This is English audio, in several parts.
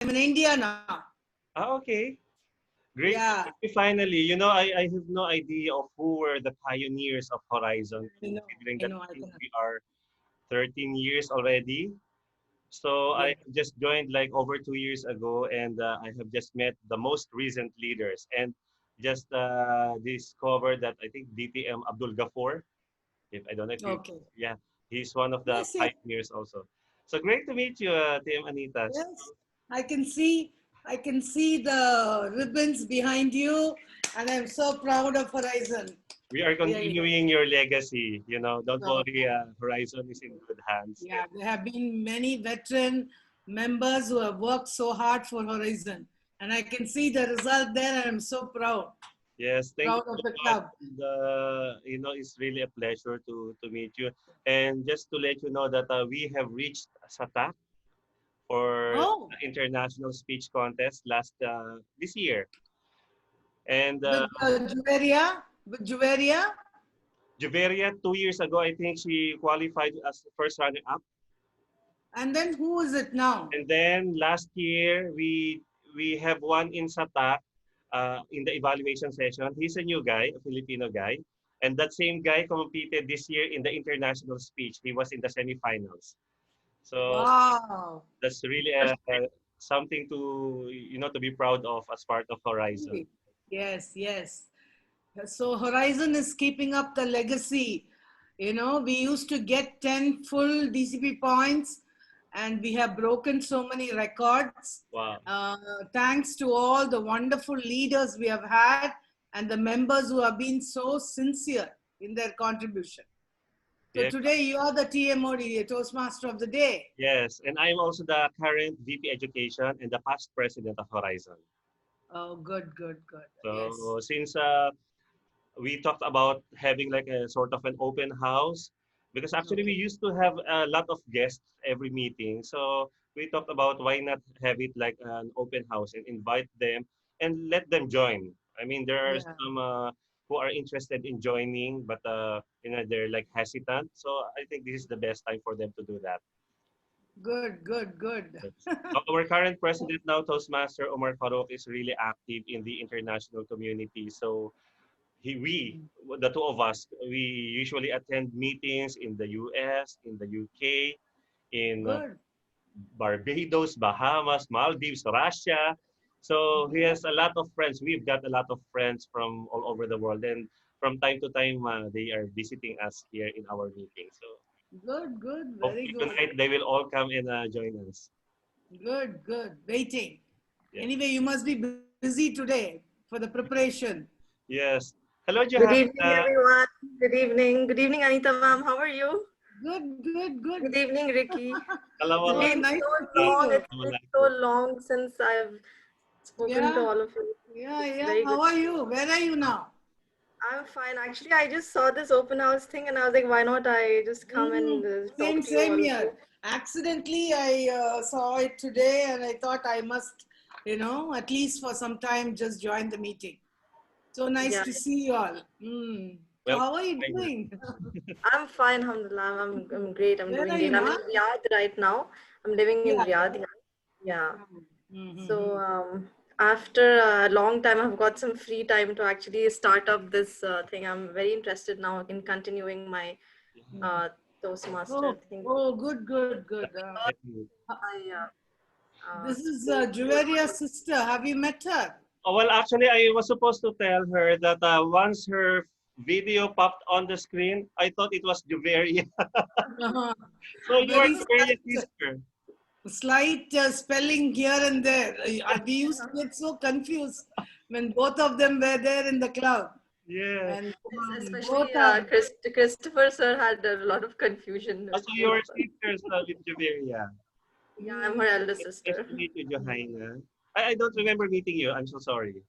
in India now. Ah, okay. Great. Yeah, Finally, I have no idea of who were the pioneers of Horizon, I know, considering I that know, I can. we are 13 years already. So Yeah. I just joined like over 2 years ago, and I have just met the most recent leaders and just discovered that I think DTM Abdul Ghafor, if I don't know if you, Okay. yeah, he's one of the Yes, yes, pioneers also. So great to meet you, TM Anita. yes. I can see, I can see the ribbons behind you, and I'm so proud of Horizon. We are Really. continuing your legacy. Don't So, worry, Horizon is in good hands. yeah, there have been many veteran members who have worked so hard for Horizon, and I can see the result there, and I'm so proud, Yes, thank you proud of so the much. club. And, it's really a pleasure to meet you. And just to let you know that we have reached Satak for Oh, the international speech contest last this year. And With Juveria, Juveria, 2 years ago, I think she qualified as the first runner-up. and then who is it now? And then last year, we have one in Satak in the evaluation session. He's a new guy, a Filipino guy. And that same guy competed this year in the international speech. He was in the semifinals. So Wow. that's really something to be proud of as part of Horizon. Yes, yes. So Horizon is keeping up the legacy. We used to get 10 full DCP points and we have broken so many records. Wow. Thanks to all the wonderful leaders we have had and the members who have been so sincere in their contribution. So Yeah. today you are the TMOD, Toastmaster of the Day. Yes. And I'm also the current VP Education and the past president of Horizon. Oh, good, good, good. Yes. So since we talked about having like a sort of an open house, because actually we Okay. used to have a lot of guests every meeting. So we talked about why not have it like an open house and invite them and let them join. I mean, there are Yeah. some who are interested in joining, but they're like hesitant. So I think this is the best time for them to do that. Good, good, good. Yes. Our current president now, Toastmaster Omar Farouk, is really active in the international community. So the two of us, we usually attend meetings in the US, in the UK, in Good. Barbados, Bahamas, Maldives, Russia. So he has a lot of friends. We've got a lot of friends from all over the world. And from time to time, they are visiting us here in our meeting. So Good, good, very hopefully good. tonight they will all come and join us. Good, good. Waiting. Yeah. Anyway, you must be busy today for the preparation. Yes. Hello, Good evening, Johanna. everyone. Good evening. Good evening, Anita ma'am. How are you? Good, good, good. Good evening, Ricky. It's Oh, Assalamualaikum. been nice to so see long. you. It's been so long since I've spoken to Yeah, all of you. yeah, It's yeah. very How good. are you? Where are you now? I'm fine. Actually, I just saw this open house thing and I was like, why not I just come and talk Same, to you same all of you? here. Accidentally, I saw it today and I thought I must, at least for some time, just join the meeting. So nice Yeah, to see you all. So Welcome. how are you doing? I'm fine, alhamdulillah. I'm great. I'm Where doing are great. you I'm in now? Riyadh right now. I'm living in Yeah. Riyadh. Yeah. So Mm-hmm. after a long time, I've got some free time to actually start up this thing. I'm very interested now in continuing my uh, Toastmaster Oh, thing. oh, good, good, good. I This is spoke to a lot Juveria's of. sister. Have you met her? Oh, well, actually, I was supposed to tell her that once her video popped on the screen, I thought it was Juveria. Uh-huh. So you are Very Juveria's slight, sister. slight spelling here and there. We used to get so confused when both of them were there in the club. Yeah. And Especially both are, Christopher sir had a lot of confusion with So both your of us. sisters with Juveria. Yeah, I'm her elder Nice sister. to meet you, Johanna. I don't remember meeting you. I'm so sorry.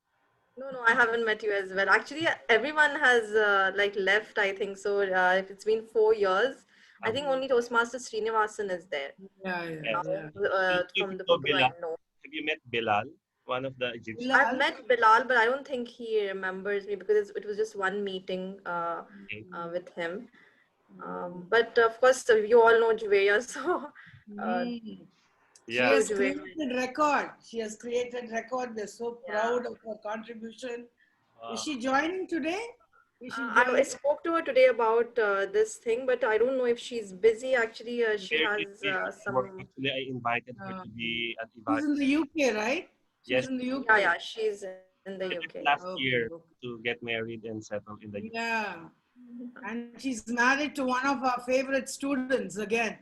No, no, I haven't met you as well. Actually, everyone has like left, I think so. If it's been 4 years, I think only Toastmaster Srinivasan is there yeah, yeah, Yes. yeah. If from you the know people I Bilal, know. have you met Bilal, one of the Egyptians? I've Bilal, met Bilal, but I don't think he remembers me because it was just one meeting Okay. with him. But of course, you all know Juveria, so uh, mm. She Yeah. has Huge win. created record. She has created record. We're so Yeah. proud of her contribution. Is Uh, she joining today? Is she I joining? spoke to her today about this thing, but I don't know if she's busy. Actually, she very has busy at work. some. Actually, I invited her Uh, to be an she's in the evaluation. UK, right? She's Yes, in the Yeah, UK. yeah, she's in the UK. she Yeah. left last Okay, year okay. to get married and settle in the Yeah. And she's married to one of our favorite students again.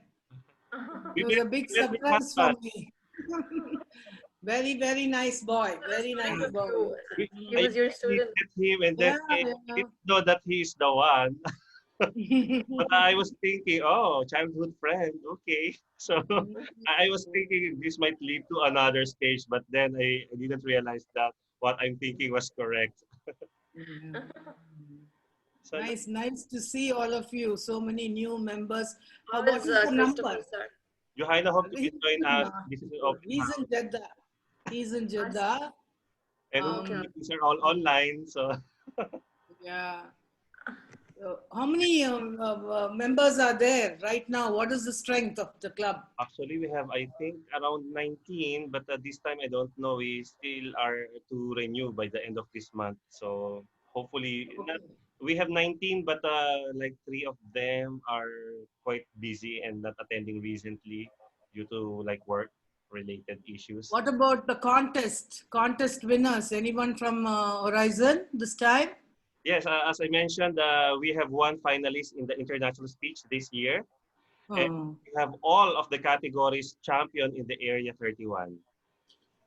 It We was met, a big we met in surprise for Masbate. me. Very, very nice boy. Very Nice nice of boy. you. We, He I was your we student. met him and then Yeah, I yeah. didn't know that he's the one. But I was thinking, oh, childhood friend, okay. So I was thinking this might lead to another stage, but then I didn't realize that what I'm thinking was correct. Yeah. So Nice, nice to see all of you. So many new members. How What is is the number? Christopher, sir? Johanna, hope you He's can join in, us. This is an good. open He's in house, Jeddah. He's in Us? Jeddah. and Okay. Um, meetings are all online. So yeah. How many members are there right now? What is the strength of the club? actually, we have I think around 19, but this time I don't know. We still are to renew by the end of this month. So hopefully, not, Okay. we have 19, but like three of them are quite busy and not attending recently due to like work related issues. What about the contest? Contest winners? Anyone from Horizon this time? Yes, as I mentioned, we have one finalist in the international speech this year, and Oh, we have all of the categories champion in the area 31.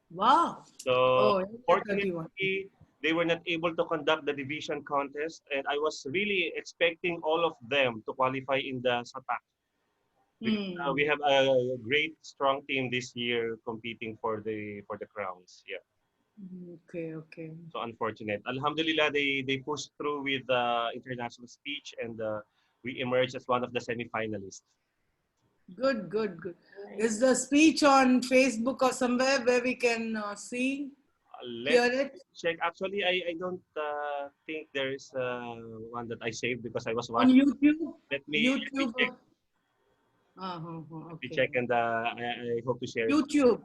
wow. So Oh, Area 31. unfortunately, they were not able to conduct the division contest, and I was really expecting all of them to qualify in the SATAC because Hmm. we have a great, strong team this year competing for the crowns. Yeah, Okay, okay. so unfortunate. Alhamdulillah, they pushed through with the international speech, and we emerged as one of the semifinalists. Good, good, good. Nice. Is the speech on Facebook or somewhere where we can see, Let hear it? check. Actually, I don't think there is one that I saved because I was On watching. YouTube? Let me YouTube? check. Let me Okay. check, and I hope to share it. YouTube.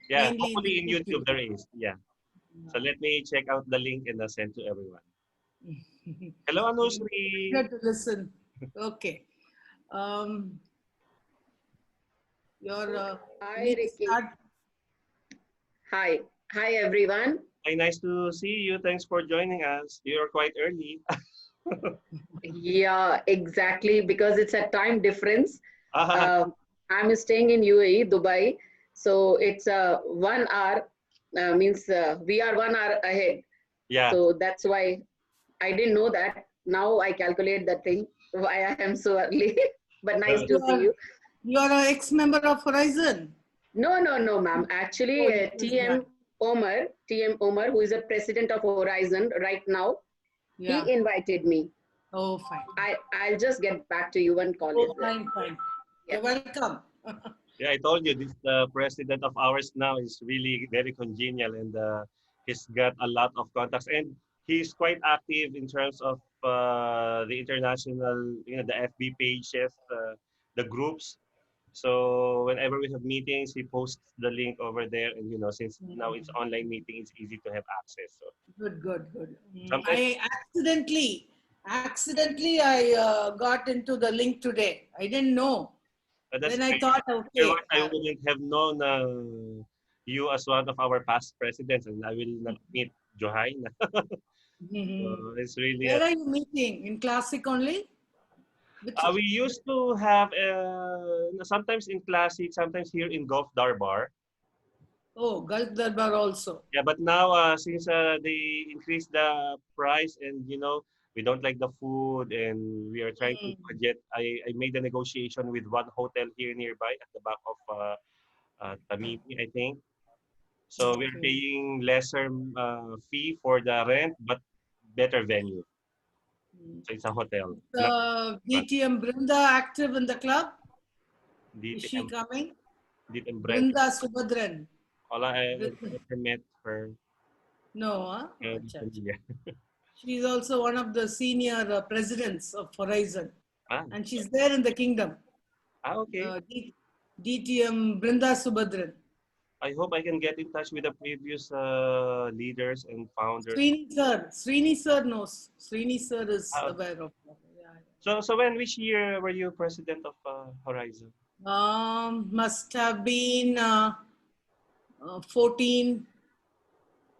Yeah, Mainly in the hopefully in YouTube. YouTube there is. Yeah. So let me check out the link and send to everyone. Hello, Anusri. Eager to listen. Okay. Um, your Hi, need to Ricky. start. Hi. Hi, everyone. Hi, nice to see you. Thanks for joining us. You're quite early. Yeah, exactly, because it's a time difference. Ah, Uh, I'm staying in UAE, Dubai. So it's 1 hour, means we are 1 hour ahead. yeah. So that's why I didn't know that. Now I calculate that thing, why I am so early. But nice Uh, to see you. You are an ex-member of Horizon. No, no, no, ma'am. Actually, Oh, you just TM joined. TM Omar, who is a president of Horizon right now, he Yeah. invited me. Oh, fine. I'll just get back to you when call Oh, is there. fine, fine. Yeah. You're welcome. yeah, I told you this president of ours now is really very congenial, and he's got a lot of contacts, and he's quite active in terms of the international, the FB pages, the groups. So whenever we have meetings, he posts the link over there, and since now it's online meeting, it's easy to have access. So Good, good, good. sometimes I accidentally, I got into the link today. I didn't know. that's Then I great. thought, Otherwise, okay. I wouldn't have known you as one of our past presidents, and I will not meet Johanna. So it's really Where are you meeting? In Classic only? Which? we used to have sometimes in Classic, sometimes here in Golf Darbar. Oh, Gulf Darbar also. Yeah, but now since they increased the price, and we don't like the food, and we are trying to Mm, budget. I made a negotiation with one hotel here nearby at the back of Tamimi, I think. So we're okay. paying lesser fee for the rent, but better venue. So it's a hotel, not restaurant. DTM Brinda active in the club? Is she DTM, coming? DTM brand. Brinda Subhadran. All I Brinda. never met her. No, huh? Acha, acha. Familiar. She's also one of the senior presidents of Horizon. Ah, And she's there in the kingdom. okay. Uh, DTM Brinda Subhadran. I hope I can get in touch with the previous leaders and founders. Srini sir knows. Srini sir is Uh, aware of that. so which year were you president of Horizon? Must have been 14,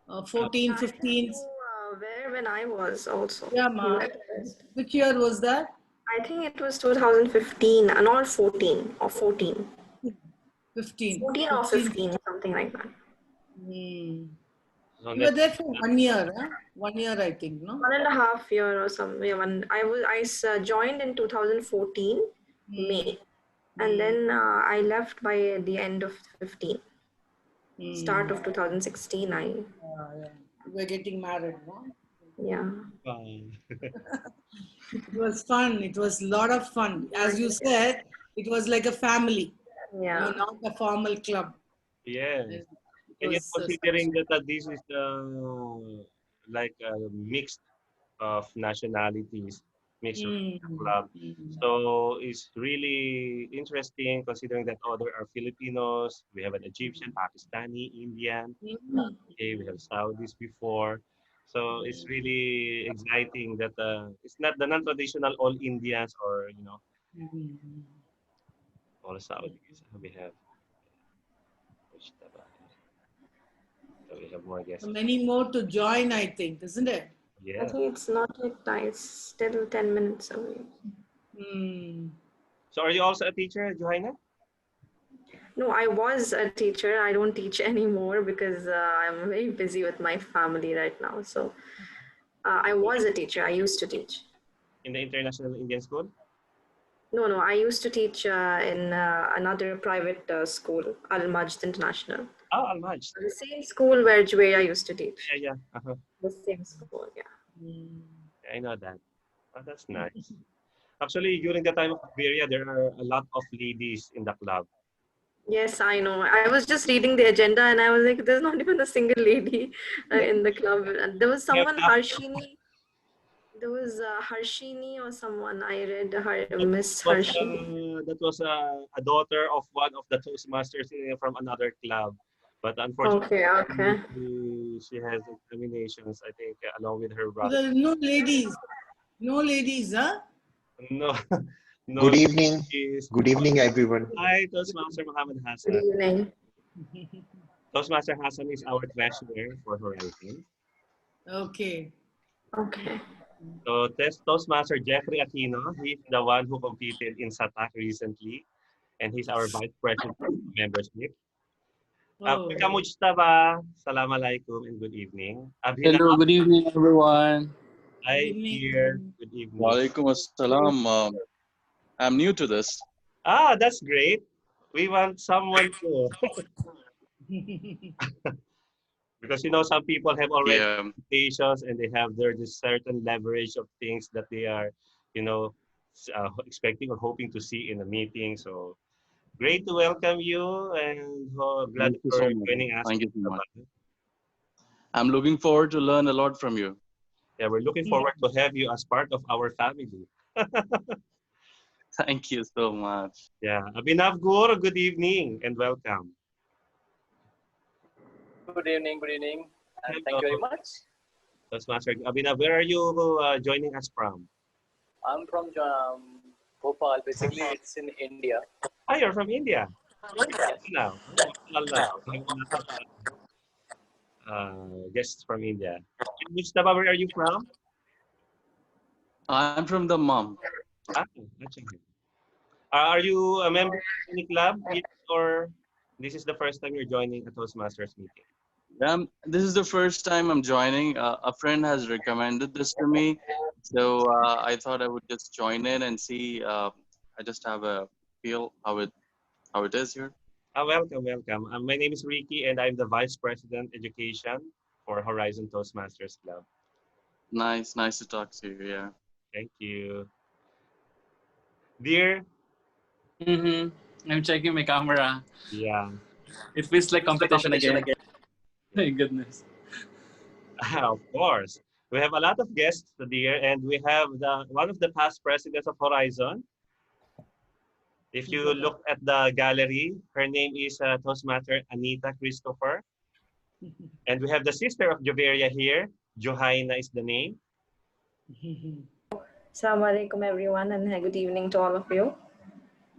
Uh, 14, I 15. where when I was also. Yeah, You ma. went to West. Which year was that? I think it was 2015, not 14 or 14. 15. 14 or 15. 15, something like that. Hmm. so You were next, there for 1 year, huh? 1 year, I think, no? 1.5 year or something. I joined in 2014 May, and then I left by the end of 15. Start of 2016. Yeah. We were getting married, no? Yeah. It was fun. It was a lot of fun. As you said, it was like a family, Yeah. not a formal club. yes. It And yet, was considering that this is like a mix of nationalities, mix of club, so it's really interesting considering that other are Filipinos. We have an Egyptian, Pakistani, Indian. Okay, we have Saudis before. So it's really exciting that it's not the non-traditional all Indians or all Saudis. We have so we have more guests. many more to join, I think, isn't it? I Yeah. think it's not yet nice. Still 10 minutes away. So are you also a teacher, Johanna? No, I was a teacher. I don't teach anymore because I'm very busy with my family right now. So I was a teacher. I used to teach. In the International Indian School? No. I used to teach in another private school, Al Majd International. Oh, Almaj. The same school where I used to teach. Yeah. Uh-huh. The same school, yeah. I know that. Oh, that's nice. Actually, during the time of Iberia, there are a lot of ladies in the club. Yes, I know. I was just reading the agenda and I was like, there's not even a single lady in the club. And there was someone, Harshini. There was Harshini or someone. I read her, Miss Harshini. That was a daughter of one of the Toastmasters from another club. But unfortunately, Okay. she has examinations, I think, along with her brother. There are no ladies. No ladies, huh? No, no. Good evening. Is Good evening, everyone. Hi, Toastmaster Muhammad Good Hassan. evening. Toastmaster Hassan is our treasurer for Horizon. Okay. So Toastmaster Jeffrey Aquino, he's the one who competed in SATAC recently, and he's our vice president of membership. Oh. Kamusta ba? Assalamualaikum and good evening. Hello, good evening, everyone. Hi, dear. Good evening. Walaikum assalam. I'm new to this. Ah, that's great. We want someone to. Because some people have already expectations and they have this certain leverage of things that they are, expecting or hoping to see in a meeting. So great to welcome you and glad Thank you for so much. joining us. Thank you so much. I'm looking forward to learn a lot from you. Yeah, we're looking forward to have you as part of our family. Thank you so much. Yeah, Abhinav Gur, good evening and welcome. Good evening, and thank you very much. Toastmaster Abhinav, where are you joining us from? I'm from Bhopal. Basically, it's in India. Ah, you're from India. Yes. Now, guests from India. Which Taba, where are you from? I'm from the mom. Ah, okay. Are you a member of any club yet, or this is the first time you're joining a Toastmasters meeting? This is the first time I'm joining. A friend has recommended this to me, so I thought I would just join in and see. I just have a feel how it is here. Welcome. My name is Ricky, and I'm the Vice President Education for Horizon Toastmasters Club. Nice to talk to you. Yeah. Thank you, dear. I'm checking my camera. Yeah. It feels like competition again. My goodness. Of course. We have a lot of guests today, and we have one of the past presidents of Horizon. If you look at the gallery, her name is Toastmaster Anita Christopher. And we have the sister of Joveria here. Johaina is the name. Assalamualaikum everyone and good evening to all of you.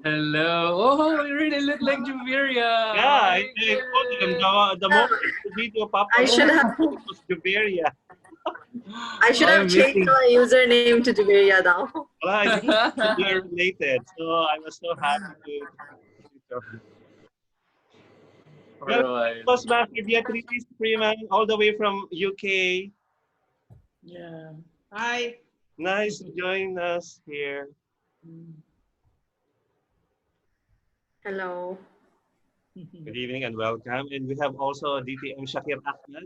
Hello. Oh, you really look like Juveria. Yeah, I told them the moment the video popped up, I should have it was Joveria. changed my username to Juveria now. Well, I think we are related, so I was so happy to. Alright. Toastmaster Beatrice Freeman, all the way from UK. Yeah. Hi. Nice to join us here. Hello. Good evening and welcome. And we have also DTM Shakir Ahmed.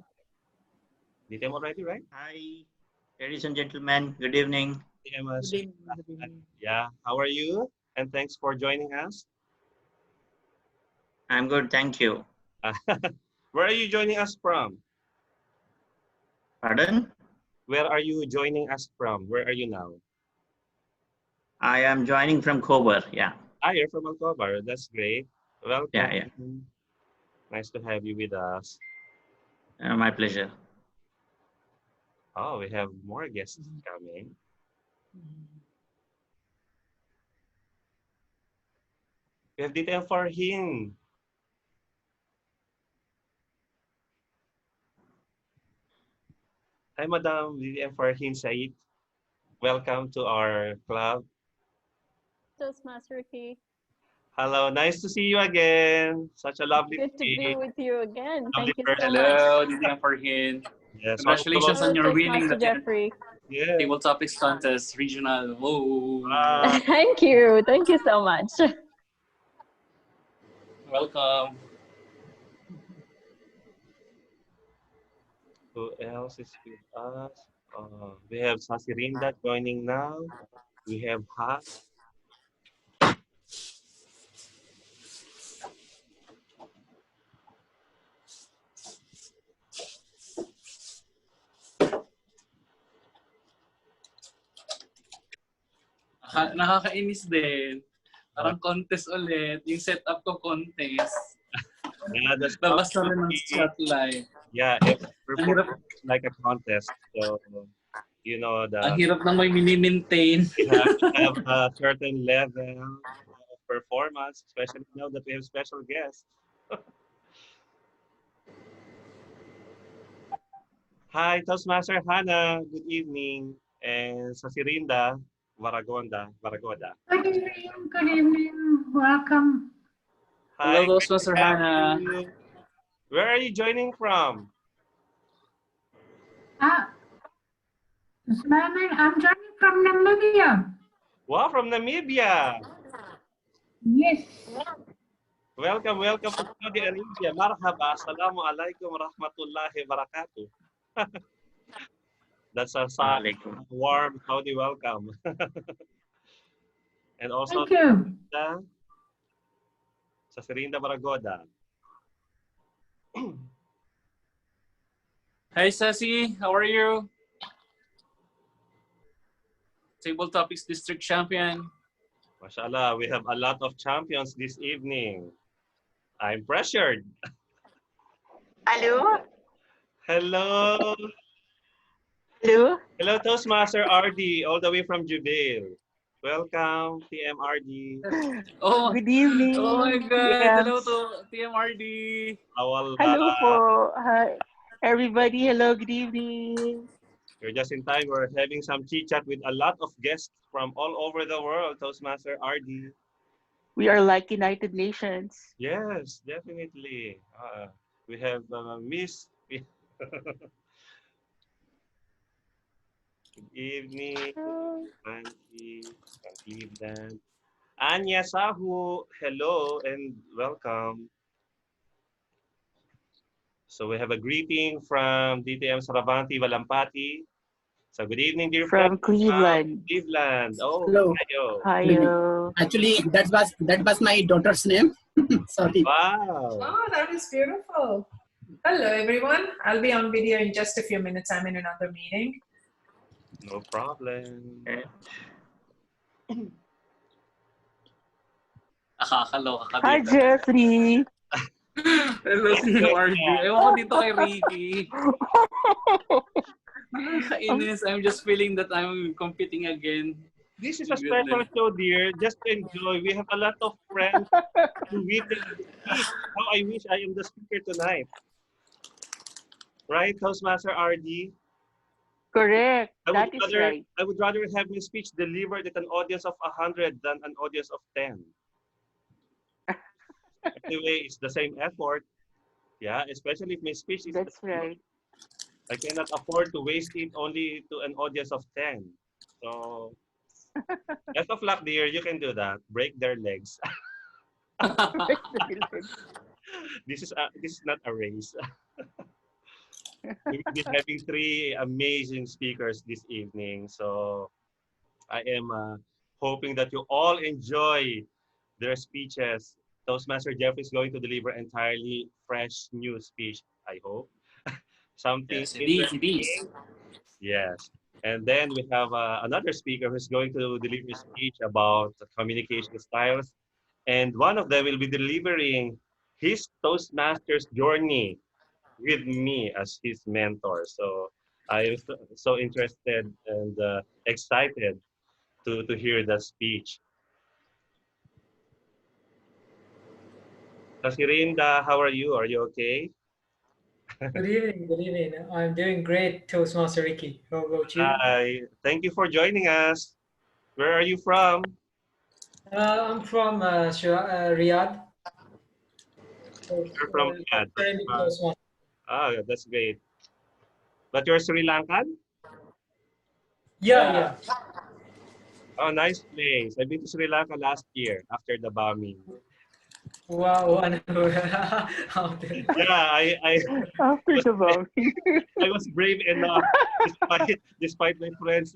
DTM already, right? Hi, ladies and gentlemen. Good evening. DTM Good Shakir evening, good Ahmed. evening. Yeah, how are you? And thanks for joining us. I'm good, thank you. Where are you joining us from? Pardon? Where are you joining us from? Where are you now? I am joining from Kober. Yeah, Ah, you're from Alcobar. That's great. Welcome. yeah. Nice to have you with us. My pleasure. Oh, we have more guests coming. We have DTM Farhin. Hi, Madam DTM Farhin Said. Welcome to our club. Toastmaster Key. Hello, nice to see you again. Such a lovely Good to be with you again. Lovely Thank you so person. much. Hello, DTM Farhin. Yes. Congratulations on your winning the Toastmaster Jeffrey. Yeah. Table Topics Contest Regional. Whoa. Thank you. Thank you so much. Welcome. Who else is with us? We have Sasirinda joining now. We have Ha. Nakakainis din. Parang contest ulit. Yung setup ko contest. Yeah, the Labas na rin ng spotlight. Yeah, it's like a contest. So, you know, Ang hirap na may mini-maintain. You have to have a certain level of performance, especially now that we have special guests. Hi, Toastmaster Hannah. Good evening. And Sasirinda Varagoda. Good evening. Good evening. Welcome. Hi, Hello, Toastmaster Hannah. Where are you joining from? I'm joining from Namibia. Wow, from Namibia. Yes. Welcome to Saudi Arabia. Marhaba. Assalamu alaikum rahmatullahi barakatuh. That's a warm Saudi welcome. And also, thank you. Sasirinda Baragoda. Hi, Sassy. How are you? Table Topics District Champion. Mashallah, we have a lot of champions this evening. I'm pressured. Hello. Hello. Hello. Hello, Toastmaster RD, all the way from Jubail. Welcome, TMRD. Oh, good evening. Oh my God. Yes. Hello to TMRD. Hello po. Hi, everybody. Hello, good evening. You're just in time. We're having some chit-chat with a lot of guests from all over the world, Toastmaster RD. We are like United Nations. Yes, definitely. We have Miss. Good evening, Angie from Cleveland. Anya Sahu, hello and welcome. So we have a greeting from DTM Saravanti Valampati. So good evening, dear From friends. Cleveland. Cleveland. Oh, hello. Hi. Actually, that was my daughter's name. Sorry. Wow. Oh, that is beautiful. Hello, everyone. I'll be on video in just a few minutes. I'm in another meeting. No problem. Nakakaloka ka Hi, dito. Jeffrey. Hello, Sino RJ. Ewan ko dito kay Ricky. Nakakainis. I'm just feeling that I'm competing again. This is a special show, dear. Just enjoy. We have a lot of friends who witness the speech. How I wish I am the speaker tonight. Right, Toastmaster RD? Correct. That is right. I would rather have my speech delivered at an audience of 100 than an audience of 10. Anyway, it's the same effort. Yeah, especially if my speech is That's right. I cannot afford to waste it only to an audience of 10. So, best of luck, dear. You can do that. Break their legs. This is not a race. We'll be having 3 amazing speakers this evening. So, I am hoping that you all enjoy their speeches. Toastmaster Jeff is going to deliver entirely fresh new speech, I hope. Something Yes, it is. interesting. Yes. And then we have another speaker who's going to deliver a speech about communication styles. And one of them will be delivering his Toastmasters journey with me as his mentor. So I am so interested and excited to hear that speech. Kasirinda, how are you? Are you okay? Good evening. Good evening. I'm doing great, Toastmaster Ricky. How about you? Hi. Thank you for joining us. Where are you from? I'm from Riyadh. You're from Riyadh. Currently Toastmaster. That's great. But you're Sri Lankan? Yeah. Oh, nice place. I've been to Sri Lanka last year after the bombing. Wow, wonderful. Yeah, After the bombing. I was brave enough despite my friends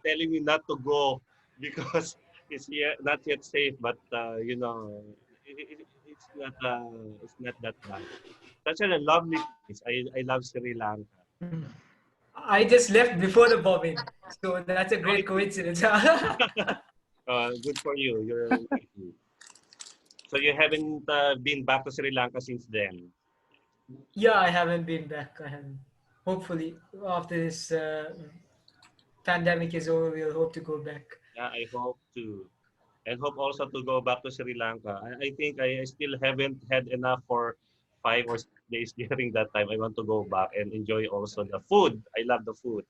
telling me not to go because it's not yet safe. But you know, it's not that bad. Such a lovely place. I love Sri Lanka. I just left before the bombing, so that's a great coincidence. Good for you. You're lucky. So you haven't been back to Sri Lanka since then. Yeah, I haven't been back. I haven't. Hopefully, after this pandemic is over, we'll hope to go back. Yeah, I hope to. And hope also to go back to Sri Lanka. I think I still haven't had enough for 5 or 6 days during that time. I want to go back and enjoy also the food. I love the food.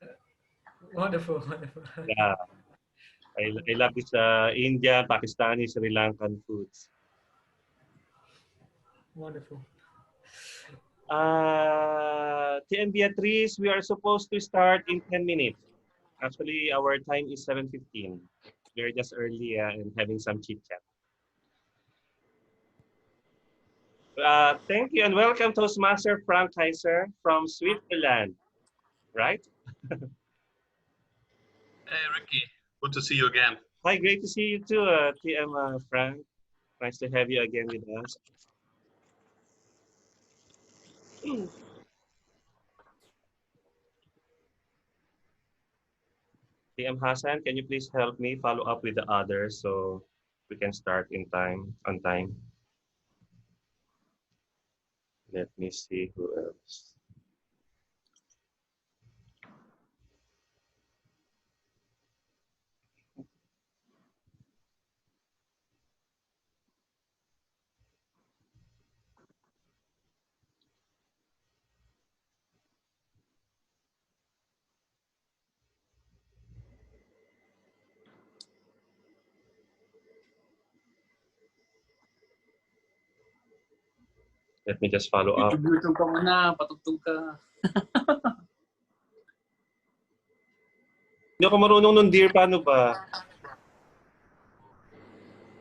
Wonderful, wonderful. Yeah, I love this Indian, Pakistani, Sri Lankan foods. Wonderful. TM Beatrice, we are supposed to start in 10 minutes. Actually, our time is 7:15. We're just early and having some chit chat. Thank you and welcome Toastmaster Frank Kaiser from Switzerland, right? Hey, Ricky. Good to see you again. Hi, great to see you too, TM Frank. Nice to have you again with us. TM Hassan, can you please help me follow up with the others so we can start on time? Let me see who else. Let me just follow up. YouTube ka muna, patugtog ka. Hindi ako marunong nun, dear. Paano ba?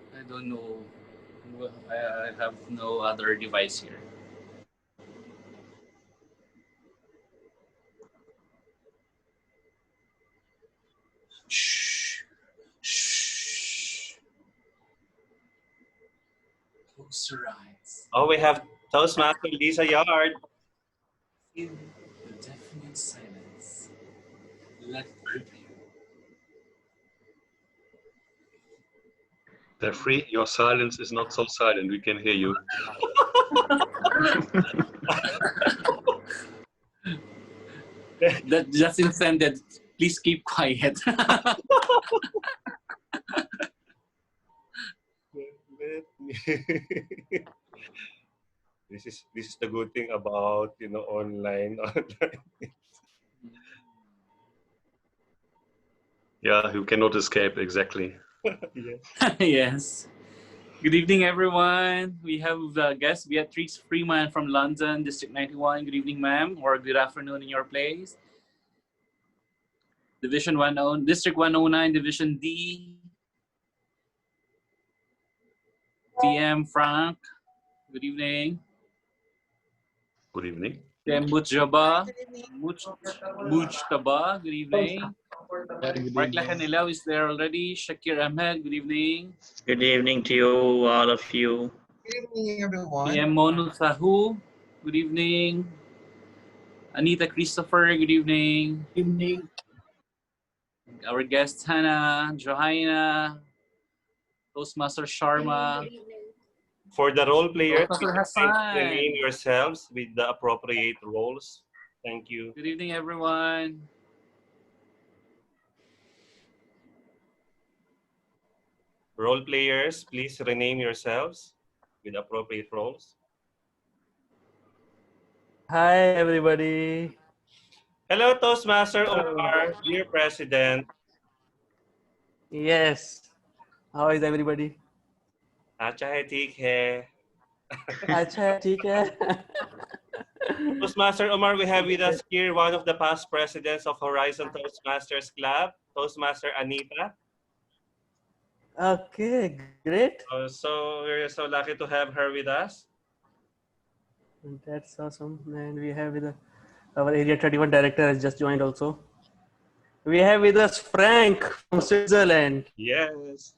I don't know. I have no other device here. Shh. Shh. Close your eyes. Oh, we have Toastmaster Lisa Yard. Feel the deafening silence. Let it grip you. Jeffrey, your silence is not so silent. We can hear you. That just intended. Please keep quiet. This is the good thing about online. Yeah, you cannot escape, exactly. Yes. Yes. Good evening, everyone. We have the guest Beatrice Freeman from London, District 91. Good evening, ma'am, or good afternoon in your place. District 109, Division D. TM Frank. Good evening. Good evening. TM Mujtaba. Mujtaba. Good evening. Mark Lacanela is there already. Shakir Ahmed. Good evening. Good evening to you, all of you. Good evening, everyone. TM Monu Sahu. Good evening. Anita Christopher. Good evening. Good evening. Our guests Hannah, Johanna, Toastmaster Sharma. For the role players, Toastmaster please Hassan. rename yourselves with the appropriate roles. Thank you. Good evening, everyone. Role players, please rename yourselves with appropriate roles. Hi, everybody. Hello, Toastmaster Omar, dear President. Yes. How is everybody? अच्छा है, ठीक है. अच्छा है, ठीक है. Toastmaster Omar, we have with us here one of the past presidents of Horizon Toastmasters Club, Toastmaster Anita. Okay, great. So we're so lucky to have her with us. That's awesome. And we have with our Area 31 director has just joined also. We have with us Frank from Switzerland. Yes.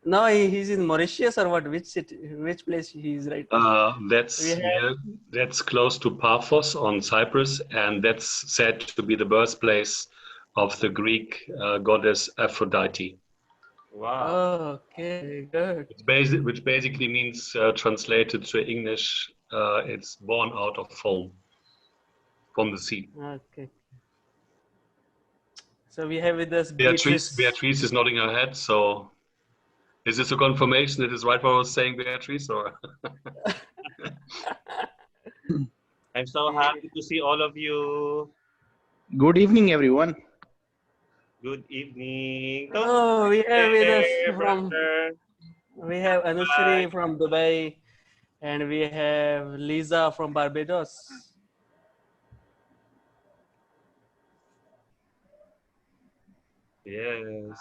No, he's in Mauritius or what? Which city? Which place he is right now? That's close to Paphos on Cyprus, and that's said to be the birthplace of the Greek goddess Aphrodite. Wow. Okay, good. Which basically means, translated to English, it's born out of foam from the sea. Okay. So we have with us Beatrice is nodding her head. So, is this a confirmation that is right what I was saying, Beatrice? Or I'm so happy to see all of you. Good evening, everyone. Good evening. Oh, we have with us brother. we have Anushri from Dubai, and we have Lisa from Barbados. Yes.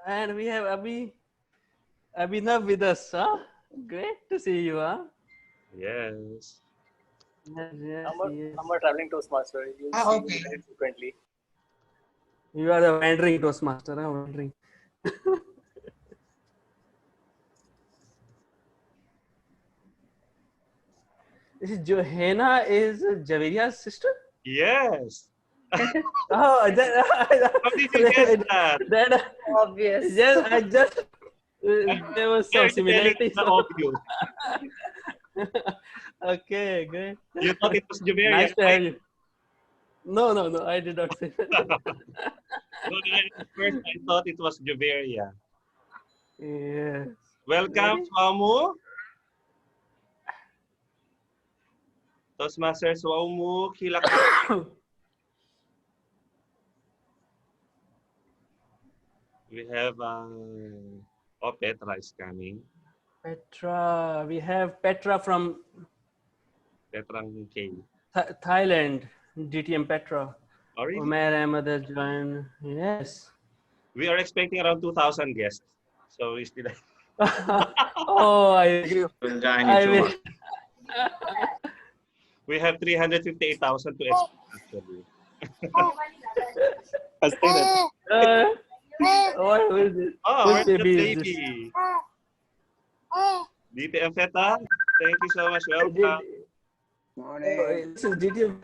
And we have Abhinav with us, huh? Great to see you, huh? Yes. Yes, I'm a traveling Toastmaster. You see me very frequently. You are the wandering Toastmaster, huh? Wandering. This is Johanna is Javeria's sister? Yes. Oh, How did you guess that? Obvious. Yes, I just there was some similarities. Obvious. Okay, great. You thought it was Javeria, Nice to right? have you. No, I did not say that. At first, I thought it was Javeria. Yes. Welcome, Swamu. Toastmaster Swamu Kilaka. We have Petra is coming. Petra, we have Petra from Petra K. Thailand, DTM Petra. Oh, really? Umair Ahmed has joined. Yes. We are expecting around 2,000 guests. So we still. Oh, I agree. We'll join you tomorrow. We have 358,000 to expect actually. What is it? Oh, Whose where's the baby is baby? DTM Feta, thank you so much. Welcome. Morning. This is DTM.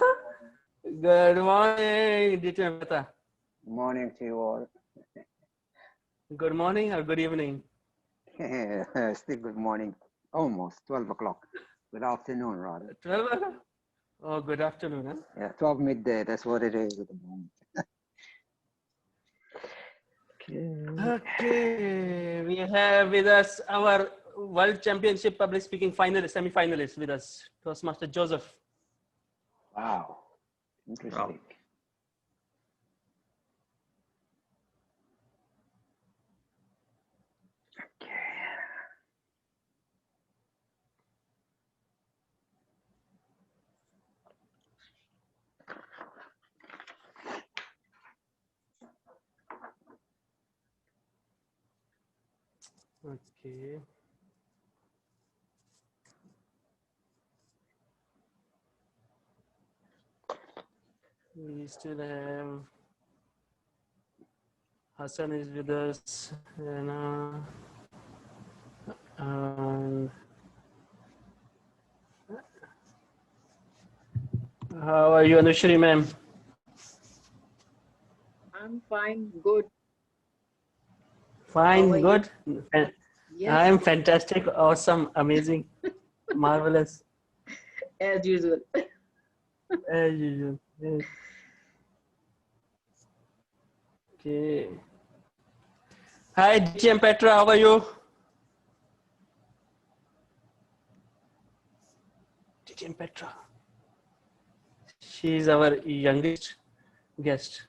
Good morning, DTM Feta. Morning to you all. Good morning or good evening? Still good morning. Almost 12 o'clock. Good afternoon, rather. 12 o'clock? Oh, good afternoon. Huh? Yeah, 12 midday. That's what it is at the moment. Okay, we have with us our World Championship Public Speaking finalist, semi-finalist with us, Toastmaster Joseph. Wow, interesting. Okay. We still have Hassan is with us, and how are you, Anushri, ma'am? I'm fine, good. Fine, good. Yes. I'm fantastic, awesome, amazing, marvelous. As usual. As usual. Yes. Okay. Hi, DTM Petra, how are you? DTM Petra. She is our youngest guest.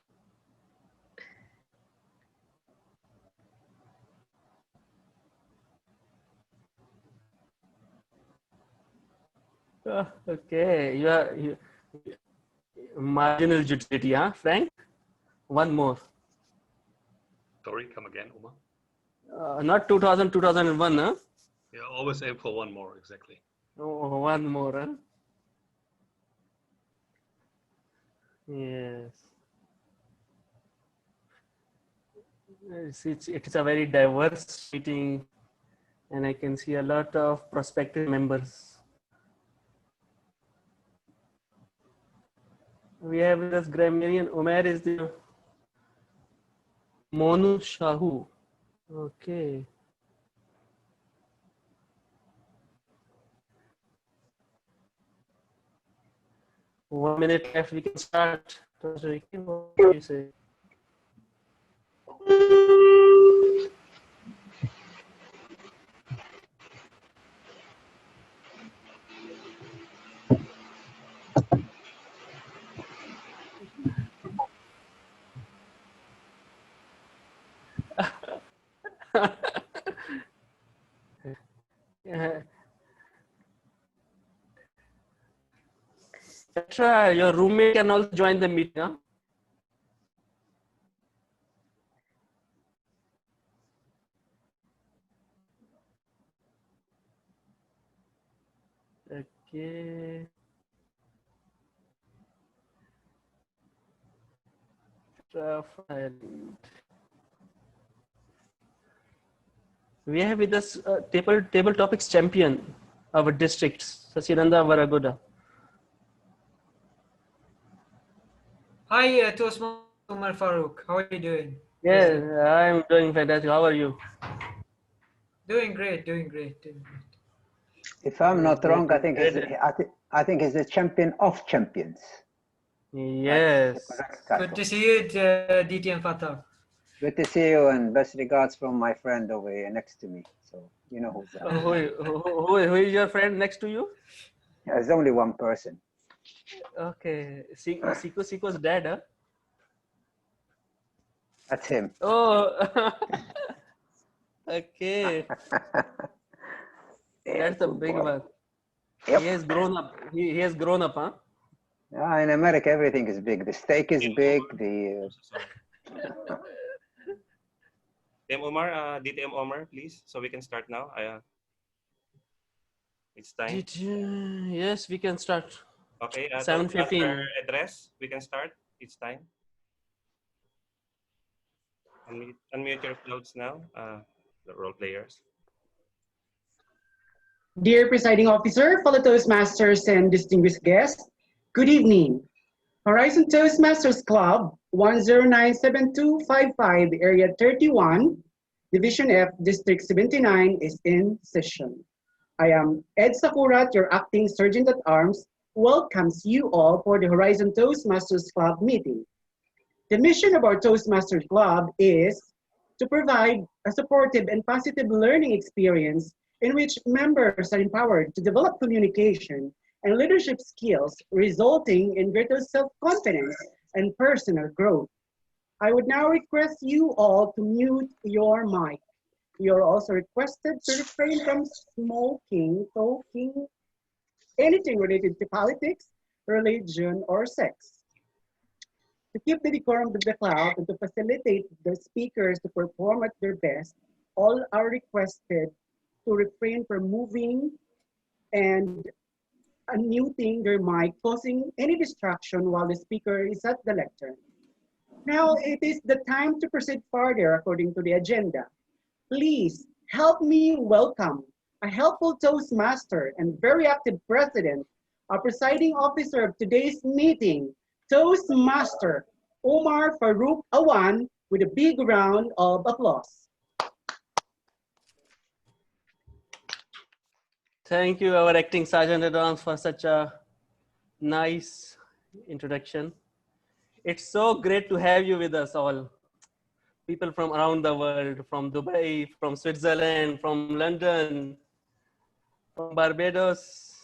Oh, okay, you marginal utility, huh, Frank? One more. Sorry, come again, Omar. Not 2000, 2001, huh? Yeah, always aim for one more, exactly. Oh, one more, huh? Yes. It's a very diverse meeting, and I can see a lot of prospective members. We have with us grammarian Umair is the Monu Shahu. Okay. One minute left, we can start. What do you say? Petra, your roommate can also join the meeting, huh? Okay. We have with us table topics champion, our district, Sasiranda Varagoda. Hi, Toastmaster Umar Farooq. How are you doing? Yeah, I'm doing fantastic. How are you? Doing great, doing great, doing great. If I'm not wrong, I think he's the champion of champions. Yes. That's the correct title. Good to see you, DTM Fatah. Good to see you, and best regards from my friend over here next to me. So you know who's that. Who is your friend next to you? There's only one person. Okay, Siko's dad, huh? That's him. Oh, okay. That's a big one. Yep. He has grown up. He has grown up, huh? In America, everything is big. The steak is big. The DTM Omar, please, so we can start now. It's time. Yes, we can start. Okay, 7:15. Address, we can start. It's time. Unmute your clouds now, the role players. Dear Presiding Officer, fellow Toastmasters, and distinguished guests, good evening. Horizon Toastmasters Club 1097255, Area 31, Division F, District 79 is in session. I am Ed Sakurat, your acting Sergeant at Arms, welcomes you all for the Horizon Toastmasters Club meeting. The mission of our Toastmasters Club is to provide a supportive and positive learning experience in which members are empowered to develop communication and leadership skills, resulting in greater self-confidence and personal growth. I would now request you all to mute your mic. You're also requested to refrain from smoking, talking, anything related to politics, religion, or sex. To keep the decorum of the club and to facilitate the speakers to perform at their best, all are requested to refrain from moving and unmuting their mic, causing any distraction while the speaker is at the lectern. Now it is the time to proceed further according to the agenda. Please help me welcome a helpful Toastmaster and very active president, our presiding officer of today's meeting, Toastmaster Omar Farouk Awan, with a big round of applause. Thank you, our acting Sergeant at Arms, for such a nice introduction. It's so great to have you with us all. People from around the world, from Dubai, from Switzerland, from London, from Barbados,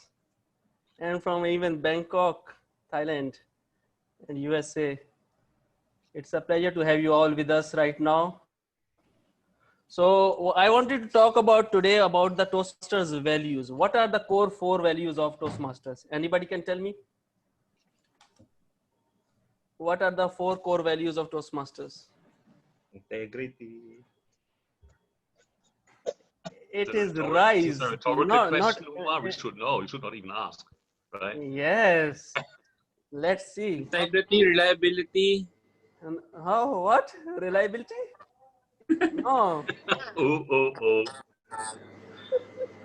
and from even Bangkok, Thailand, and USA. It's a pleasure to have you all with us right now. So I wanted to talk about today about the Toastmasters values. What are the core 4 values of Toastmasters? Anybody can tell me? What are the 4 core values of Toastmasters? Integrity. It is It's rise, a rhetorical not question, Omar. We should know. You should not even ask, right? Yes. Let's see. Integrity, reliability. And how? What? Reliability? No. Oh.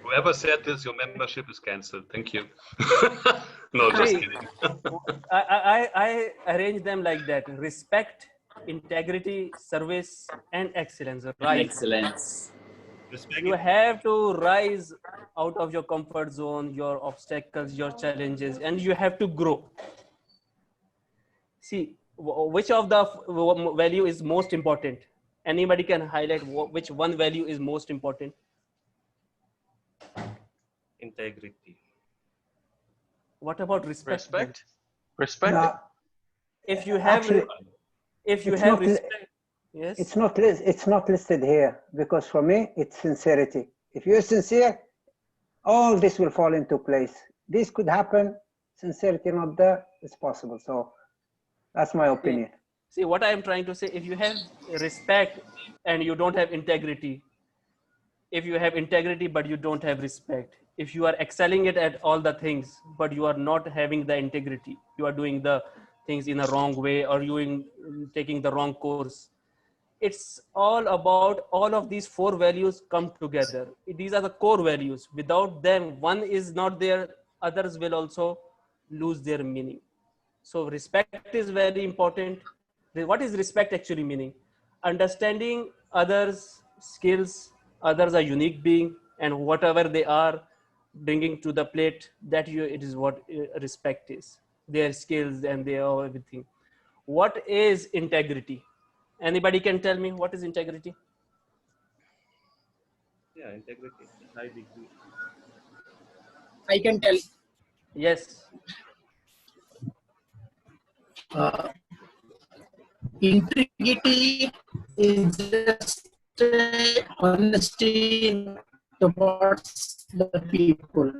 Whoever said this, your membership is cancelled. Thank you. No, just See, kidding. I arrange them like that: respect, integrity, service, and excellence. Rise. Excellence. You have to rise out of your comfort zone, your obstacles, your challenges, and you have to grow. See, which of the value is most important? Anybody can highlight which one value is most important? Integrity. What about respect? Respect? Respect? No, If you have, actually, respect, yes. It's not listed here because for me it's sincerity. If you're sincere, all this will fall into place. This could happen. Sincerity not there, it's possible. So that's my opinion. See what I am trying to say. If you have respect and you don't have integrity, if you have integrity but you don't have respect, if you are excelling it at all the things but you are not having the integrity, you are doing the things in a wrong way or you taking the wrong course. It's all about all of these 4 values come together. These are the core values. Without them, one is not there, others will also lose their meaning. So respect is very important. What is respect actually meaning? Understanding others' skills, others are unique being, and whatever they are bringing to the plate, it is what respect is. Their skills and their everything. What is integrity? Anybody can tell me what is integrity? Yeah, integrity. High degree. I can tell. Yes. Integrity is just honesty towards the people.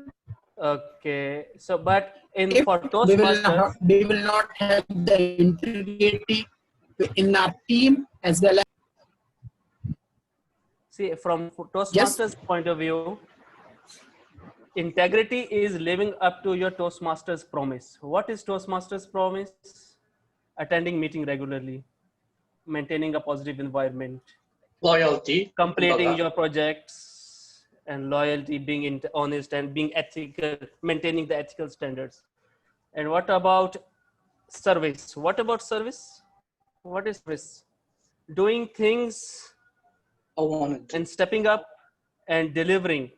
Okay. So, but If for Toastmasters, we will not have the integrity in our team as well as. see, from Toastmasters' point of view, integrity is living up to your Toastmasters promise. What is Toastmasters promise? Attending meeting regularly, maintaining a positive environment, Loyalty. completing your projects, and loyalty, being honest and being ethical, maintaining the ethical standards. And what about service. What about service? What is service? Doing things and stepping up and delivering,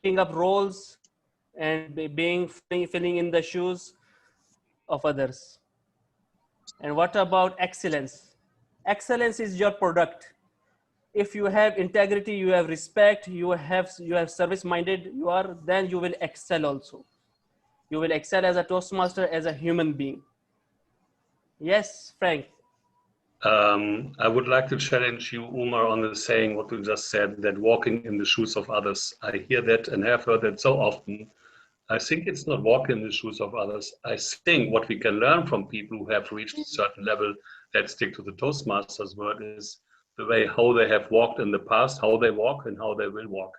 picking up roles and being filling in the shoes of others. And what about excellence? Excellence is your product. If you have integrity, you have respect, you have service minded, then you will excel also. You will excel as a Toastmaster, as a human being. Yes, Frank. I would like to challenge you, Umar, on the saying what you just said, that walking in the shoes of others. I hear that and have heard that so often. I think it's not walking in the shoes of others. I think what we can learn from people who have reached a certain level that stick to the Toastmasters word is the way how they have walked in the past, how they walk and how they will walk.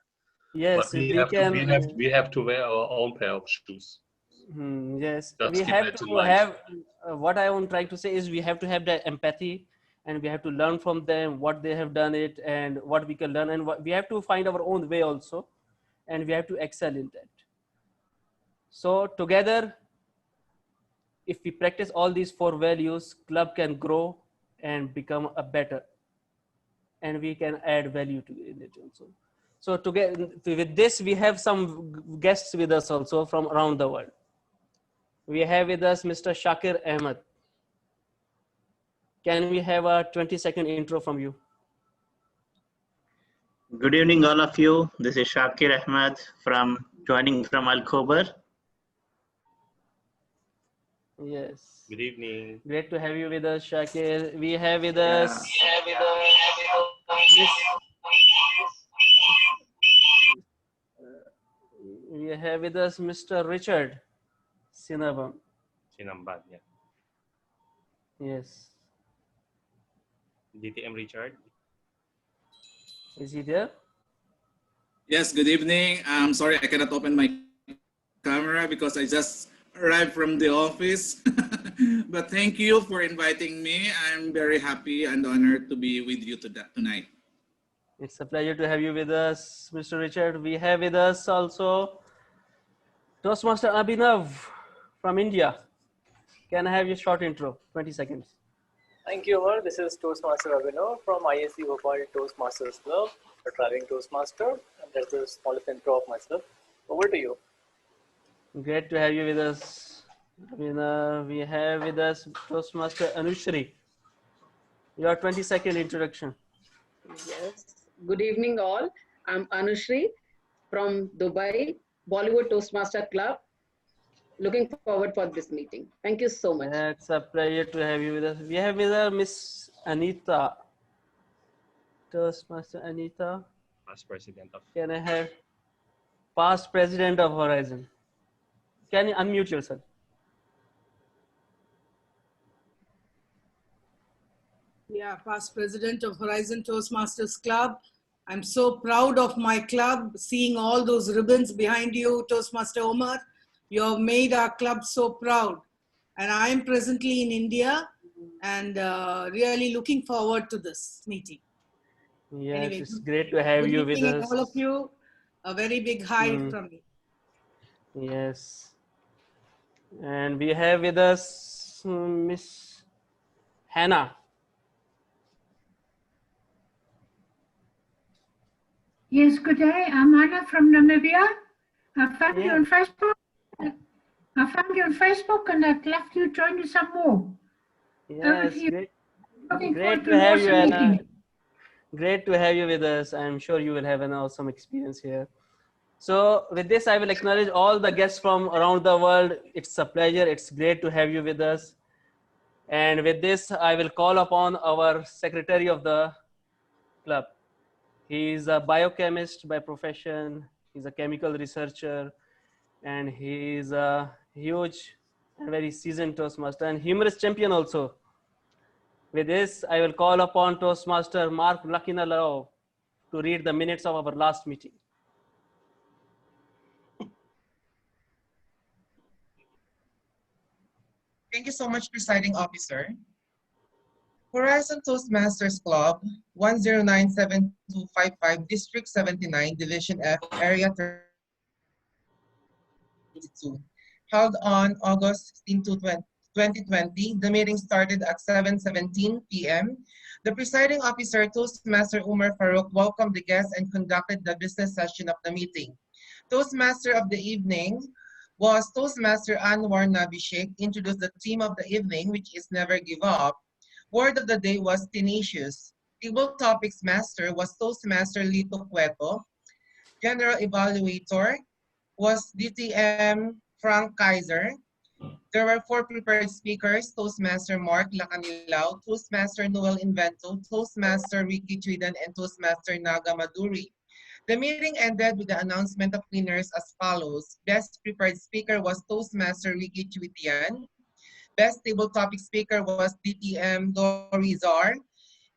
Yes, but we have to wear our own pair of shoes. Yes, Just we keep have that in to mind. have, what I am trying to say is we have to have that empathy, and we have to learn from them what they have done it and what we can learn, and we have to find our own way also, and we have to excel in that. So together, if we practice all these 4 values, club can grow and become a better, and we can add value to it also. So together with this, we have some guests with us also from around the world. We have with us Mr. Shakir Ahmed. Can we have a 20-second intro from you? Good evening, all of you. This is Shakir Ahmed joining from Al Khobar. Yes. Good evening. Great to have you with us, Shakir. We have with us Mr. Richard Sinabam. Sinambad, yeah. Yes. DTM Richard. Is he there? Yes, good evening. I'm sorry I cannot open my camera because I just arrived from the office. But thank you for inviting me. I'm very happy and honored to be with you tonight. It's a pleasure to have you with us, Mr. Richard. We have with us also Toastmaster Abhinav from India. Can I have your short intro? 20 seconds. Thank you, Omar. This is Toastmaster Abhinav from ISC Bhopal Toastmasters Club, a traveling Toastmaster. And that's the smallest intro of myself. Over to you. Great to have you with us. We have with us Toastmaster Anushri. Your 20-second introduction. Yes. Good evening, all. I'm Anushri from Dubai, Bollywood Toastmaster Club. Looking forward for this meeting. Thank you so much. It's a pleasure to have you with us. We have with us Miss Anita. Toastmaster Anita. Past president of. Can I have past president of Horizon? Can you unmute yourself? Yeah, past president of Horizon Toastmasters Club. I'm so proud of my club, seeing all those ribbons behind you, Toastmaster Omar. You have made our club so proud. And I am presently in India and really looking forward to this meeting. Yes, anyway, it's great to have you with us. All of you, a very big hi from me. Yes. And we have with us Miss Hannah. Yes, good day. I'm Anna from Namibia. I found you on Facebook. And I'd love to join you some more. Yes, great. Looking Great forward to to have you, awesome Anna. meeting. Great to have you with us. I'm sure you will have an awesome experience here. So with this, I will acknowledge all the guests from around the world. It's a pleasure. It's great to have you with us. And with this, I will call upon our secretary of the club. He is a biochemist by profession. He's a chemical researcher, and he is a huge and very seasoned Toastmaster and humorous champion also. With this, I will call upon Toastmaster Mark Lakinalao to read the minutes of our last meeting. Thank you so much, Presiding Officer. Horizon Toastmasters Club, 1097255, District 79, Division F, Area 32, held on August 16 to 2020. The meeting started at 7:17 p.m. The presiding officer, Toastmaster Umar Farouk, welcomed the guests and conducted the business session of the meeting. Toastmaster of the evening was Toastmaster Anwar Nabishek, introduced the theme of the evening, which is Never Give Up. Word of the day was tenacious. Table topics master was Toastmaster Lito Cueto. General evaluator was DTM Frank Kaiser. There were 4 prepared speakers: Toastmaster Mark Lacanilao, Toastmaster Noel Invento, Toastmaster Ricky Tridan, and Toastmaster Naga Maduri. The meeting ended with the announcement of winners as follows. Best prepared speaker was Toastmaster Ricky Chuitian. Best table topic speaker was DTM Dorizar.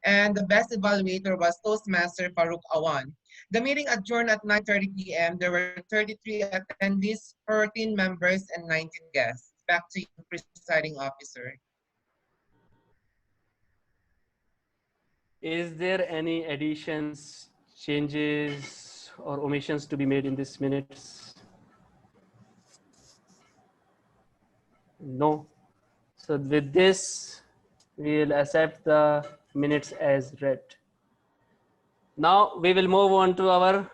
And the best evaluator was Toastmaster Farouk Awan. The meeting adjourned at 9:30 p.m. There were 33 attendees, 14 members, and 19 guests. Back to you, presiding officer. Is there any additions, changes, or omissions to be made in these minutes? No. So with this, we'll accept the minutes as read. Now we will move on to our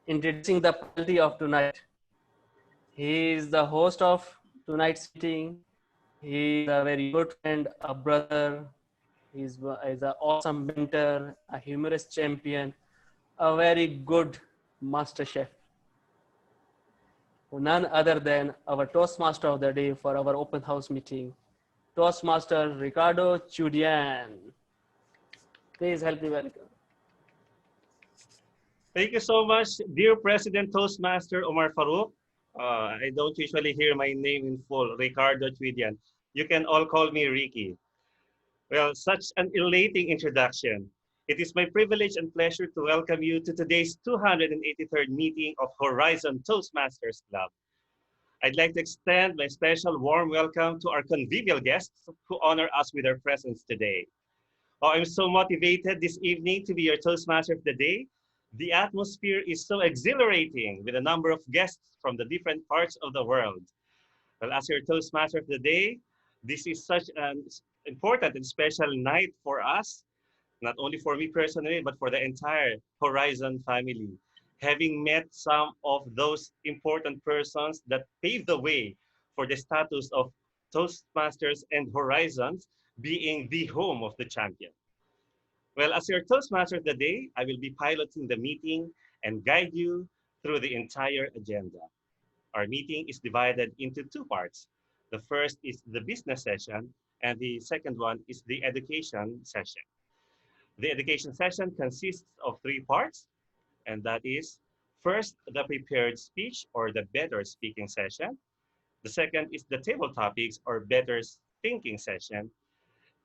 introducing the faculty of tonight. He is the host of tonight's meeting. He is a very good friend, a brother. He's an awesome mentor, a humorous champion, a very good master chef. None other than our Toastmaster of the day for our open house meeting, Toastmaster Ricardo Chudian. Please help me welcome. Thank you so much, dear President Toastmaster Omar Farouk. I don't usually hear my name in full, Ricardo Chudian. You can all call me Ricky. Well, such an elating introduction. It is my privilege and pleasure to welcome you to today's 283rd meeting of Horizon Toastmasters Club. I'd like to extend my special warm welcome to our convivial guests who honor us with their presence today. Oh, I'm so motivated this evening to be your Toastmaster of the day. The atmosphere is so exhilarating with a number of guests from the different parts of the world. Well, as your Toastmaster of the day, this is such an important and special night for us, not only for me personally, but for the entire Horizon family. Having met some of those important persons that paved the way for the status of Toastmasters and Horizons being the home of the champion. Well, as your Toastmaster of the day, I will be piloting the meeting and guide you through the entire agenda. Our meeting is divided into 2 parts. The first is the business session, and the second one is the education session. The education session consists of 3 parts, and that is first, the prepared speech or the better speaking session. The second is the table topics or better thinking session.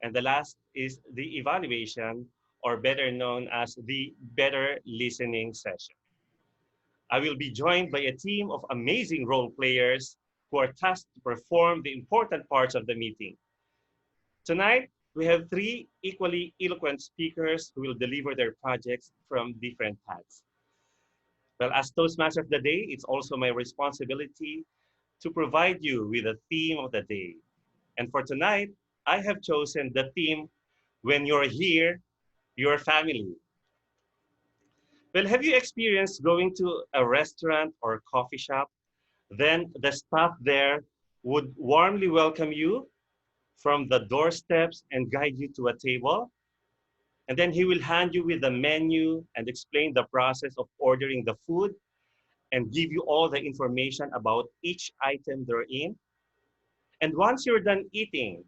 And the last is the evaluation, or better known as the better listening session. I will be joined by a team of amazing role players who are tasked to perform the important parts of the meeting. Tonight, we have 3 equally eloquent speakers who will deliver their projects from different paths. Well, as Toastmaster of the day, it's also my responsibility to provide you with a theme of the day. And for tonight, I have chosen the theme, When You're Here, Your Family. Well, have you experienced going to a restaurant or coffee shop? Then the staff there would warmly welcome you from the doorsteps and guide you to a table. And then he will hand you with the menu and explain the process of ordering the food and give you all the information about each item they're in. And once you're done eating,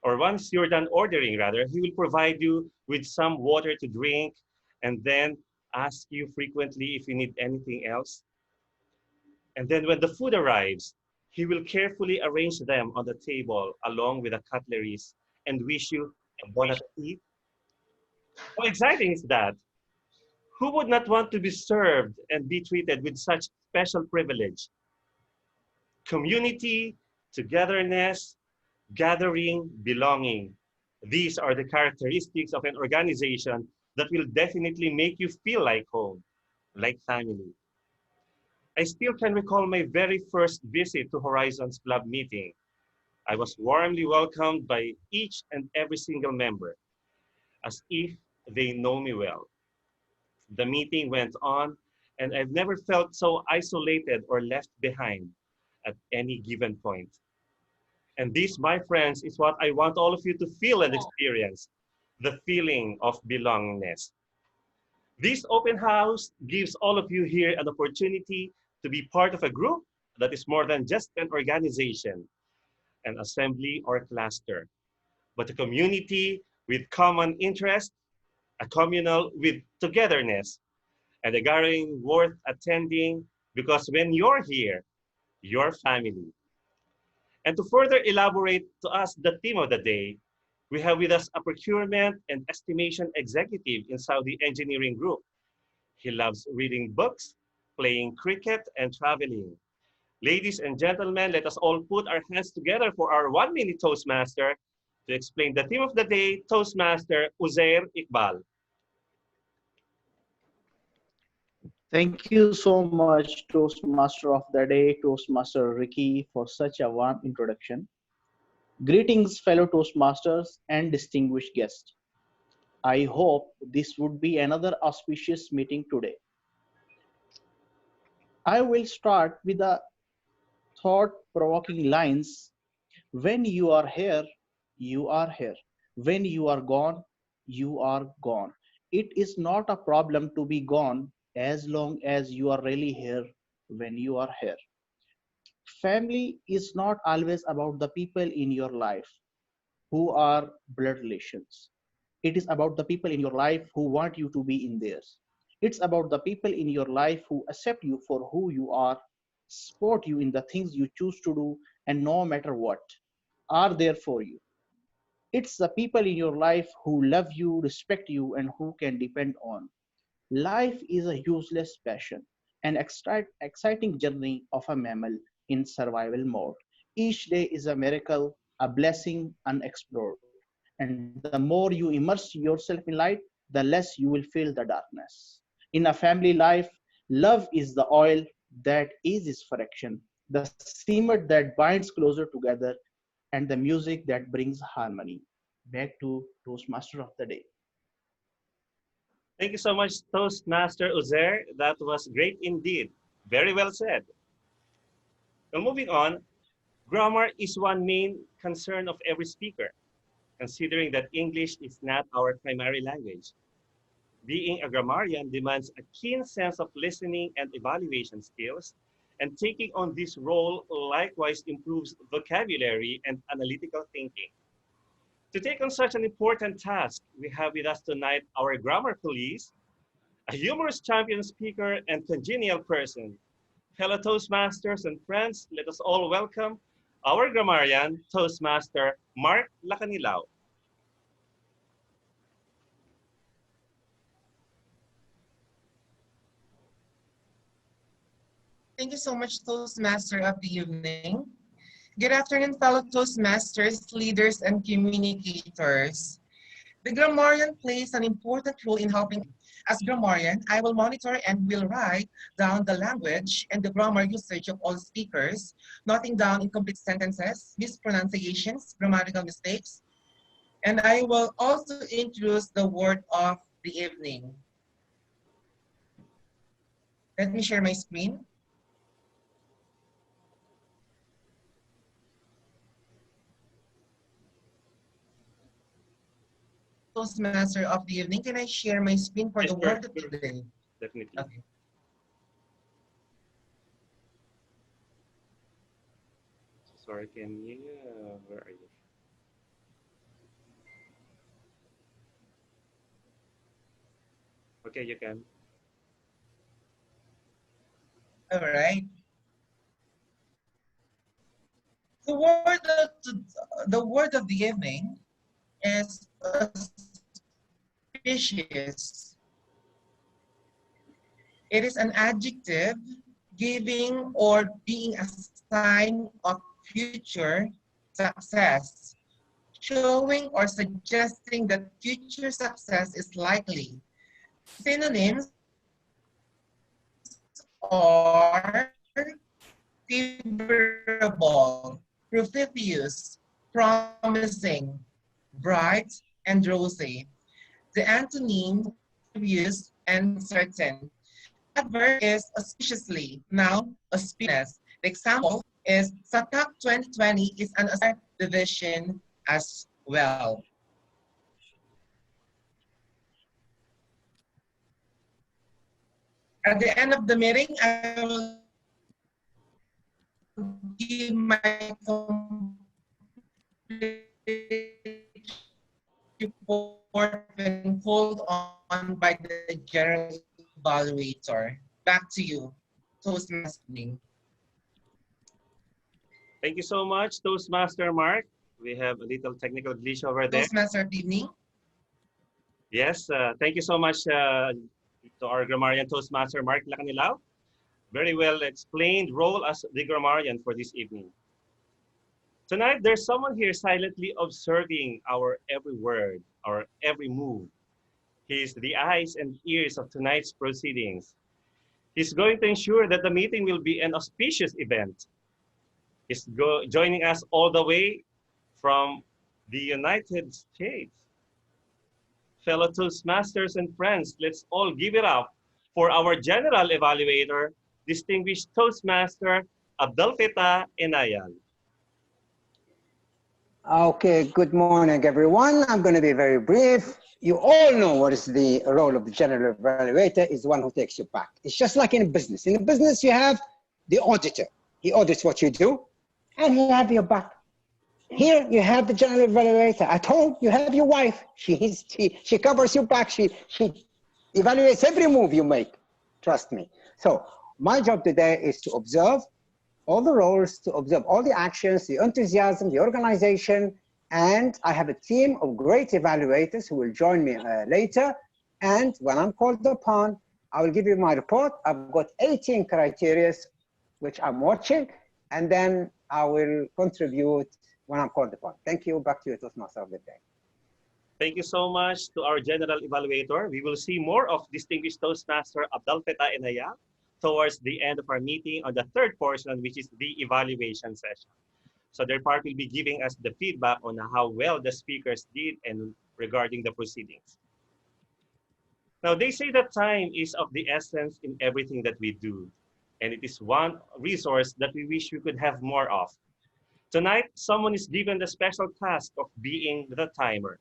or once you're done ordering rather, he will provide you with some water to drink and then ask you frequently if you need anything else. And then when the food arrives, he will carefully arrange them on the table along with the cutleries and wish you a bon appetit. How exciting is that? Who would not want to be served and be treated with such special privilege? Community, togetherness, gathering, belonging. These are the characteristics of an organization that will definitely make you feel like home, like family. I still can recall my very first visit to Horizons Club meeting. I was warmly welcomed by each and every single member, as if they know me well. The meeting went on, and I've never felt so isolated or left behind at any given point. And this, my friends, is what I want all of you to feel and experience, the feeling of belongingness. This open house gives all of you here an opportunity to be part of a group that is more than just an organization, an assembly or cluster, but a community with common interests, a communal with togetherness, and a gathering worth attending because when you're here, you're family. And to further elaborate to us the theme of the day, we have with us a procurement and estimation executive in Saudi Engineering Group. He loves reading books, playing cricket, and traveling. Ladies and gentlemen, let us all put our hands together for our 1-minute Toastmaster to explain the theme of the day, Toastmaster Uzair Iqbal. Thank you so much, Toastmaster of the Day, Toastmaster Ricky, for such a warm introduction. Greetings, fellow Toastmasters and distinguished guests. I hope this would be another auspicious meeting today. I will start with the thought-provoking lines. When you are here, you are here. When you are gone, you are gone. It is not a problem to be gone as long as you are really here when you are here. Family is not always about the people in your life who are blood relations. It is about the people in your life who want you to be in theirs. It's about the people in your life who accept you for who you are, support you in the things you choose to do, and no matter what, are there for you. It's the people in your life who love you, respect you, and who can depend on. Life is a useless passion, an exciting journey of a mammal in survival mode. Each day is a miracle, a blessing unexplored. And the more you immerse yourself in light, the less you will feel the darkness. In a family life, love is the oil that eases friction, the cement that binds closer together, and the music that brings harmony. Back to Toastmaster of the Day. Thank you so much, Toastmaster Uzair. That was great indeed. Very well said. Well, moving on, grammar is one main concern of every speaker, considering that English is not our primary language. Being a grammarian demands a keen sense of listening and evaluation skills, and taking on this role likewise improves vocabulary and analytical thinking. To take on such an important task, we have with us tonight our grammar police, a humorous champion speaker and congenial person. Fellow Toastmasters and friends, let us all welcome our grammarian, Toastmaster Mark Lacanilao. Thank you so much, Toastmaster of the evening. Good afternoon, fellow Toastmasters, leaders, and communicators. The grammarian plays an important role in helping. As grammarian, I will monitor and will write down the language and the grammar usage of all speakers, noting down incomplete sentences, mispronunciations, grammatical mistakes, and I will also introduce the word of the evening. Let me share my screen. Toastmaster of the evening, can I share my screen for the word of the day? Definitely. Okay. Sorry, can you, where are you? Okay, you can. All right. The word of the evening is auspicious. It is an adjective giving or being a sign of future success, showing or suggesting that future success is likely. Synonyms are favorable, profuse, promising, bright, and rosy. The antonym used and certain. The adverb is auspiciously, noun, auspiciousness. The example is Satak 2020 is an division as well. At the end of the meeting, I will give my report when called on by the general evaluator. Back to you, Toastmasters. Thank you so much, Toastmaster Mark. We have a little technical glitch over there. Toastmaster, good evening. Yes, thank you so much to our grammarian Toastmaster Mark Lacanilao. Very well explained role as the grammarian for this evening. Tonight, there's someone here silently observing our every word, our every move. He's the eyes and ears of tonight's proceedings. He's going to ensure that the meeting will be an auspicious event. He's joining us all the way from the United States. Fellow Toastmasters and friends, let's all give it up for our general evaluator, distinguished Toastmaster Abdelfeta Enayan. Okay, good morning, everyone. I'm going to be very brief. You all know what is the role of the general evaluator is one who takes you back. It's just like in business. In business, you have the auditor. He audits what you do, and he have your back. Here, you have the general evaluator. At home, you have your wife. She covers your back. She evaluates every move you make. Trust me. So my job today is to observe all the roles, to observe all the actions, the enthusiasm, the organization, and I have a team of great evaluators who will join me later. And when I'm called upon, I will give you my report. I've got 18 criteria which I'm watching, and then I will contribute when I'm called upon. Thank you. Back to you, Toastmaster of the day. Thank you so much to our general evaluator. We will see more of distinguished Toastmaster Abdelfeta Enaya towards the end of our meeting on the third portion, which is the evaluation session. So their part will be giving us the feedback on how well the speakers did and regarding the proceedings. Now, they say that time is of the essence in everything that we do, and it is one resource that we wish we could have more of. Tonight, someone is given the special task of being the timer.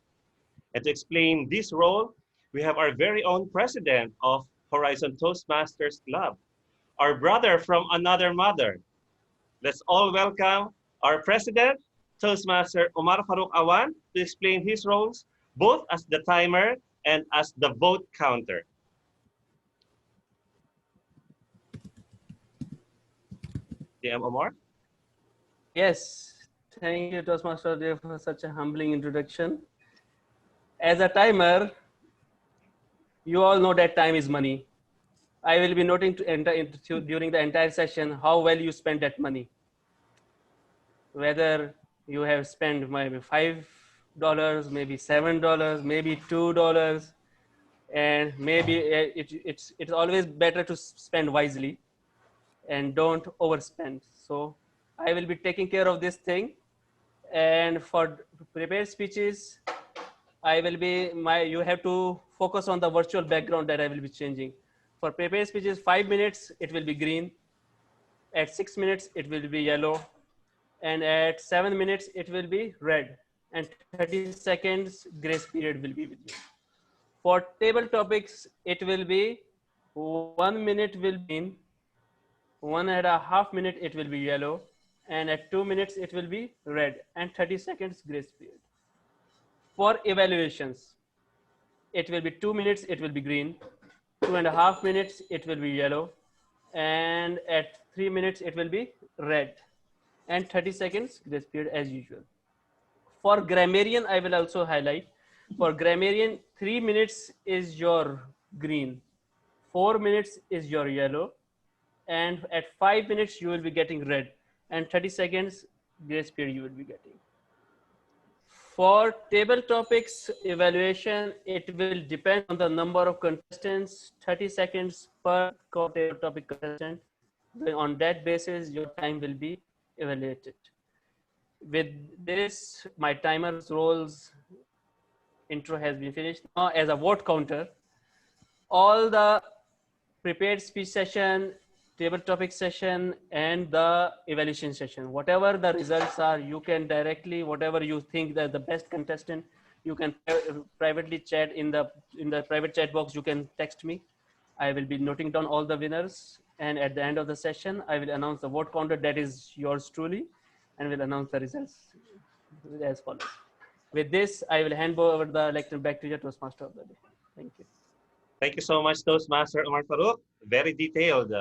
And to explain this role, we have our very own president of Horizon Toastmasters Club, our brother from another mother. Let's all welcome our president, Toastmaster Omar Farouk Awan, to explain his roles, both as the timer and as the vote counter. DM Omar? Yes, thank you, Toastmaster Dev, for such a humbling introduction. As a timer, you all know that time is money. I will be noting during the entire session how well you spend that money. Whether you have spent maybe $5, maybe $7, maybe $2, and maybe it's always better to spend wisely and don't overspend. So I will be taking care of this thing. And for prepared speeches, I will be you have to focus on the virtual background that I will be changing. For prepared speeches, 5 minutes, it will be green. At 6 minutes, it will be yellow. And at 7 minutes, it will be red. And 30 seconds grace period will be with you. For table topics, it will be 1 minute will be green, 1.5 minutes it will be yellow, and at 2 minutes it will be red, and 30 seconds grace period. For evaluations, it will be 2 minutes it will be green, 2.5 minutes it will be yellow, and at 3 minutes it will be red, and 30 seconds grace period as usual. For grammarian, I will also highlight. For grammarian, 3 minutes is your green, 4 minutes is your yellow, and at 5 minutes you will be getting red, and 30 seconds grace period you will be getting. For table topics evaluation, it will depend on the number of contestants, 30 seconds per table topic contestant. Then on that basis, your time will be evaluated. With this, my timer's roles intro has been finished. Now, as a vote counter, all the prepared speech session, table topic session, and the evaluation session, whatever the results are, you can directly, whatever you think that the best contestant, you can privately chat in the private chat box. You can text me. I will be noting down all the winners, and at the end of the session, I will announce the vote counter that is yours truly, and will announce the results as follows. With this, I will hand over the lecture back to your Toastmaster of the day. Thank you. Thank you so much, Toastmaster Omar Farouk. Very detailed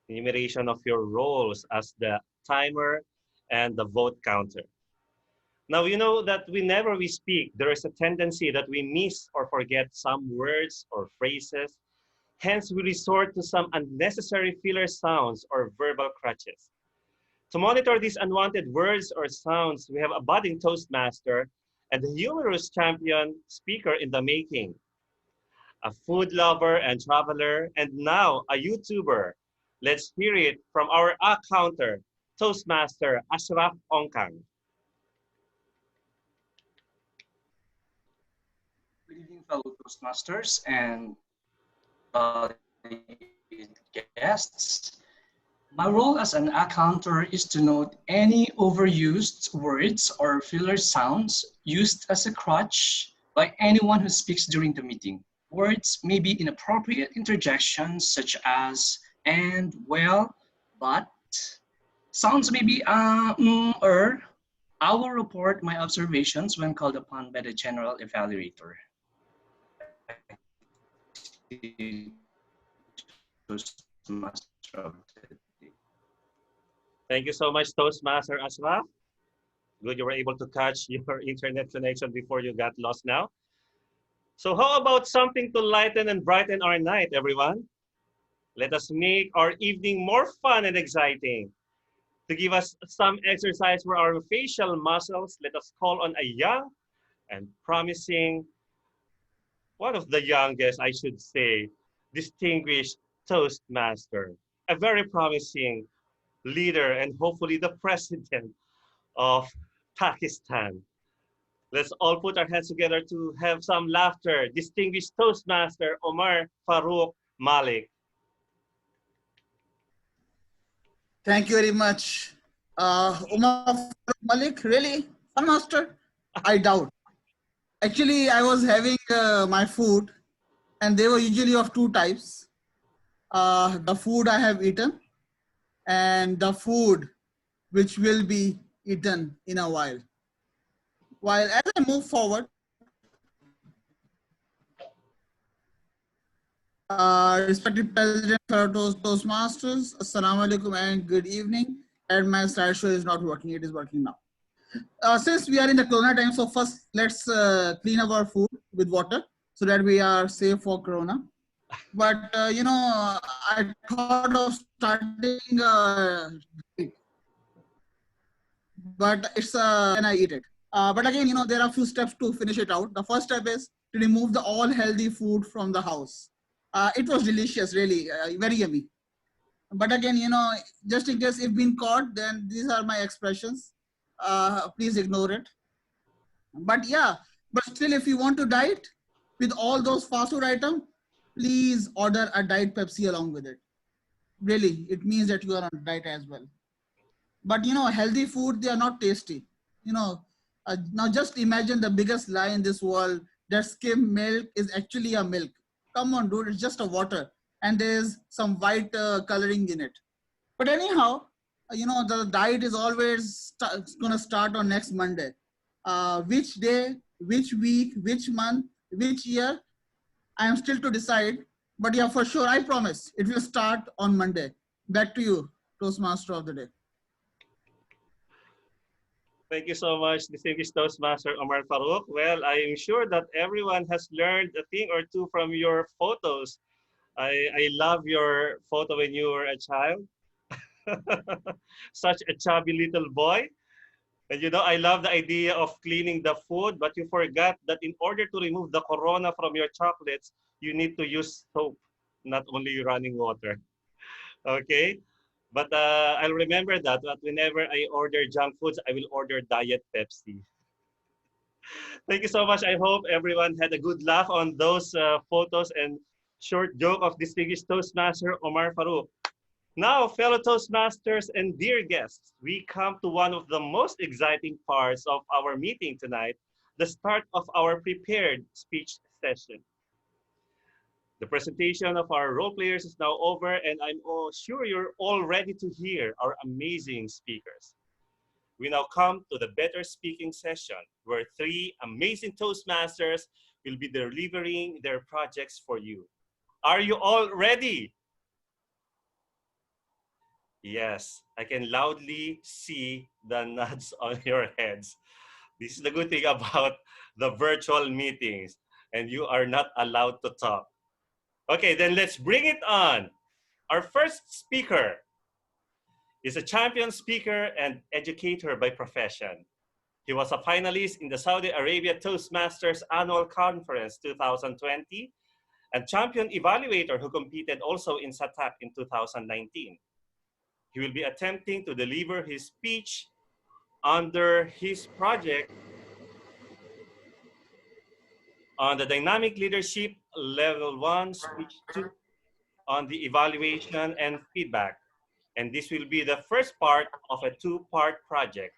enumeration of your roles as the timer and the vote counter. Now, you know that whenever we speak, there is a tendency that we miss or forget some words or phrases. Hence, we resort to some unnecessary filler sounds or verbal crutches. To monitor these unwanted words or sounds, we have a budding Toastmaster and a humorous champion speaker in the making, a food lover and traveler, and now a YouTuber. Let's hear it from our counter, Toastmaster Ashraf Ongkang. Good evening, fellow Toastmasters and guests. My role as an accounter is to note any overused words or filler sounds used as a crutch by anyone who speaks during the meeting. Words may be inappropriate interjections such as and, well, but. Sounds may be or. I will report my observations when called upon by the general evaluator. Thank you so much, Toastmaster Ashraf. Good you were able to catch your internet connection before you got lost now. So how about something to lighten and brighten our night, everyone? Let us make our evening more fun and exciting. To give us some exercise for our facial muscles, let us call on a young and promising, one of the youngest, I should say, distinguished Toastmaster, a very promising leader and hopefully the president of Pakistan. Let's all put our hands together to have some laughter. Distinguished Toastmaster Omar Farouk Malik. Thank you very much. Umar Farooq Malik, really? Fun master? I doubt. Actually, I was having my food and they were usually of two types. The food I have eaten and the food which will be eaten in a while. While as I move forward, respected President, fellow Toastmasters, Assalamu alaikum and good evening. And my slideshow is not working, it is working now. Since we are in the corona time, so first let's clean up our food with water so that we are safe for corona. But you know, I thought of starting, but it's and I eat it. But again, you know, there are a few steps to finish it out. The first step is to remove the all healthy food from the house. It was delicious, really, very yummy. But again, you know, just in case if been caught, then these are my expressions. Please ignore it. But yeah, but still, if you want to diet with all those fast food items, please order a diet Pepsi along with it. Really, it means that you are on diet as well. But you know, healthy food, they are not tasty. You know, now just imagine the biggest lie in this world that skim milk is actually a milk. Come on, dude, it's just a water and there's some white coloring in it. But anyhow, you know, the diet is always going to start on next Monday. Which day, which week, which month, which year, I am still to decide. But yeah, for sure, I promise it will start on Monday. Back to you, Toastmaster of the day. Thank you so much, distinguished Toastmaster Omar Farouk. Well, I am sure that everyone has learned a thing or two from your photos. I love your photo when you were a child. Such a chubby little boy. And you know, I love the idea of cleaning the food, but you forgot that in order to remove the corona from your chocolates, you need to use soap, not only running water. Okay, but I'll remember that. But whenever I order junk foods, I will order Diet Pepsi. Thank you so much. I hope everyone had a good laugh on those photos and short joke of distinguished Toastmaster Omar Farouk. Now, fellow Toastmasters and dear guests, we come to one of the most exciting parts of our meeting tonight, the start of our prepared speech session. The presentation of our role players is now over, and I'm sure you're all ready to hear our amazing speakers. We now come to the better speaking session, where three amazing Toastmasters will be delivering their projects for you. Are you all ready? Yes, I can loudly see the nods on your heads. This is the good thing about the virtual meetings, and you are not allowed to talk. Okay, then let's bring it on. Our first speaker is a champion speaker and educator by profession. He was a finalist in the Saudi Arabia Toastmasters Annual Conference 2020 and champion evaluator who competed also in SATAC in 2019. He will be attempting to deliver his speech under his project on the Dynamic Leadership Level 1, Speech 2 on the evaluation and feedback. And this will be the first part of a two-part project.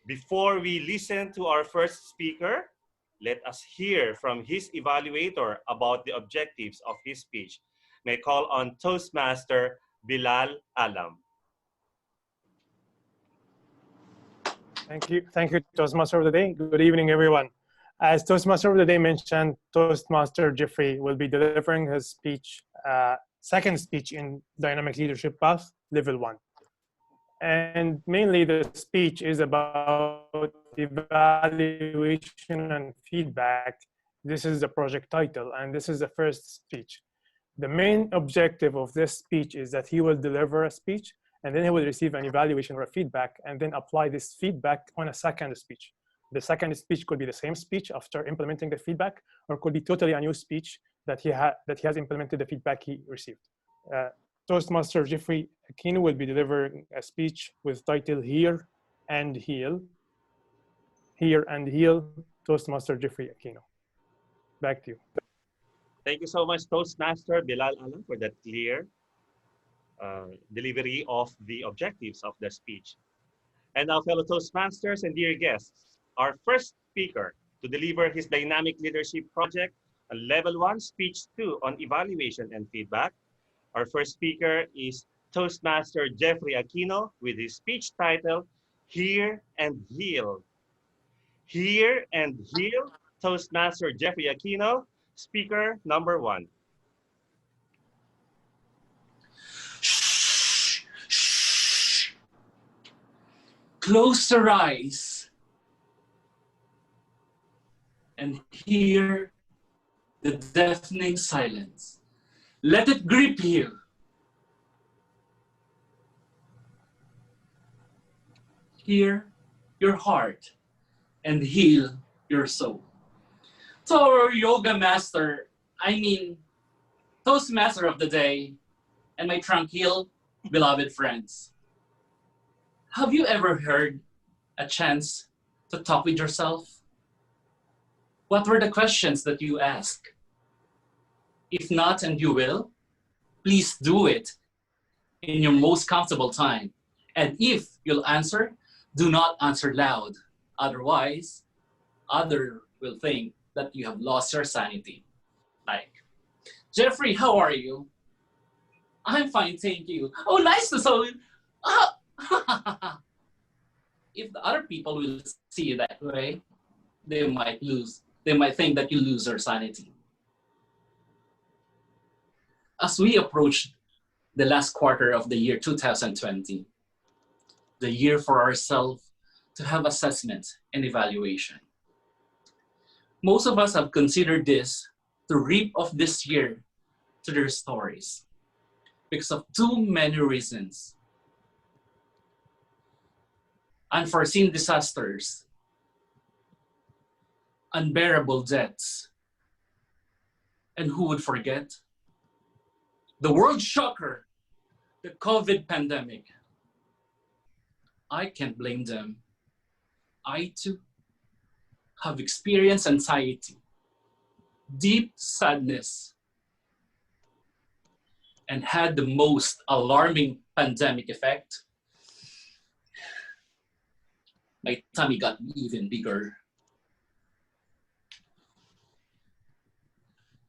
Before we listen to our first speaker, let us hear from his evaluator about the objectives of his speech. May I call on Toastmaster Bilal Alam. Thank you, Toastmaster of the Day. Good evening, everyone. As Toastmaster of the Day mentioned, Toastmaster Jeffrey will be delivering his speech, second speech in Dynamic Leadership Path, Level 1. And mainly the speech is about evaluation and feedback. This is the project title, and this is the first speech. The main objective of this speech is that he will deliver a speech, and then he will receive an evaluation or a feedback, and then apply this feedback on a second speech. The second speech could be the same speech after implementing the feedback, or could be totally a new speech that he has implemented the feedback he received. Toastmaster Jeffrey Aquino will be delivering a speech with title Hear and Heal. Hear and Heal, Toastmaster Jeffrey Aquino. Back to you. Thank you so much, Toastmaster Bilal Alam, for that clear delivery of the objectives of the speech. And now, fellow Toastmasters and dear guests, our first speaker to deliver his Dynamic Leadership Project, a Level 1 Speech 2 on evaluation and feedback. Our first speaker is Toastmaster Jeffrey Aquino with his speech title, Hear and Heal. Hear and Heal, Toastmaster Jeffrey Aquino, speaker number 1. Close your eyes and hear the deafening silence. Let it grip you. Hear your heart and heal your soul. To our yoga master, Toastmaster of the Day, and my tranquil, beloved friends. Have you ever heard a chance to talk with yourself? What were the questions that you ask? If not, and you will, please do it in your most comfortable time. And if you'll answer, do not answer loud. Otherwise, others will think that you have lost your sanity. Like, Jeffrey, how are you? I'm fine, thank you. Oh, nice to see you. If the other people will see you that way, they might think that you lose your sanity. As we approach the last quarter of the year 2020, the year for ourselves to have assessment and evaluation. Most of us have considered this to reap of this year to their stories because of too many reasons. Unforeseen disasters, unbearable debts, and who would forget? The world shocker The COVID pandemic. I can't blame them. I too have experienced anxiety, deep sadness, and had the most alarming pandemic effect. My tummy got even bigger.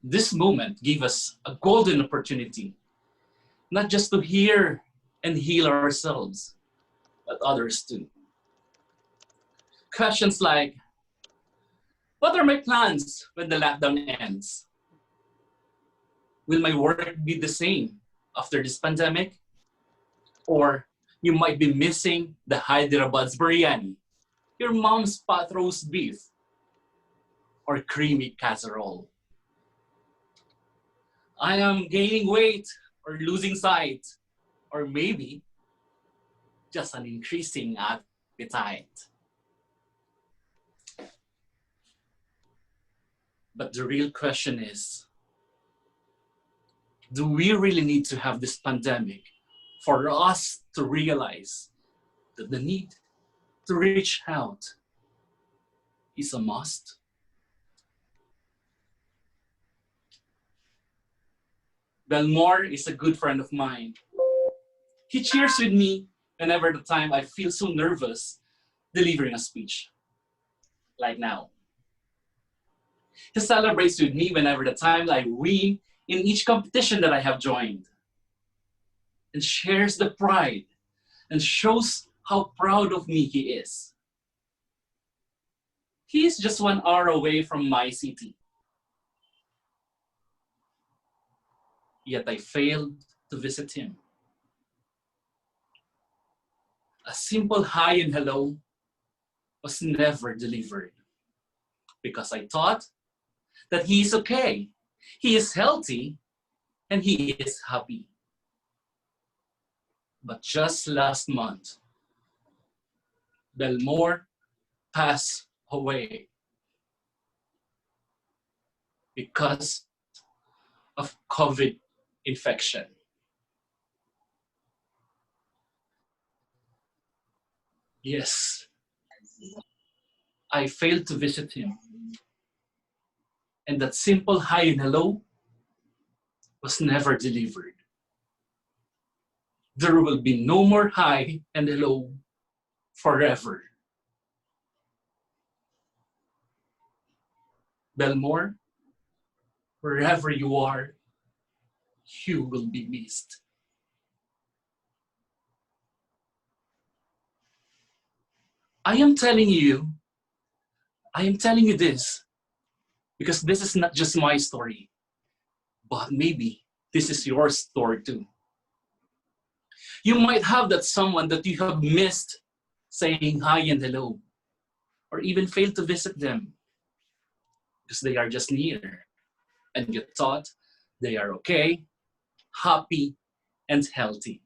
This moment gave us a golden opportunity, not just to hear and heal ourselves, but others too. Questions like, what are my plans when the lockdown ends? Will my work be the same after this pandemic? Or you might be missing the Hyderabad's biryani, your mom's pot roast beef, or creamy casserole. I am gaining weight or losing sight, or maybe just an increasing appetite. But the real question is, do we really need to have this pandemic for us to realize that the need to reach out is a must? Belmore is a good friend of mine. He cheers with me whenever the time I feel so nervous delivering a speech, like now. He celebrates with me whenever the time I win in each competition that I have joined, and shares the pride and shows how proud of me he is. He is just 1 hour away from my city. Yet I failed to visit him. A simple hi and hello was never delivered because I thought that he is okay, he is healthy, and he is happy. But just last month, Belmore passed away because of COVID infection. Yes, I failed to visit him. And that simple hi and hello was never delivered. There will be no more hi and hello forever. Belmore, wherever you are, you will be missed. I am telling you this because this is not just my story, but maybe this is your story too. You might have that someone that you have missed saying hi and hello, or even failed to visit them because they are just near and you thought they are okay, happy, and healthy.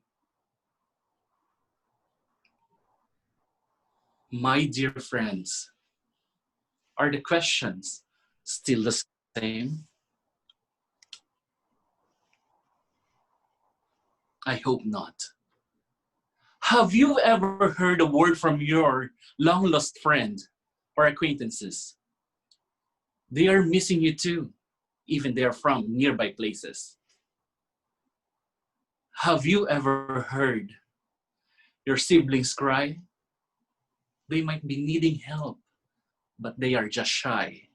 My dear friends, are the questions still the same? I hope not. Have you ever heard a word from your long-lost friend or acquaintances? They are missing you too, even they are from nearby places. Have you ever heard your siblings cry? They might be needing help, but they are just shy.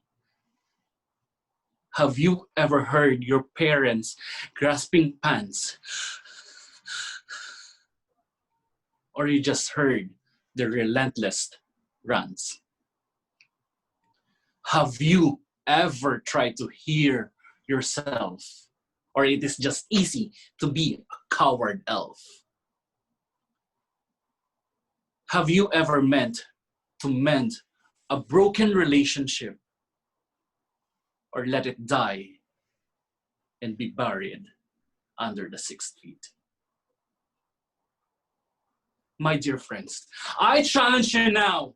Have you ever heard your parents grasping pants? Or you just heard the relentless runs? Have you ever tried to hear yourself? Or it is just easy to be a coward elf? Have you ever meant to mend a broken relationship or let it die and be buried under the 6 feet? My dear friends, I challenge you now,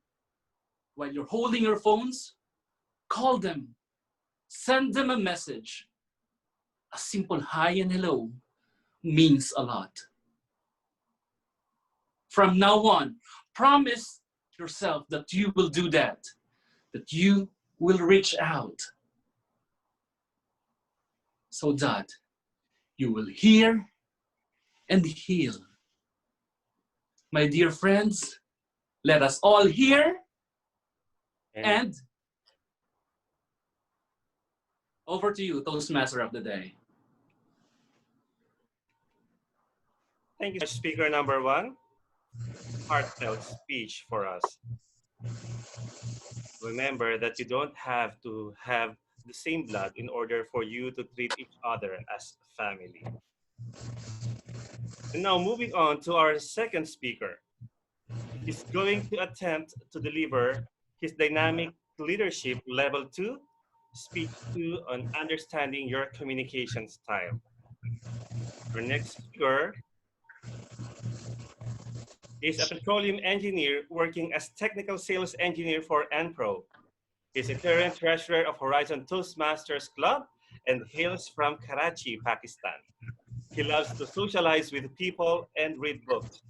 while you're holding your phones, call them, send them a message. A simple hi and hello means a lot. From now on, promise yourself that you will do that you will reach out so that you will hear and heal. My dear friends, let us all hear and over to you, Toastmaster of the day. Thank you, speaker number 1. Heartfelt speech for us. Remember that you don't have to have the same blood in order for you to treat each other as family. And now moving on to our second speaker. He's going to attempt to deliver his dynamic leadership level 2, speech 2 on understanding your communication style. Our next speaker is a petroleum engineer working as technical sales engineer for Enpro. He's a current treasurer of Horizon Toastmasters Club and hails from Karachi, Pakistan. He loves to socialize with people and read books.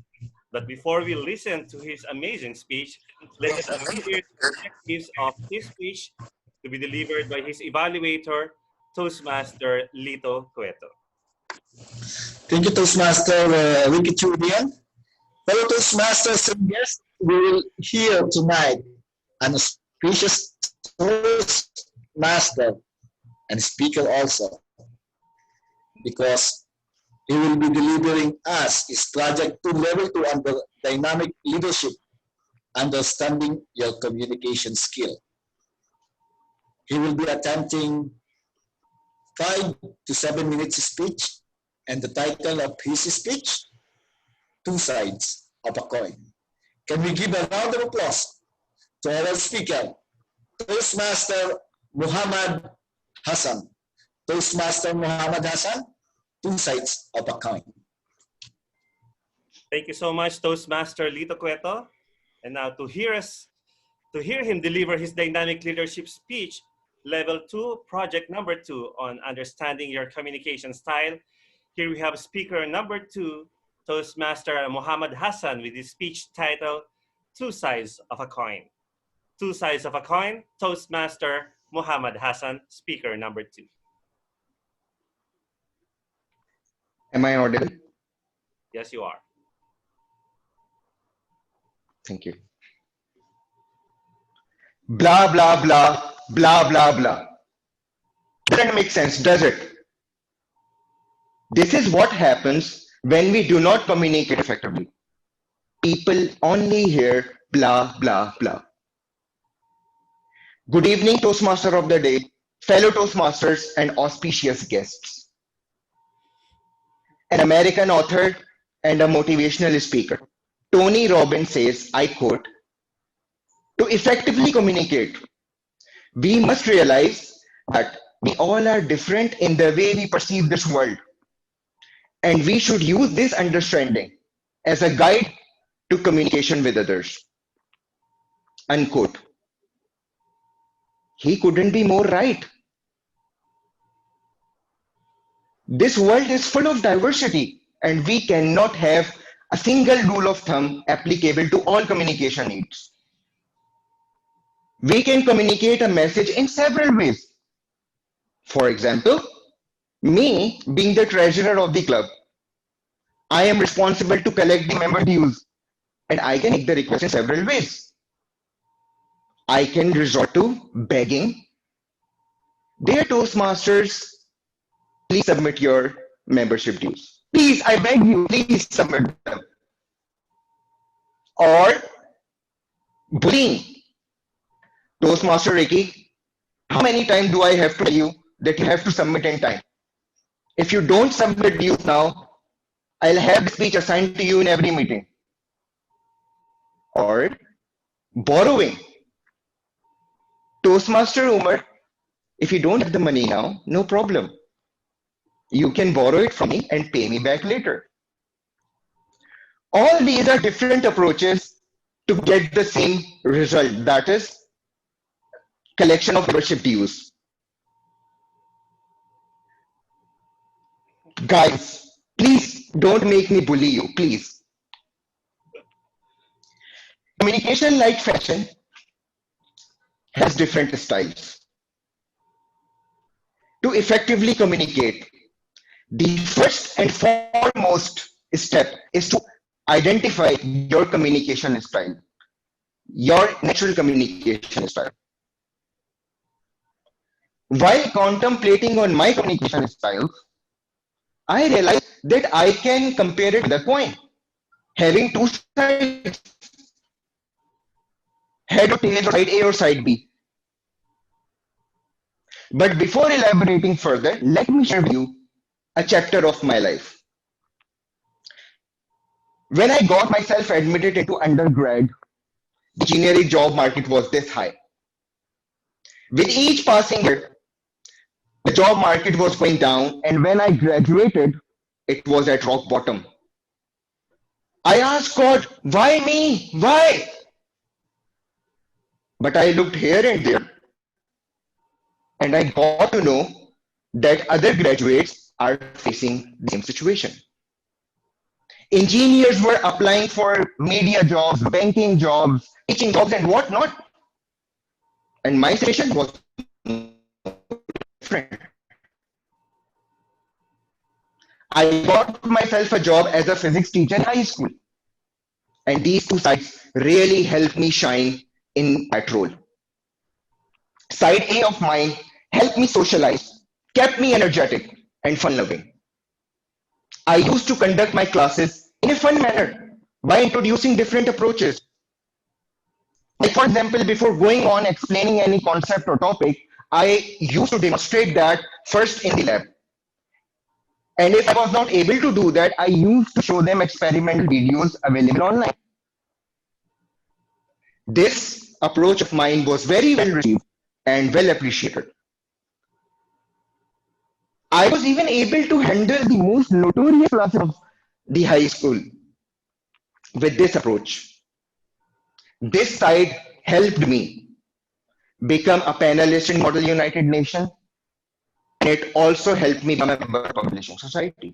But before we listen to his amazing speech, let us hear the objectives of his speech to be delivered by his evaluator, Toastmaster Lito Cueto. Thank you, Toastmaster Ricky Chudian. Fellow Toastmasters and guests, we will hear tonight an auspicious Toastmaster and speaker also, because he will be delivering us his project 2 level 2 under dynamic leadership, understanding your communication skill. He will be attempting 5 to 7 minutes speech, and the title of his speech, 2 sides of a coin. Can we give a round of applause to our speaker, Toastmaster Muhammad Hassan. Toastmaster Muhammad Hassan, 2 sides of a coin. Thank you so much, Toastmaster Lito Cueto. And now to hear him deliver his dynamic leadership speech, level 2, project number 2 on understanding your communication style. Here we have speaker number 2, Toastmaster Muhammad Hassan, with his speech title, 2 sides of a coin. 2 sides of a coin, Toastmaster Muhammad Hassan, speaker number 2. Am I audible? Yes, you are. Thank you. Blah, blah, blah, blah, blah, blah. Doesn't make sense, does it? This is what happens when we do not communicate effectively. People only hear blah, blah, blah. Good evening, Toastmaster of the day, fellow Toastmasters and auspicious guests. An American author and a motivational speaker, Tony Robbins says, I quote, "To effectively communicate, we must realize that we all are different in the way we perceive this world. And we should use this understanding as a guide to communication with others." Unquote. He couldn't be more right. This world is full of diversity, and we cannot have a single rule of thumb applicable to all communication needs. We can communicate a message in several ways. For example, me being the treasurer of the club, I am responsible to collect the member dues, and I can make the request in several ways. I can resort to begging. Dear Toastmasters, please submit your membership dues. Please, I beg you, please submit them. Or bullying. Toastmaster Ricky, how many times do I have to tell you that you have to submit in time? If you don't submit dues now, I'll have the speech assigned to you in every meeting. Or borrowing. Toastmaster Umar, if you don't have the money now, no problem. You can borrow it from me and pay me back later. All these are different approaches to get the same result, that is, collection of membership dues. Guys, please don't make me bully you, please. Communication, like fashion, has different styles. To effectively communicate, the first and foremost step is to identify your communication style, your natural communication style. While contemplating on my communication styles, I realized that I can compare it with a coin, having two sides, head or tail, or side A or side B. But before elaborating further, let me share with you a chapter of my life. When I got myself admitted into undergrad, the engineering job market was this high. With each passing year, the job market was going down, and when I graduated, it was at rock bottom. I asked God, why me? Why? But I looked here and there, and I got to know that other graduates are facing the same situation. Engineers were applying for media jobs, banking jobs, teaching jobs, and whatnot. And my situation was different. I got myself a job as a physics teacher in high school. And these two sides really helped me shine in that role. Side A of mine helped me socialize, kept me energetic and fun loving. I used to conduct my classes in a fun manner by introducing different approaches. Like, for example, before going on explaining any concept or topic, I used to demonstrate that first in the lab. And if I was not able to do that, I used to show them experimental videos available online. This approach of mine was very well received and well appreciated. I was even able to handle the most notorious classes of the high school with this approach. This side helped me become a panelist in Model United Nations, and it also helped me become a member of Publishing Society.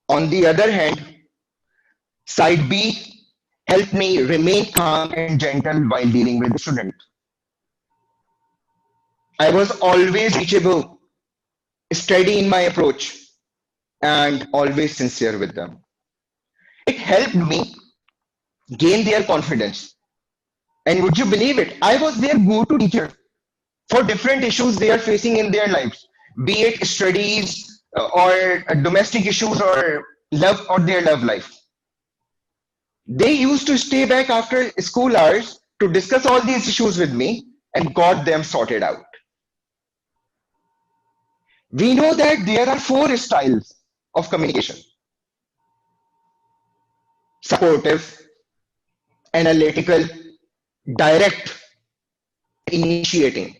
On the other hand, side B helped me remain calm and gentle while dealing with the student. I was always reachable, steady in my approach, and always sincere with them. It helped me gain their confidence. And would you believe it? I was their go-to teacher for different issues they are facing in their lives, be it studies or domestic issues or love or their love life. They used to stay back after school hours to discuss all these issues with me and got them sorted out. We know that there are four styles of communication: supportive, analytical, direct, initiating.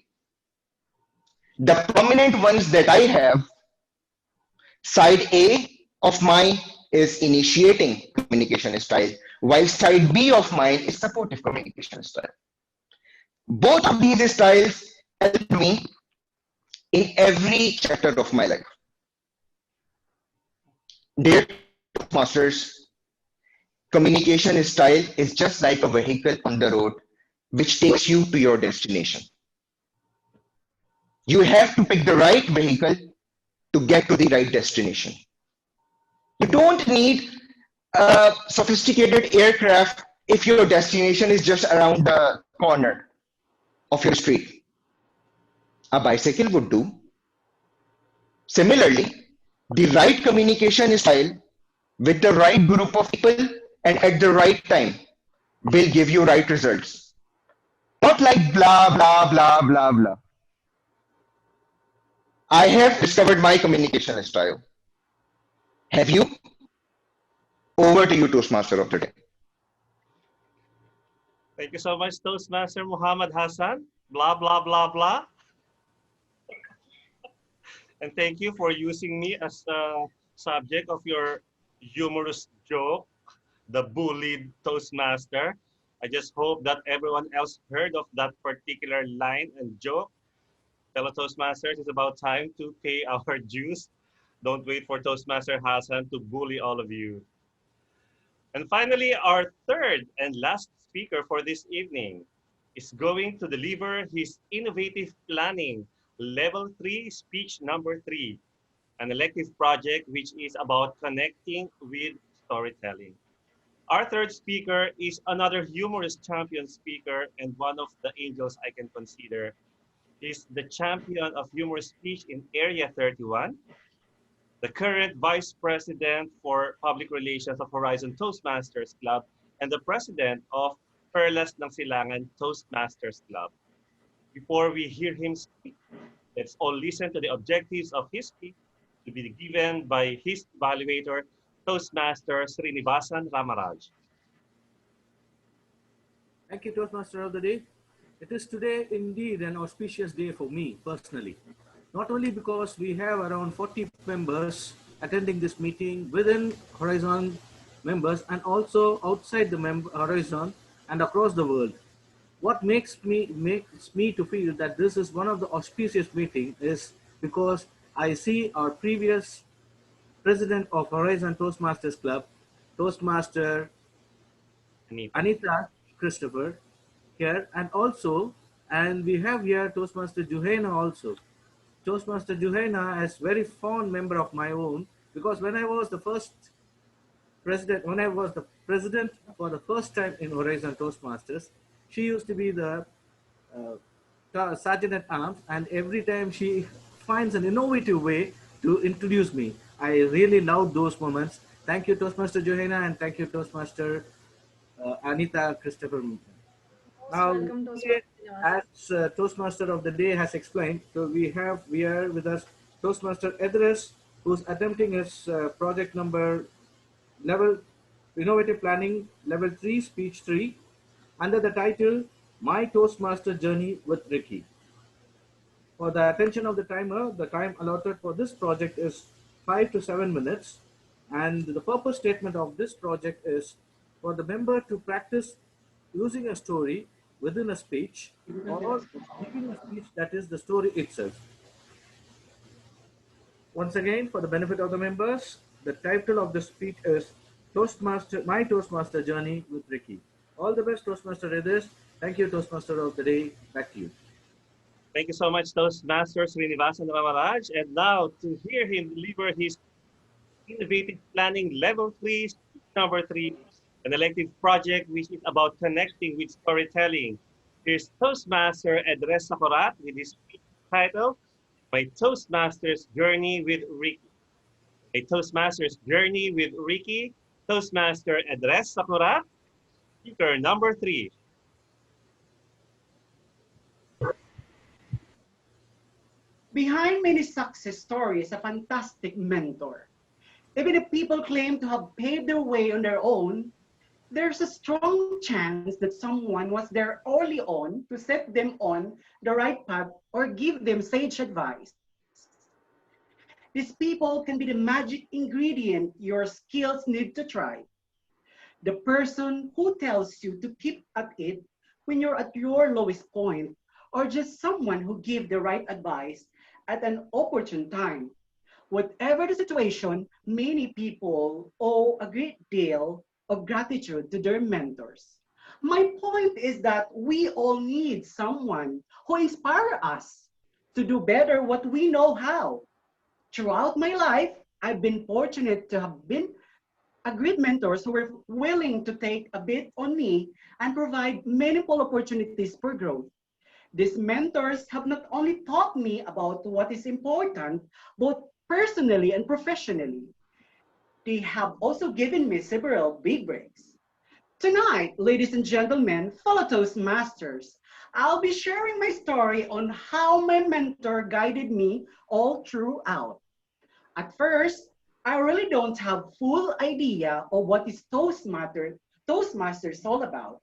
The prominent ones that I have, side A of mine is initiating communication style, while side B of mine is supportive communication style. Both of these styles help me in every chapter of my life. Dear Toastmasters, communication style is just like a vehicle on the road which takes you to your destination. You have to pick the right vehicle to get to the right destination. You don't need a sophisticated aircraft if your destination is just around the corner of your street. A bicycle would do. Similarly, the right communication style with the right group of people and at the right time will give you right results. Not like blah, blah, blah, blah, blah. I have discovered my communication style. Have you? Over to you, Toastmaster of the day. Thank you so much, Toastmaster Muhammad Hassan. Blah, blah, blah, blah. And thank you for using me as the subject of your humorous joke, the bullied Toastmaster. I just hope that everyone else heard of that particular line and joke. Fellow Toastmasters, it's about time to pay our dues. Don't wait for Toastmaster Hassan to bully all of you. And finally, our third and last speaker for this evening is going to deliver his innovative planning level 3 speech number 3, an elective project which is about connecting with storytelling. Our third speaker is another humorous champion speaker and one of the angels I can consider. He's the champion of humorous speech in Area 31, the current Vice President for Public Relations of Horizon Toastmasters Club, and the President of Perlas ng Silangan Toastmasters Club. Before we hear him speak, let's all listen to the objectives of his speech to be given by his evaluator, Toastmaster Srinivasan Ramaraj. Thank you, Toastmaster of the Day. It is today indeed an auspicious day for me personally. Not only because we have around 40 members attending this meeting within Horizon members and also outside the Horizon and across the world. What makes me to feel that this is one of the auspicious meeting is because I see our previous president of Horizon Toastmasters Club, Toastmaster Anita Christopher here, and we have here Toastmaster Juhaina also. Toastmaster Juhaina is very fond member of my own because when I was the president for the first time in Horizon Toastmasters, she used to be the sergeant at arms, and every time she finds an innovative way to introduce me. I really love those moments. Thank you, Toastmaster Johanna, and thank you, Toastmaster Anita Christopher. Now, Welcome, Toastmaster. as Toastmaster of the Day has explained, so we are with us Toastmaster Edris, who's attempting his project number level innovative planning level 3 speech 3 under the title My Toastmaster Journey with Ricky. For the attention of the timer, the time allotted for this project is 5 to 7 minutes, and the purpose statement of this project is for the member to practice using a story within a speech or giving a speech that is the story itself. Once again, for the benefit of the members, the title of the speech is My Toastmaster Journey with Ricky. All the best, Toastmaster Edis. Thank you, Toastmaster of the Day. Back to you. Thank you so much, Toastmaster Srinivasan Ramaraj. And now to hear him deliver his innovative planning level 3, number 3, an elective project which is about connecting with storytelling. Here's Toastmaster Edres Sakurat with his speech title, My Toastmaster's Journey with Ricky. A Toastmaster's Journey with Ricky, Toastmaster Edres Sakurat, speaker number 3. Behind many success stories, a fantastic mentor. Even if people claim to have paved their way on their own, there's a strong chance that someone was there early on to set them on the right path or give them sage advice. These people can be the magic ingredient your skills need to try. The person who tells you to keep at it when you're at your lowest point, or just someone who gives the right advice at an opportune time. Whatever the situation, many people owe a great deal of gratitude to their mentors. My point is that we all need someone who inspires us to do better what we know how. Throughout my life, I've been fortunate to have been a great mentors who were willing to take a bit on me and provide meaningful opportunities for growth. These mentors have not only taught me about what is important, both personally and professionally, they have also given me several big breaks. Tonight, ladies and gentlemen, fellow Toastmasters, I'll be sharing my story on how my mentor guided me all throughout. At first, I really don't have full idea of what is Toastmasters all about.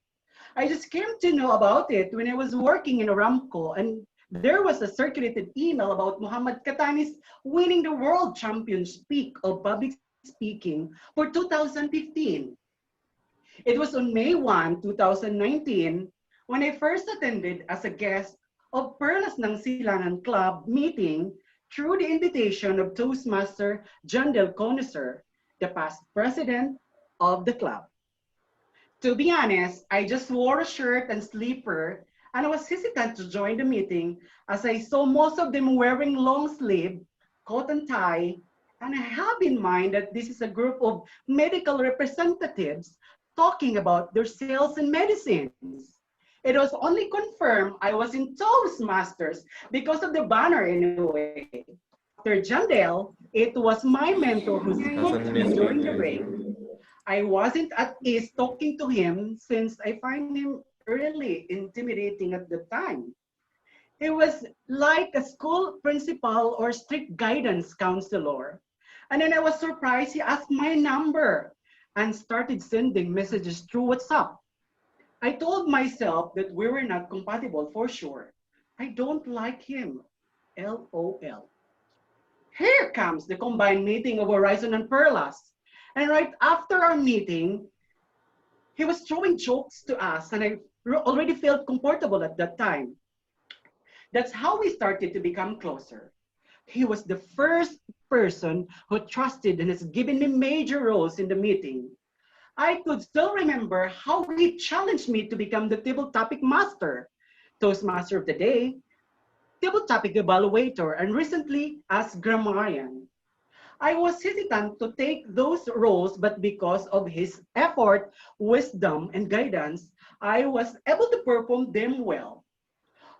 I just came to know about it when I was working in Aramco, and there was a circulated email about Muhammad Katani's winning the World Championship of Public Speaking for 2015. It was on May 1, 2019, when I first attended as a guest of Perlas ng Silangan Club meeting through the invitation of Toastmaster John Del Conocer, the past president of the club. To be honest, I just wore a shirt and slipper, and I was hesitant to join the meeting as I saw most of them wearing long sleeve, coat and tie, and I have in mind that this is a group of medical representatives talking about their sales and medicines. It was only confirmed I was in Toastmasters because of the banner anyway. Dr. Jandel, it was my mentor who spoke to me during the break. I wasn't at ease talking to him since I find him really intimidating at the time. He was like a school principal or strict guidance counselor. And then I was surprised he asked my number and started sending messages through WhatsApp. I told myself that we were not compatible for sure. I don't like him. LOL. Here comes the combined meeting of Horizon and Perlas. And right after our meeting, he was throwing jokes to us, and I already felt comfortable at that time. That's how we started to become closer. He was the first person who trusted and has given me major roles in the meeting. I could still remember how he challenged me to become the table topic master, Toastmaster of the day, table topic evaluator, and recently as grammarian. I was hesitant to take those roles, but because of his effort, wisdom, and guidance, I was able to perform them well.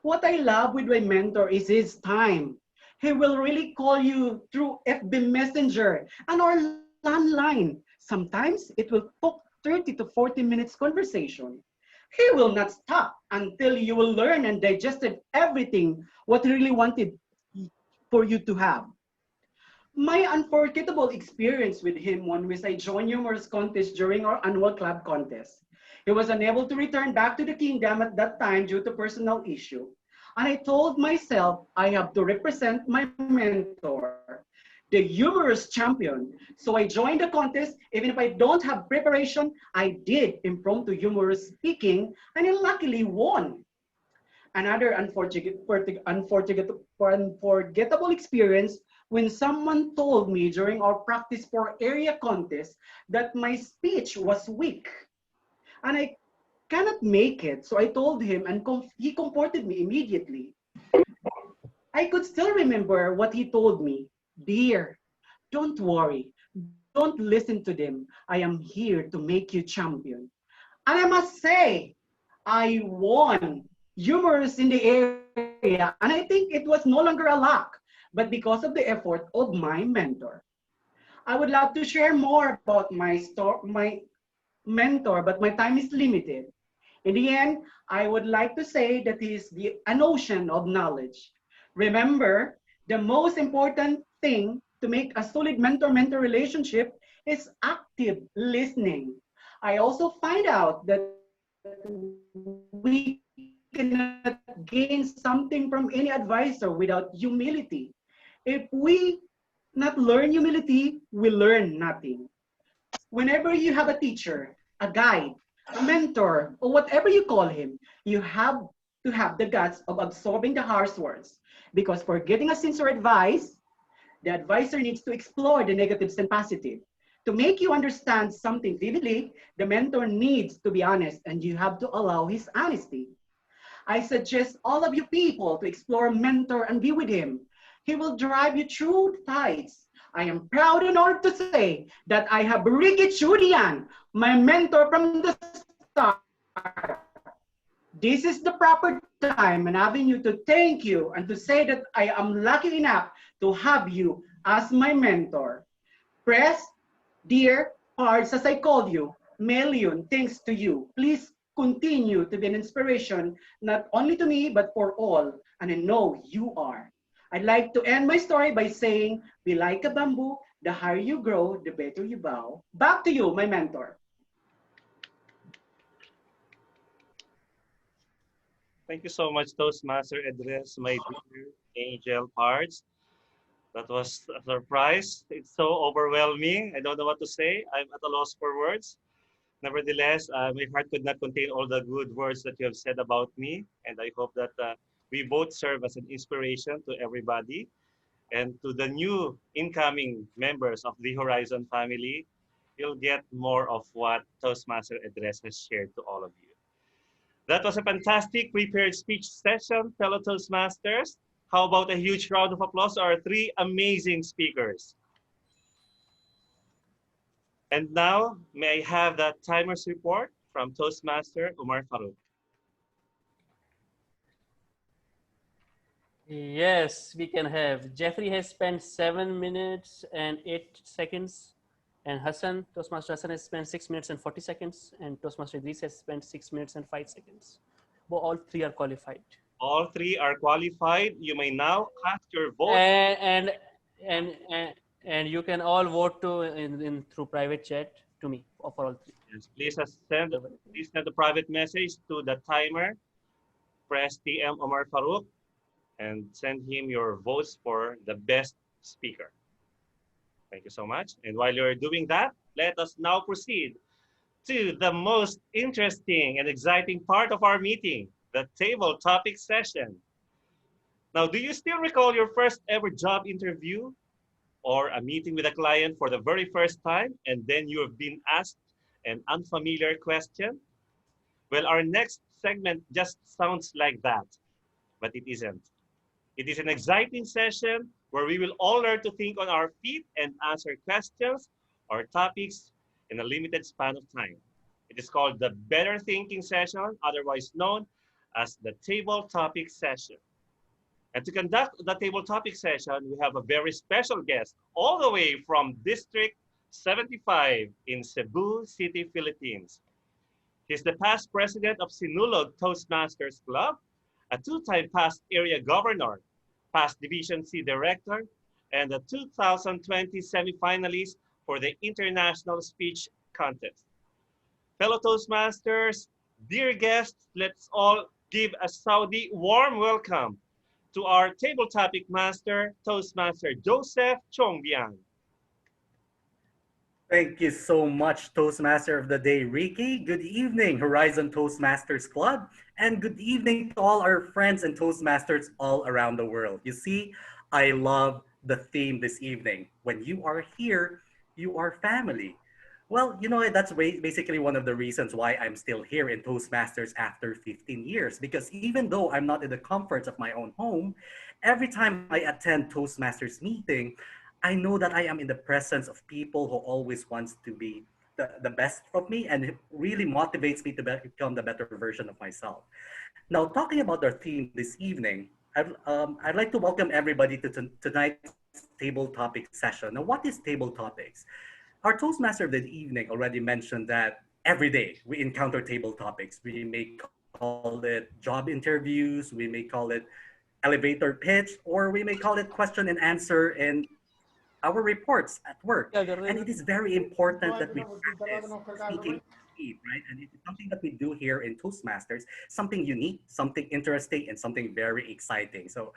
What I love with my mentor is his time. He will really call you through FB Messenger and our landline. Sometimes it will took 30 to 40 minutes conversation. He will not stop until you will learn and digested everything what he really wanted for you to have. My unforgettable experience with him one was I joined numerous contests during our annual club contest. He was unable to return back to the kingdom at that time due to personal issue. And I told myself I have to represent my mentor, the humorous champion. So I joined the contest. Even if I don't have preparation, I did impromptu humorous speaking and I luckily won. Another unforgettable experience when someone told me during our practice for area contest that my speech was weak and I cannot make it. So I told him and he comforted me immediately. I could still remember what he told me. Dear, don't worry. Don't listen to them. I am here to make you champion. And I must say, I won humorous in the area. And I think it was no longer a luck, but because of the effort of my mentor. I would love to share more about my mentor, but my time is limited. In the end, I would like to say that he is an ocean of knowledge. Remember, the most important thing to make a solid mentor-mentor relationship is active listening. I also find out that we cannot gain something from any advisor without humility. If we not learn humility, we learn nothing. Whenever you have a teacher, a guide, a mentor, or whatever you call him, you have to have the guts of absorbing the harsh words. Because for getting a sincere advice, the advisor needs to explore the negatives and positive. To make you understand something vividly, the mentor needs to be honest and you have to allow his honesty. I suggest all of you people to explore mentor and be with him. He will drive you through the tides. I am proud and honored to say that I have Ricky Chudian, my mentor from the start. This is the proper time and avenue to thank you and to say that I am lucky enough to have you as my mentor. Press, dear hearts, as I called you, million thanks to you. Please continue to be an inspiration, not only to me, but for all. And I know you are. I'd like to end my story by saying, be like a bamboo, the higher you grow, the better you bow. Back to you, my mentor. Thank you so much, Toastmaster Address, my dear angel parts. That was a surprise. It's so overwhelming. I don't know what to say. I'm at a loss for words. Nevertheless, my heart could not contain all the good words that you have said about me. And I hope that we both serve as an inspiration to everybody and to the new incoming members of the Horizon family. you'll get more of what Toastmaster Address has shared to all of you. That was a fantastic prepared speech session, fellow Toastmasters. How about a huge round of applause to our three amazing speakers? And now, may I have that timers report from Toastmaster Umar Farouk. Yes, we can have. Jeffrey has spent 7 minutes and 8 seconds. And Hassan, Toastmaster Hassan has spent 6 minutes and 40 seconds. And Toastmaster Idris has spent 6 minutes and 5 seconds. But all three are qualified. All three are qualified. You may now cast your vote. And you can all vote through private chat to me for all three. Yes, please send a private message to the timer. Press TM Omar Farouk and send him your votes for the best speaker. Thank you so much. And while you're doing that, let us now proceed to the most interesting and exciting part of our meeting, the table topic session. Now, do you still recall your first ever job interview or a meeting with a client for the very first time, and then you have been asked an unfamiliar question? Well, our next segment just sounds like that, but it isn't. It is an exciting session where we will all learn to think on our feet and answer questions or topics in a limited span of time. It is called the Better Thinking Session, otherwise known as the Table Topic Session. And to conduct the table topic session, we have a very special guest all the way from District 75 in Cebu City, Philippines. He's the past president of Sinulog Toastmasters Club, a two-time past area governor, past Division C director, and a 2020 semifinalist for the International Speech Contest. Fellow Toastmasters, dear guests, let's all give a Saudi warm welcome to our table topic master, Toastmaster Joseph Chongbian. Thank you so much, Toastmaster of the Day, Ricky. Good evening, Horizon Toastmasters Club, and good evening to all our friends and Toastmasters all around the world. You see, I love the theme this evening. When you are here, you are family. Well, you know, that's basically one of the reasons why I'm still here in Toastmasters after 15 years, because even though I'm not in the comforts of my own home, every time I attend Toastmasters meeting, I know that I am in the presence of people who always wants to be the best of me, and it really motivates me to become the better version of myself. Now, talking about our theme this evening, I'd like to welcome everybody to tonight's table topic session. Now, what is table topics? Our Toastmaster of the evening already mentioned that every day we encounter table topics. We may call it job interviews, we may call it elevator pitch, or we may call it question and answer in our reports at work. And it is very important that we practice speaking right? And it is something that we do here in Toastmasters, something unique, something interesting, and something very exciting. So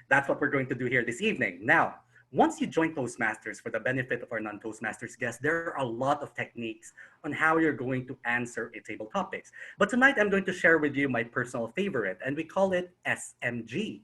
that's what we're going to do here this evening. Now, once you join Toastmasters, for the benefit of our non-Toastmasters guests, there are a lot of techniques on how you're going to answer a table topics. But tonight, I'm going to share with you my personal favorite, and we call it SMG.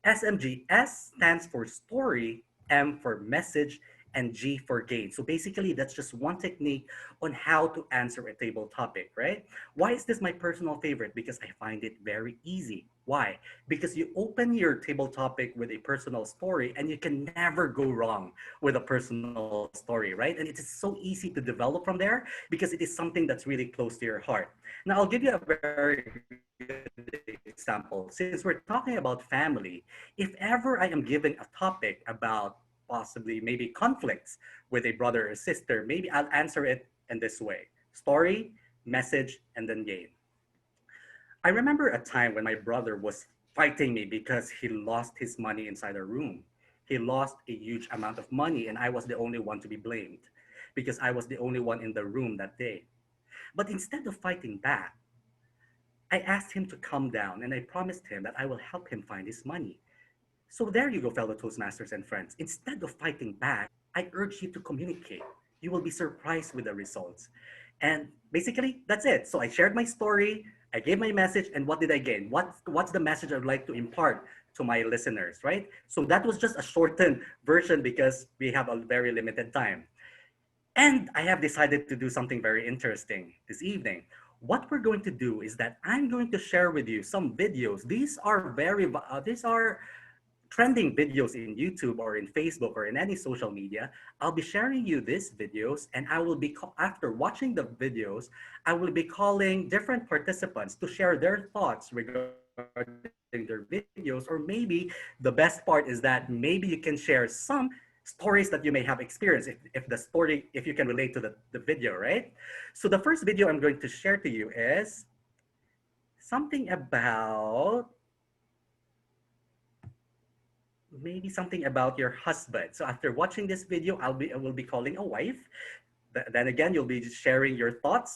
SMG, S stands for story, M for message, and G for gain. So basically, that's just one technique on how to answer a table topic, right? Why is this my personal favorite? Because I find it very easy. Why? Because you open your table topic with a personal story, and you can never go wrong with a personal story, right? And it is so easy to develop from there because it is something that's really close to your heart. Now, I'll give you a very good example. Since we're talking about family, if ever I am given a topic about possibly maybe conflicts with a brother or sister, maybe I'll answer it in this way: story, message, and then gain. I remember a time when my brother was fighting me because he lost his money inside a room. He lost a huge amount of money, and I was the only one to be blamed because I was the only one in the room that day. But instead of fighting back, I asked him to calm down, and I promised him that I will help him find his money. So there you go, fellow Toastmasters and friends. Instead of fighting back, I urge you to communicate. You will be surprised with the results. And basically, that's it. So I shared my story, I gave my message, and what did I gain? What's the message I'd like to impart to my listeners, right? So that was just a shortened version because we have a very limited time. And I have decided to do something very interesting this evening. What we're going to do is that I'm going to share with you some videos. These are trending videos in YouTube or in Facebook or in any social media. I'll be sharing you these videos, and I will be after watching the videos, I will be calling different participants to share their thoughts regarding their videos, or maybe the best part is that maybe you can share some stories that you may have experienced if you can relate to the video, right? So the first video I'm going to share to you is something about maybe something about your husband. So after watching this video, I will be calling a wife. Then again, you'll be sharing your thoughts.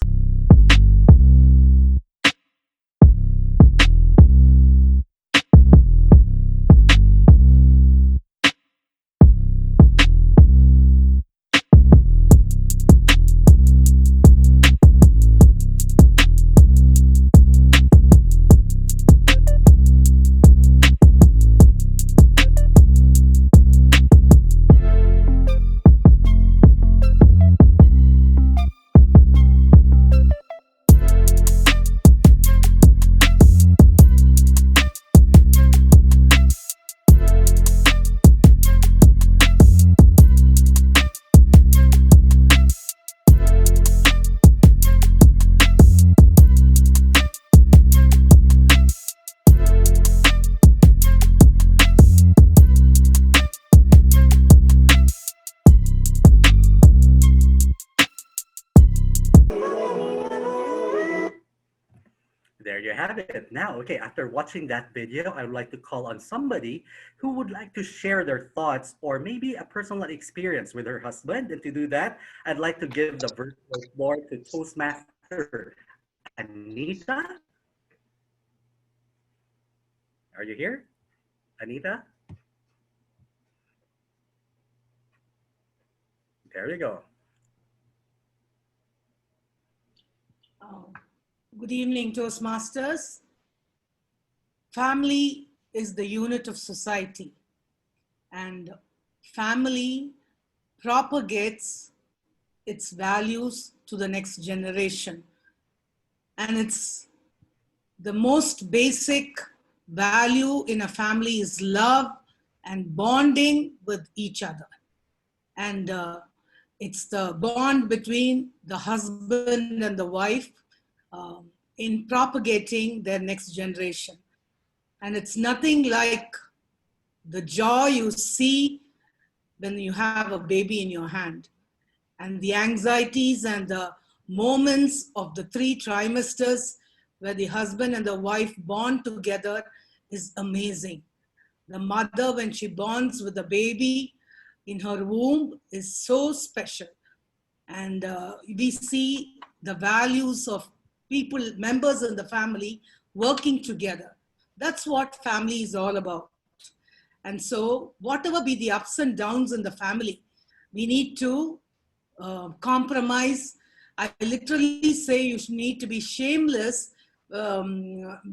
There you have it. Now, okay, after watching that video, I would like to call on somebody who would like to share their thoughts or maybe a personal experience with her husband. And to do that, I'd like to give the virtual floor to Toastmaster Anita. Are you here, Anita? There you go. Good evening, Toastmasters. Family is the unit of society, and family propagates its values to the next generation. And it's the most basic value in a family is love and bonding with each other. And it's the bond between the husband and the wife in propagating their next generation. And it's nothing like the joy you see when you have a baby in your hand, and the anxieties and the moments of the 3 trimesters where the husband and the wife bond together is amazing. The mother, when she bonds with the baby in her womb, is so special. And we see the values of people, members in the family working together. That's what family is all about. And so whatever be the ups and downs in the family, we need to compromise. I literally say you need to be shameless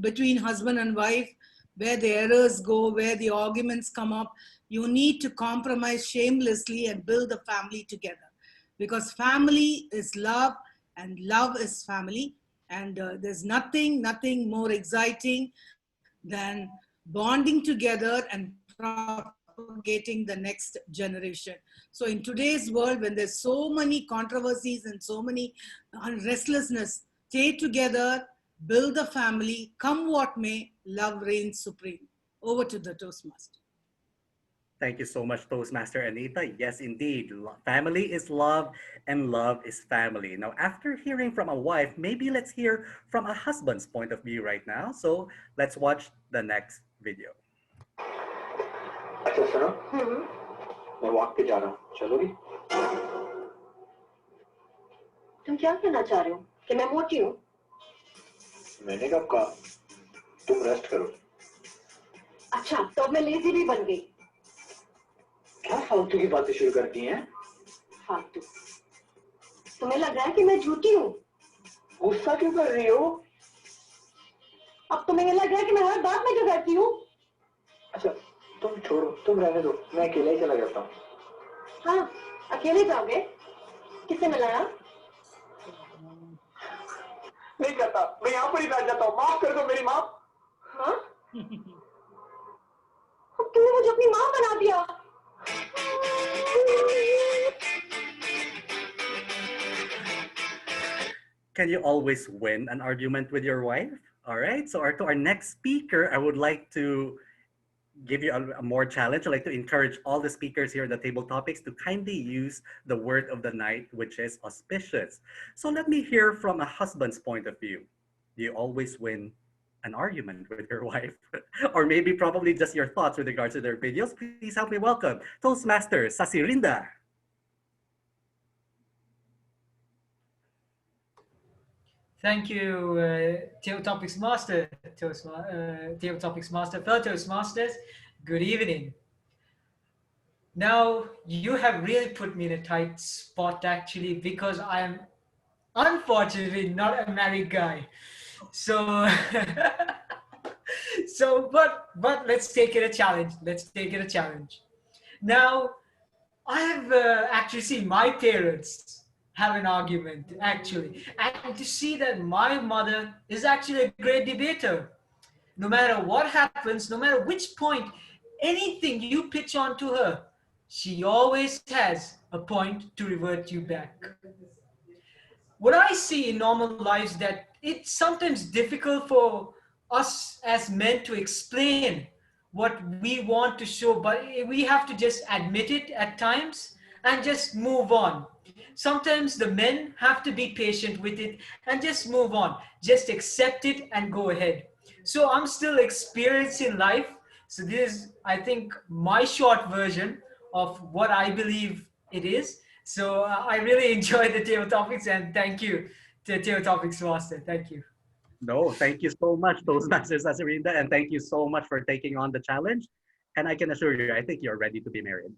between husband and wife, where the errors go, where the arguments come up. You need to compromise shamelessly and build a family together, because family is love and love is family. And there's nothing more exciting than bonding together and propagating the next generation. So in today's world, when there's so many controversies and so many restlessness, stay together, build a family, come what may, love reigns supreme. Over to the Toastmaster. Thank you so much, Toastmaster Anita. Yes, indeed. Family is love and love is family. Now, after hearing from a wife, maybe let's hear from a husband's point of view right now. So let's watch the next video. अच्छा सुनो मैं walk पे जा रहा हूँ चलोगी तुम क्या कहना चाह रहे हो कि मैं मोटी हूँ मैंने कब कहा तुम रेस्ट करो अच्छा तो मैं लेजी भी बन गई क्या फालतू की बातें शुरू करती हैं फालतू तुम्हें लग रहा है कि मैं झूठी हूँ गुस्सा क्यों कर रही हो अब तुम्हें लग रहा है कि मैं हर बात में जो करती हूँ अच्छा तुम छोड़ो तुम रहने दो मैं अकेले ही चला जाता हूँ हाँ अकेले जाओगे किससे मिलाया? नहीं करता, मैं यहाँ पर ही बैठ जाता हूँ, माफ कर दो मेरी माँ। हाँ? तूने मुझे अपनी माँ बना दिया। Can you always win an argument with your wife? All right. So to our next speaker, I would like to give you a more challenge. I'd like to encourage all the speakers here in the table topics to kindly use the word of the night, which is auspicious. So let me hear from a husband's point of view. Do you always win an argument with your wife? Or maybe probably just your thoughts with regards to their videos? Please help me welcome Toastmasters, Sasirinda. Thank you, Table Topics Master, Table Topics Master, fellow Toastmasters. Good evening. Now, you have really put me in a tight spot actually, because I am unfortunately not a married guy. So, but let's take it a challenge. Let's take it a challenge. Now, I have actually seen my parents have an argument actually, and to see that my mother is actually a great debater. No matter what happens, no matter which point, anything you pitch onto her, she always has a point to revert you back. What I see in normal lives that it's sometimes difficult for us as men to explain what we want to show, but we have to just admit it at times and just move on. Sometimes the men have to be patient with it and just move on, just accept it and go ahead. So I'm still experiencing life. So this is, I think, my short version of what I believe it is. So I really enjoyed the table topics, and thank you to Table Topics Master. Thank you. No, thank you so much, Toastmasters Sasirinda, and thank you so much for taking on the challenge. And I can assure you, I think you're ready to be married.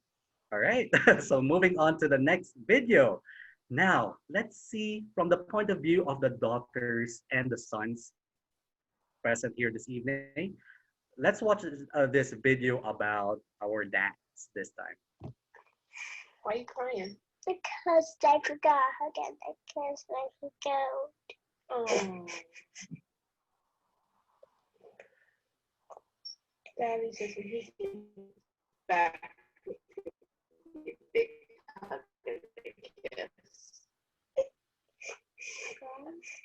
All right, so moving on to the next video. Now, let's see from the point of view of the daughters and the sons present here this evening. Let's watch this video about our dads this time. Why are you crying? Because Dad got hug and I can't let you go. Oh. Daddy says he's back. Big hug and a kiss.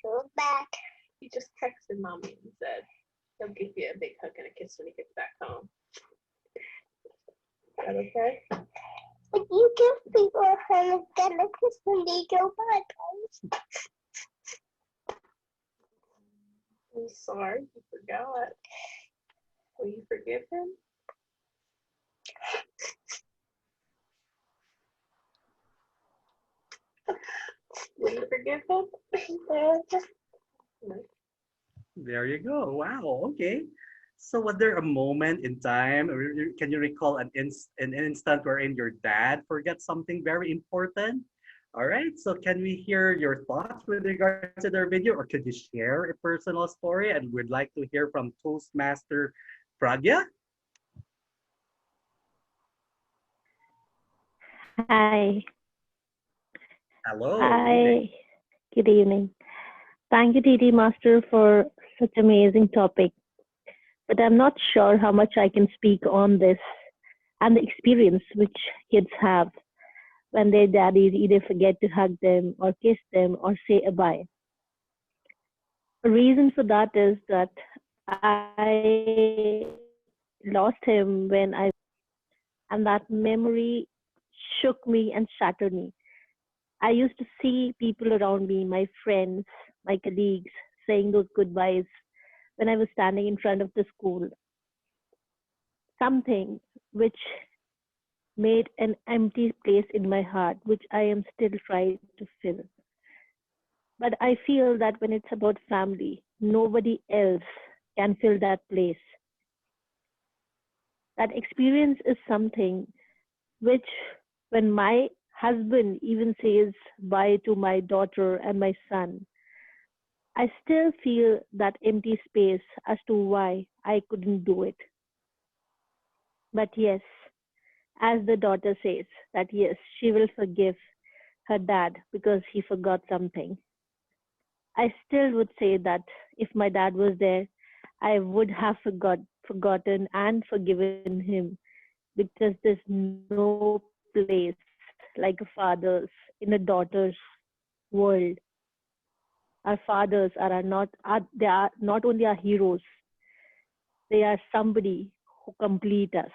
Go back. He just texted mommy and said he'll give you a big hug and a kiss when he gets back home. Is that okay? But you give people a hug and a kiss when they go by, guys. I'm sorry, you forgot. Will you forgive him? Will you forgive him? No. There you go. Wow. Okay. So was there a moment in time, or can you recall an instant wherein your dad forgot something very important? All right. So can we hear your thoughts with regards to their video, or could you share a personal story? And we'd like to hear from Toastmaster Pragya. Hi. Hello. Hi. Good evening. Thank you, TT Master, for such amazing topic. But I'm not sure how much I can speak on this and the experience which kids have when their daddies either forget to hug them or kiss them or say a bye. The reason for that is that I lost him when and that memory shook me and shattered me. I used to see people around me, my friends, my colleagues, saying those goodbyes when I was standing in front of the school. Something which made an empty place in my heart, which I am still trying to fill. But I feel that when it's about family, nobody else can fill that place. That experience is something which, when my husband even says bye to my daughter and my son, I still feel that empty space as to why I couldn't do it. But yes, as the daughter says, that yes, she will forgive her dad because he forgot something. I still would say that if my dad was there, I would have forgotten and forgiven him, because there's no place like a father's in a daughter's world. Our fathers they are not only our heroes, they are somebody who complete us.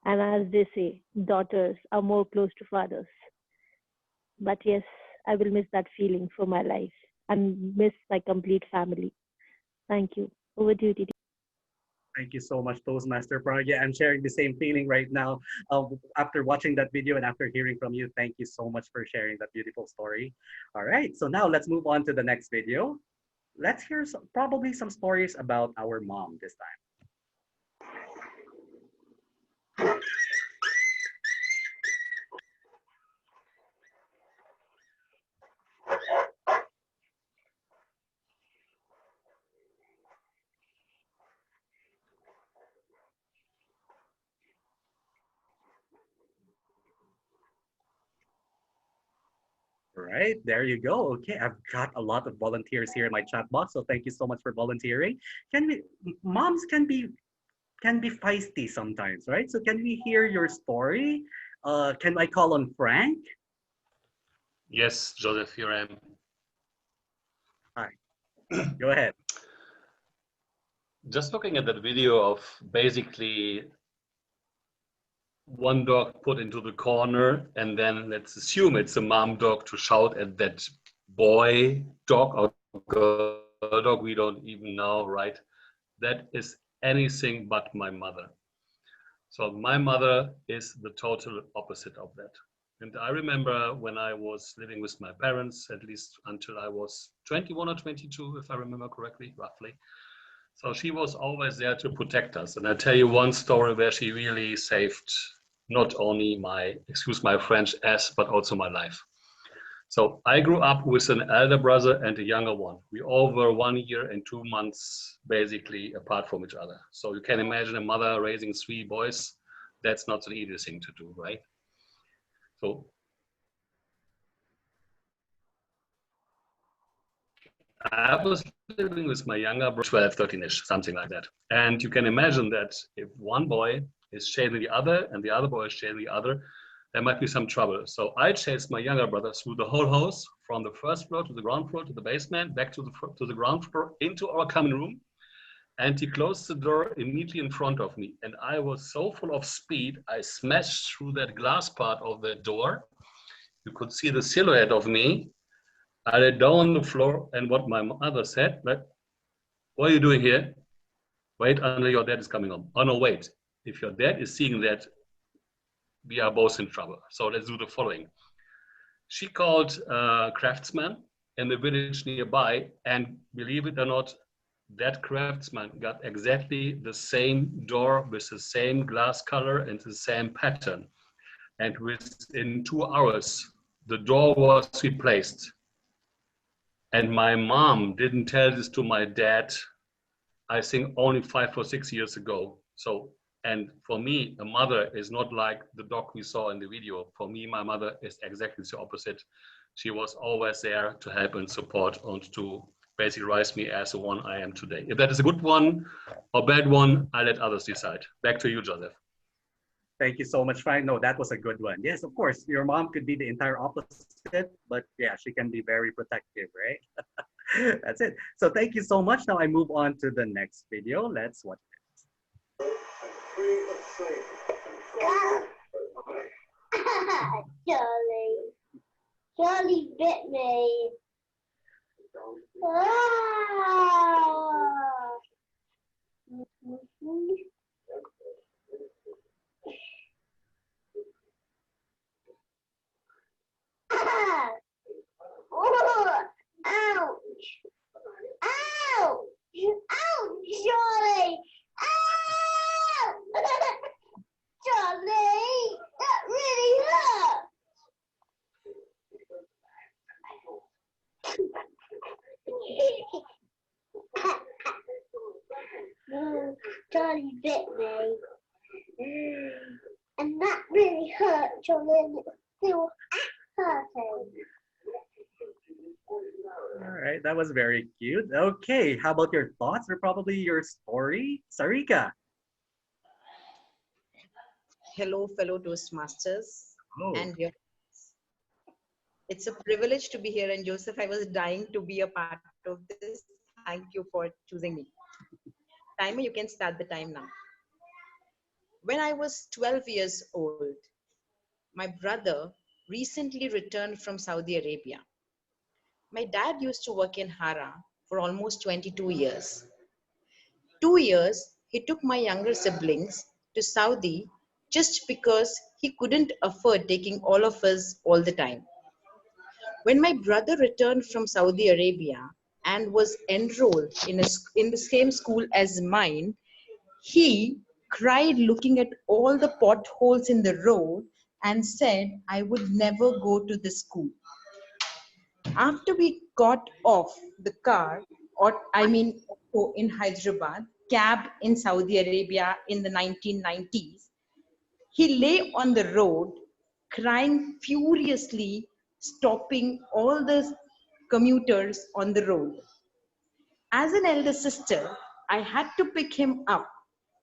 And as they say, daughters are more close to fathers. But yes, I will miss that feeling for my life and miss my complete family. Thank you. Over to you, Titi. Thank you so much, Toastmaster Pragya. I'm sharing the same feeling right now. After watching that video and after hearing from you, thank you so much for sharing that beautiful story. All right, so now let's move on to the next video. Let's hear probably some stories about our mom this time. Right, there you go. Okay, I've got a lot of volunteers here in my chat box, so thank you so much for volunteering. Moms can be feisty sometimes, right? So can we hear your story? Can I call on Frank? Yes, Joseph, here I am. Hi, go ahead. Just looking at that video of basically one dog put into the corner, and then let's assume it's a mom dog to shout at that boy dog or girl dog, we don't even know, right? That is anything but my mother. So my mother is the total opposite of that. And I remember when I was living with my parents, at least until I was 21 or 22, if I remember correctly, roughly. So she was always there to protect us. And I'll tell you one story where she really saved not only my, excuse my French, ass, but also my life. So I grew up with an elder brother and a younger one. We all were 1 year and 2 months basically apart from each other. So you can imagine a mother raising 3 boys. That's not an easy thing to do, right? So I was living with my younger brother, 12, 13-ish, something like that. And you can imagine that if one boy is chasing the other and the other boy is chasing the other, there might be some trouble. So I chased my younger brother through the whole house, from the first floor to the ground floor to the basement, back to the ground floor, into our common room. And he closed the door immediately in front of me. And I was so full of speed, I smashed through that glass part of the door. You could see the silhouette of me. I lay down on the floor, and what my mother said, like, what are you doing here? Wait until your dad is coming home. Oh no, wait. If your dad is seeing that, we are both in trouble. So let's do the following. She called a craftsman in the village nearby, and believe it or not, that craftsman got exactly the same door with the same glass color and the same pattern. And within 2 hours, the door was replaced. And my mom didn't tell this to my dad, I think only 5 or 6 years ago. So, and for me, a mother is not like the dog we saw in the video. For me, my mother is exactly the opposite. She was always there to help and support and to basically raise me as the one I am today. If that is a good one or bad one, I let others decide. Back to you, Joseph. Thank you so much, Frank. No, that was a good one. Yes, of course, your mom could be the entire opposite, but yeah, she can be very protective, right? That's it. So thank you so much. Now I move on to the next video. Let's watch it. Charlie bit me. Ouch! Ouch! Ouch, Charlie! Ow! Charlie, that really hurt. Charlie bit me, and that really hurt, Charlie. And it was still hurting. All right, that was very cute. Okay, how about your thoughts or probably your story? Sarika. Hello, fellow Toastmasters Oh. and your. It's a privilege to be here. And Joseph, I was dying to be a part of this. Thank you for choosing me. Timer, you can start the time now. When I was 12 years old, my brother recently returned from Saudi Arabia. My dad used to work in Hara for almost 22 years. 2 years, he took my younger siblings to Saudi just because he couldn't afford taking all of us all the time. When my brother returned from Saudi Arabia and was enrolled in the same school as mine, he cried looking at all the potholes in the road and said, I would never go to the school. After we got off the car, auto in Hyderabad, cab in Saudi Arabia in the 1990s, he lay on the road, crying furiously, stopping all the commuters on the road. As an elder sister, I had to pick him up,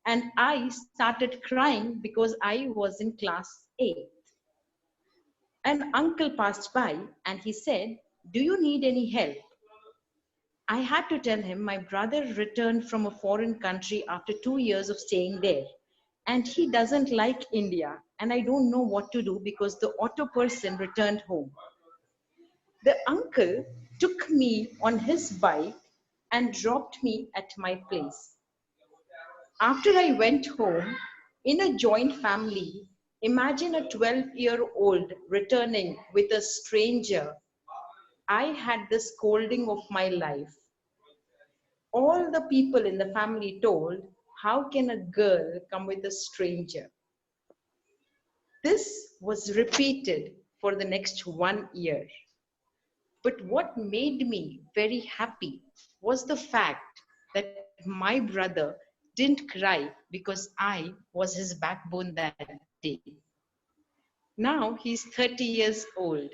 and I started crying because I was in class 8. An uncle passed by and he said, do you need any help? I had to tell him my brother returned from a foreign country after 2 years of staying there. And he doesn't like India, and I don't know what to do because the auto person returned home. The uncle took me on his bike and dropped me at my place. After I went home, in a joint family, imagine a 12-year-old returning with a stranger. I had the scolding of my life. All the people in the family told, how can a girl come with a stranger? This was repeated for the next 1 year. But what made me very happy was the fact that my brother didn't cry because I was his backbone that day. Now he's 30 years old,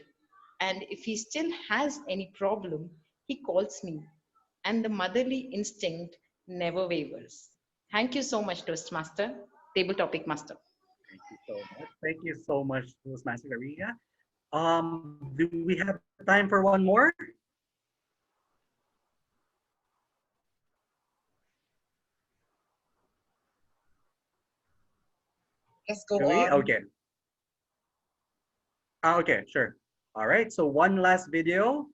and if he still has any problem, he calls me, and the motherly instinct never wavers. Thank you so much, Toastmaster, Table Topic Master. Thank you so much. Thank you so much, Toastmaster Sarika. Do we have time for one more? Let's go Do we? on. Okay. Okay, sure. All right, so one last video.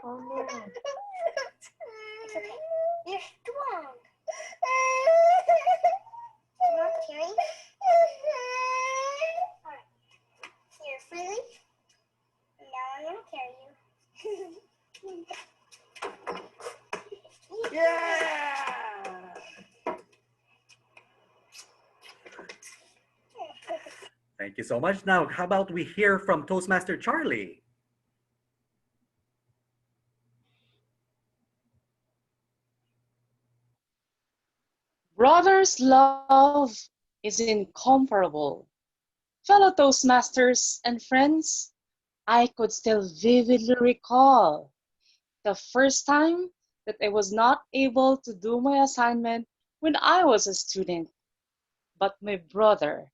Oh no. It's okay. You're strong. You're not tearing. Alright. Here, freely. Now I'm gonna carry you. Yeah! Thank you so much. Now, how about we hear from Toastmaster Charlie? Brothers' love is incomparable. Fellow Toastmasters and friends, I could still vividly recall the first time that I was not able to do my assignment when I was a student, but my brother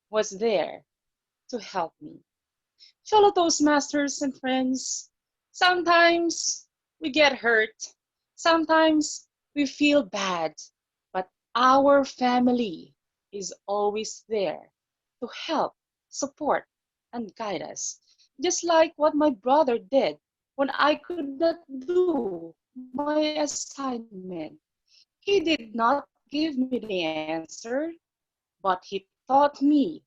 was there to help me. Fellow Toastmasters and friends, sometimes we get hurt, sometimes we feel bad, but our family is always there to help, support, and guide us. Just like what my brother did when I could not do my assignment. He did not give me the answer, but he taught me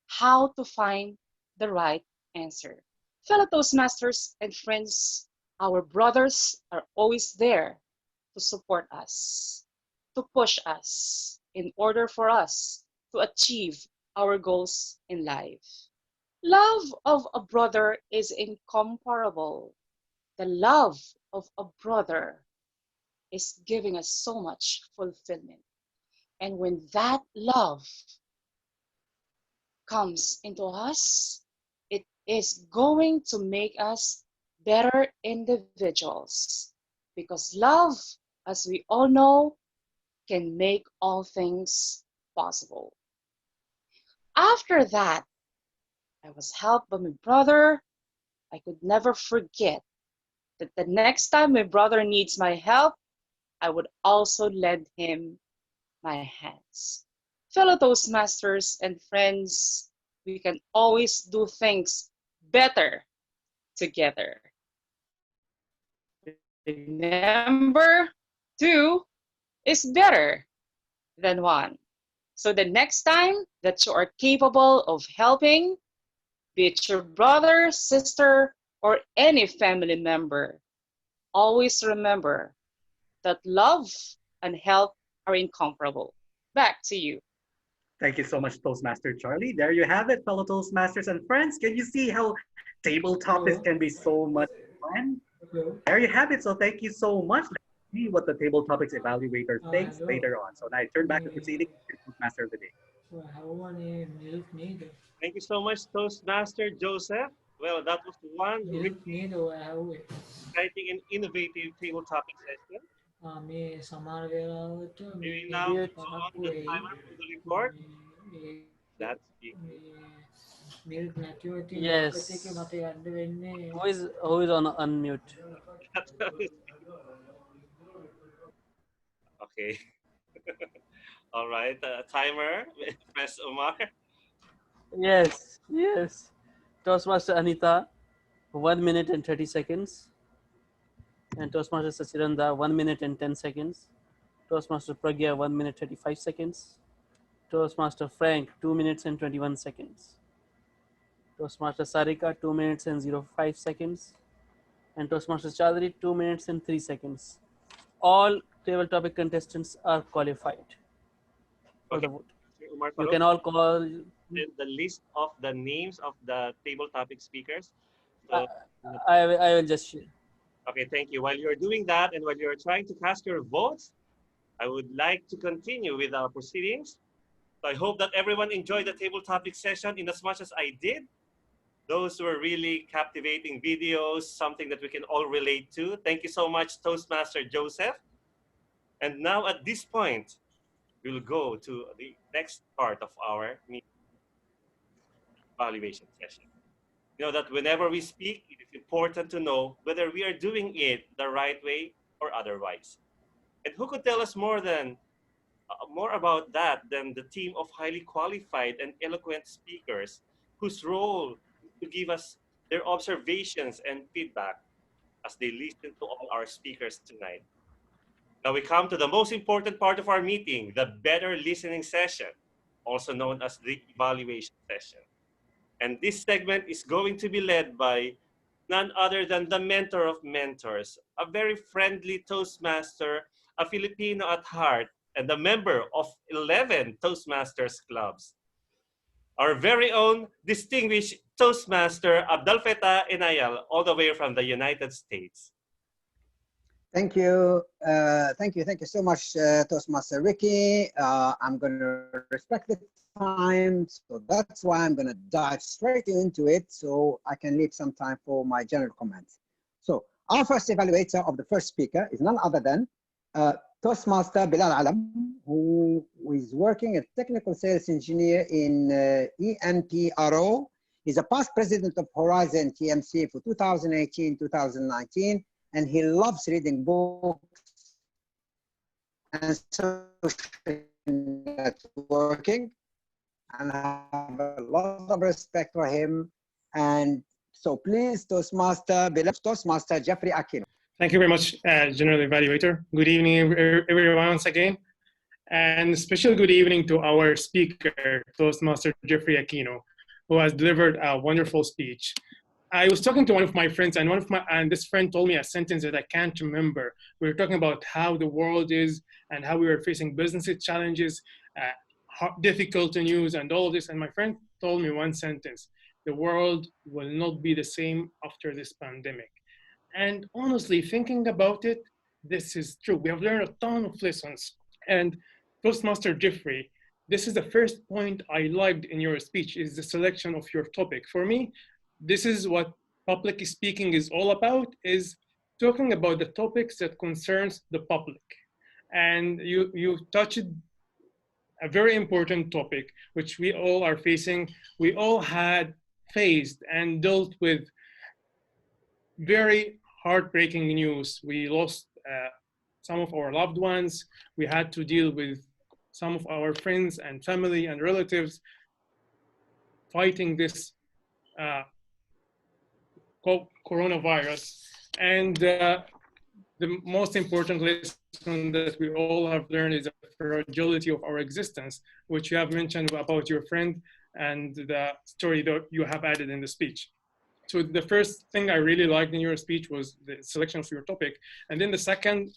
how to find the right answer. Fellow Toastmasters and friends, our brothers are always there to support us, to push us in order for us to achieve our goals in life. Love of a brother is incomparable. The love of a brother is giving us so much fulfillment. And when that love comes into us, it is going to make us better individuals. Because love, as we all know, can make all things possible. After that, I was helped by my brother. I could never forget that the next time my brother needs my help, I would also lend him my hands. Fellow Toastmasters and friends, we can always do things better together. Remember, two is better than one. So the next time that you are capable of helping, be it your brother, sister, or any family member, always remember that love and help are incomparable. Back to you. Thank you so much, Toastmaster Charlie. There you have it, fellow Toastmasters and friends. Can you see how table topics can be so much fun? There you have it. So thank you so much. Let's see what the table topics evaluator thinks later on. So now I turn back the proceedings to Toastmaster of the day. Thank you so much, Toastmaster Joseph. Well, that was one really exciting and innovative table topic session. We will now Mute. go on to the timer for the report. That's it. Yes. Who is on unmute? Okay. All right. Timer. Press Omar. Yes. Yes. Toastmaster Anita, 1 minute and 30 seconds. And Toastmaster Sachiranda, 1 minute and 10 seconds. Toastmaster Pragya, 1 minute 35 seconds. Toastmaster Frank, 2 minutes and 21 seconds. Toastmaster Sarika, 2 minutes and 05 seconds. And Toastmaster Chaudhary, 2 minutes and 3 seconds. All table topic contestants are qualified for the vote. Umar You Farooq, can all call. the list of the names of the table topic speakers. So, I will just share. okay, thank you. While you're doing that and while you're trying to cast your votes, I would like to continue with our proceedings. So I hope that everyone enjoyed the table topic session in as much as I did. Those were really captivating videos, something that we can all relate to. Thank you so much, Toastmaster Joseph. And now at this point, we'll go to the next part of our evaluation session. You know that whenever we speak, it is important to know whether we are doing it the right way or otherwise. And who could tell us more about that than the team of highly qualified and eloquent speakers whose role is to give us their observations and feedback as they listen to all our speakers tonight. Now we come to the most important part of our meeting, the better listening session, also known as the evaluation session. And this segment is going to be led by none other than the mentor of mentors, a very friendly Toastmaster, a Filipino at heart, and a member of 11 Toastmasters clubs. Our very own distinguished Toastmaster, Abdalfeta Inayal, all the way from the United States. Thank you. Thank you so much, Toastmaster Ricky. I'm going to respect the time, so that's why I'm going to dive straight into it so I can leave some time for my general comments. So our first evaluator of the first speaker is none other than Toastmaster Bilal Alam, who is working as technical sales engineer in ENPRO. He's a past president of Horizon TMC for 2018-2019. And he loves reading books and social networking, and I have a lot of respect for him. And so please, Toastmaster, beloved Toastmaster Jeffrey Aquino. Thank you very much, General Evaluator. Good evening, everyone, once again. And special good evening to our speaker, Toastmaster Jeffrey Aquino, who has delivered a wonderful speech. I was talking to one of my friends, and this friend told me a sentence that I can't remember. We were talking about how the world is and how we were facing business challenges, difficult news, and all of this. And my friend told me one sentence: "The world will not be the same after this pandemic." And honestly, thinking about it, this is true. We have learned a ton of lessons. And Toastmaster Jeffrey, this is the first point I liked in your speech: is the selection of your topic. For me, this is what public speaking is all about, is talking about the topics that concerns the public. And you touched a very important topic, which we all are facing. We all had faced and dealt with very heartbreaking news. We lost some of our loved ones. We had to deal with some of our friends and family and relatives fighting this coronavirus. And the most important lesson that we all have learned is the fragility of our existence, which you have mentioned about your friend and the story that you have added in the speech. So the first thing I really liked in your speech was the selection of your topic. And then the second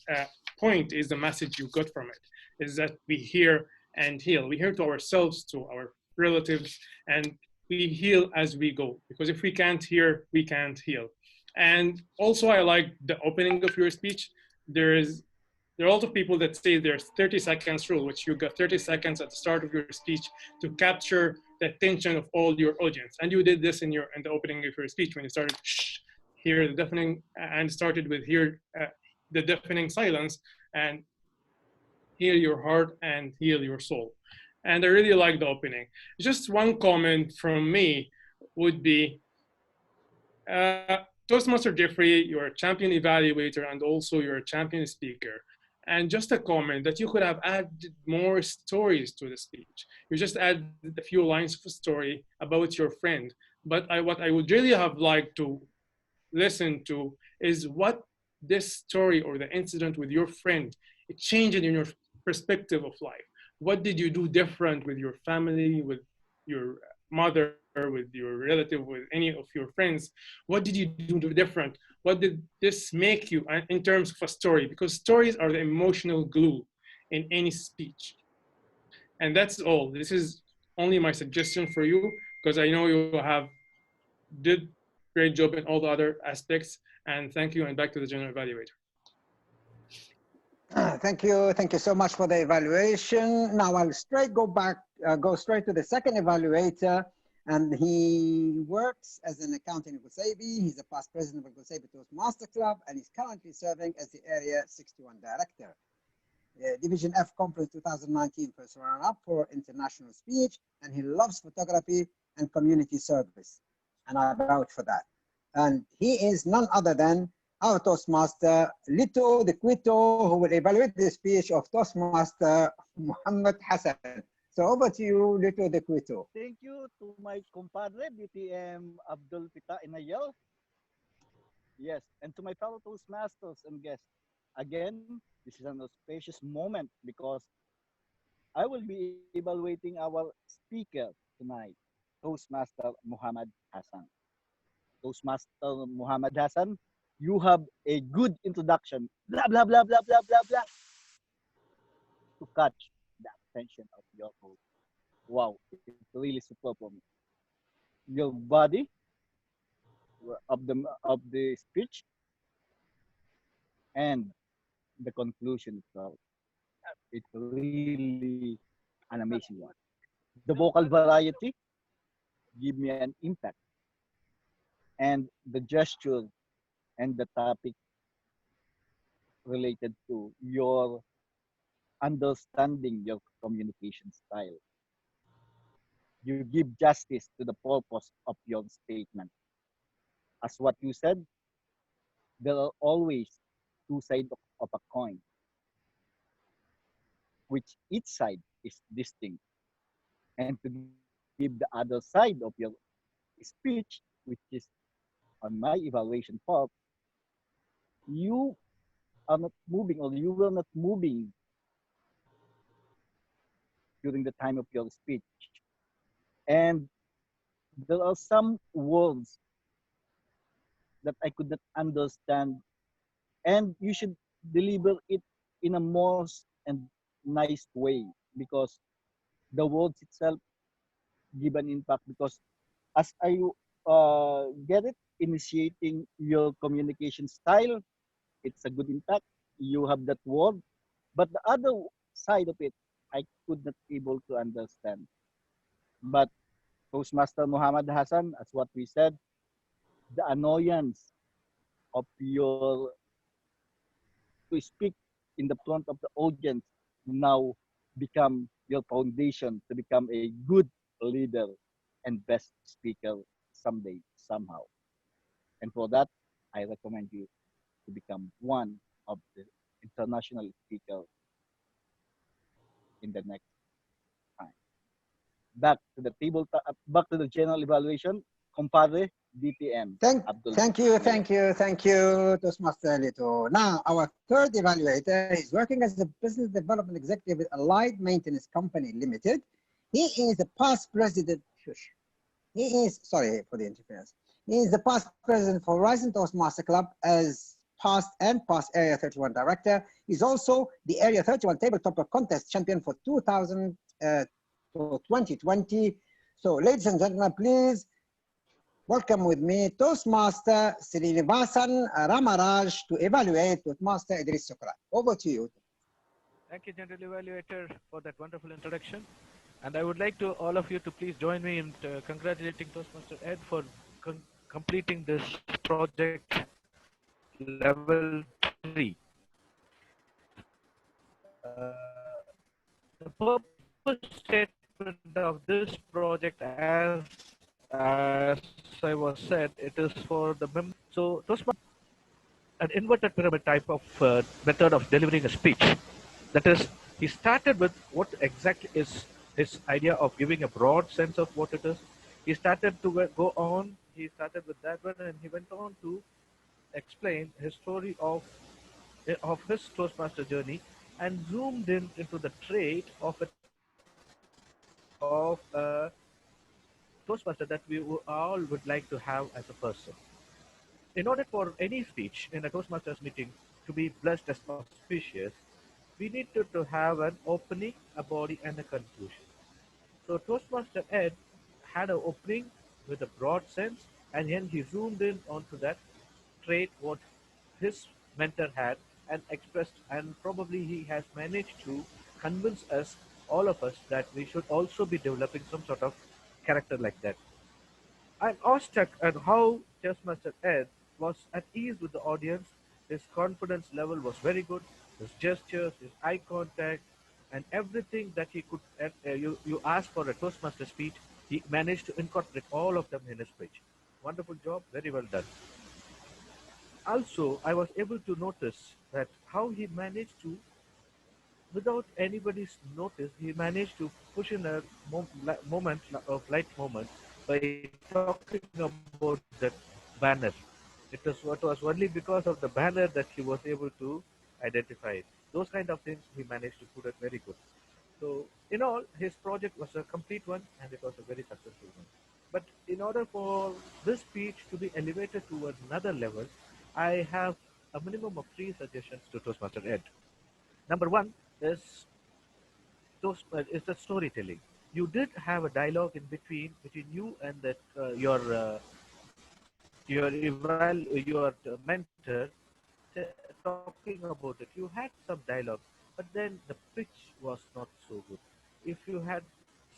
point is the message you got from it, is that we hear and heal. We hear to ourselves, to our relatives, and we heal as we go. Because if we can't hear, we can't heal. And also I like the opening of your speech. There are a lot of people that say there's 30 seconds rule, which you got 30 seconds at the start of your speech to capture the attention of all your audience. And you did this in the opening of your speech when you started hear the deafening and started with hear the deafening silence and heal your heart and heal your soul. And I really like the opening. Just one comment from me would be, Toastmaster Jeffrey, you're a champion evaluator and also you're a champion speaker. And just a comment that you could have added more stories to the speech. You just added a few lines of a story about your friend. But what I would really have liked to listen to is what this story or the incident with your friend, it changed in your perspective of life. What did you do different with your family, with your mother, with your relative, with any of your friends? What did you do different? What did this make you in terms of a story? Because stories are the emotional glue in any speech. And that's all. This is only my suggestion for you, because I know you have did great job in all the other aspects. And thank you, and back to the general evaluator. Thank you so much for the evaluation. Now I'll go straight to the second evaluator, and he works as an accountant in Gusabi. He's a past president of Gusabi Toastmaster Club, and he's currently serving as the Area 61 Director. Division F Conference 2019 first runner-up for international speech, and he loves photography and community service, and I vouch for that. And he is none other than our Toastmaster, Lito de Quito, who will evaluate the speech of Toastmaster Muhammad Hassan. So over to you, Lito de Quito. Thank you to my compadre, BPM Abdul Pita Inayel. Yes, and to my fellow Toastmasters and guests. Again, this is an auspicious moment because I will be evaluating our speaker tonight, Toastmaster Muhammad Hassan. Toastmaster Muhammad Hassan, you have a good introduction, blah, blah, blah, blah, blah, blah, blah, to catch the attention of your host. Wow, it's really super for me. Your body of the speech and the conclusion itself. It's really an amazing one. The vocal variety give me an impact, and the gesture and the topic related to your understanding your communication style. You give justice to the purpose of your statement. As what you said, there are always two sides of a coin, which each side is distinct. And to give the other side of your speech, which is on my evaluation part, you are not moving or you were not moving during the time of your speech. And there are some words that I could not understand, and you should deliver it in a most and nice way because the words itself give an impact. Because as I get it, initiating your communication style, it's a good impact. You have that word, but the other side of it, I could not able to understand. But Toastmaster Muhammad Hassan, as what we said, the annoyance of your to speak in the front of the audience now become your foundation to become a good leader and best speaker someday, somehow. And for that, I recommend you to become one of the international speakers in the next time. Back to the general evaluation, compadre, DTM, Abdul. Thank you, Toastmaster Lito. Now, our third evaluator is working as a business development executive with Allied Maintenance Company Limited. He is the past president. Sorry for the interference. He is the past president for Horizon Toastmaster Club as past Area 31 director. He's also the Area 31 tabletop contest champion for 2020. So, ladies and gentlemen, please welcome with me Toastmaster Srinivasan Ramaraj to evaluate Toastmaster Idris Sokrat. Over to you. Thank you, General Evaluator, for that wonderful introduction. And I would like to all of you to please join me in congratulating Toastmaster Ed for completing this project level 3. The purpose statement of this project, as I was said, it is for the members. So Toastmaster, an inverted pyramid type of method of delivering a speech. That is, he started with what exactly is his idea of giving a broad sense of what it is. He started to go on, he started with that one, and he went on to explain his story of his Toastmaster journey and zoomed in into the trait of a Toastmaster that we all would like to have as a person. In order for any speech in a Toastmasters meeting to be blessed as auspicious, we need to have an opening, a body, and a conclusion. So Toastmaster Ed had an opening with a broad sense, and then he zoomed in onto that trait what his mentor had and expressed, and probably he has managed to convince us, all of us, that we should also be developing some sort of character like that. I'm awestruck at how Toastmaster Ed was at ease with the audience. His confidence level was very good. His gestures, his eye contact, and everything that he could, you asked for a Toastmaster speech, he managed to incorporate all of them in his speech. Wonderful job, very well done. Also, I was able to notice that how he managed to, without anybody's notice, he managed to push in a moment of light moment by talking about that banner. It was only because of the banner that he was able to identify it. Those kind of things he managed to put it very good. So in all, his project was a complete one and it was a very successful one. But in order for this speech to be elevated to another level, I have a minimum of 3 suggestions to Toastmaster Ed. Number 1 is the storytelling. You did have a dialogue in between you and that your mentor talking about it. You had some dialogue, but then the pitch was not so good. If you had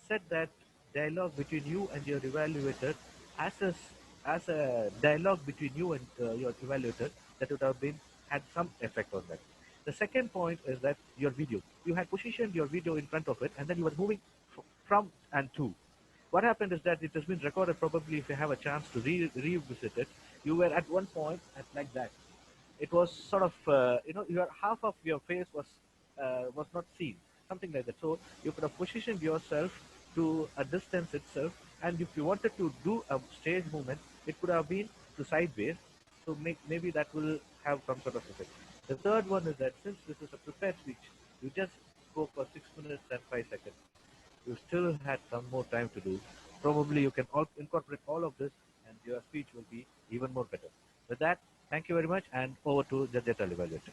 said that dialogue between you and your evaluator as a dialogue between you and your evaluator, that would have been had some effect on that. The second point is that your video. You had positioned your video in front of it, and then you were moving from and to. What happened is that it has been recorded. Probably, if you have a chance to revisit it, you were at one point like that. It was sort of your half of your face was not seen, something like that. So you could have positioned yourself to a distance itself, and if you wanted to do a stage movement, it could have been to sideways. So maybe that will have some sort of effect. The third one is that since this is a prepared speech, you just spoke for 6 minutes and 5 seconds. You still had some more time to do. Probably you can incorporate all of this and your speech will be even more better. With that, thank you very much, and over to the data evaluator.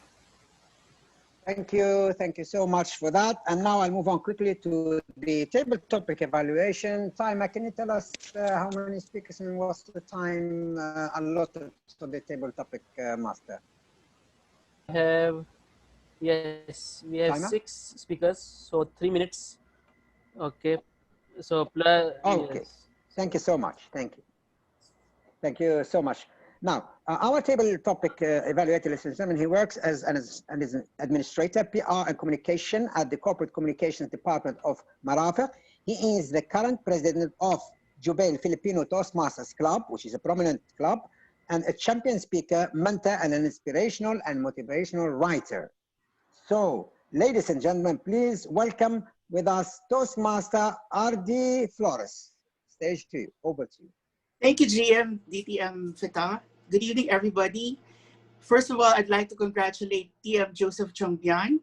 Thank you so much for that. And now I'll move on quickly to the table topic evaluation. Taima, can you tell us how many speakers and what's the time allotted to the table topic, Master? We have Taima? 6 speakers, so 3 minutes. Okay, so plus. Okay, Yes. thank you so much. Thank you. Thank you so much. Now, our table topic evaluator, ladies and gentlemen, he works as an administrator, PR and communication at the Corporate Communications Department of Marafiq. He is the current president of Jubail Filipino Toastmasters Club, which is a prominent club, and a champion speaker, mentor, and an inspirational and motivational writer. So, ladies and gentlemen, please welcome with us Toastmaster R.D. Flores. Stage 2, over to you. Thank you, GM DTM Fita. Good evening, everybody. First of all, I'd like to congratulate TM Joseph Chongbian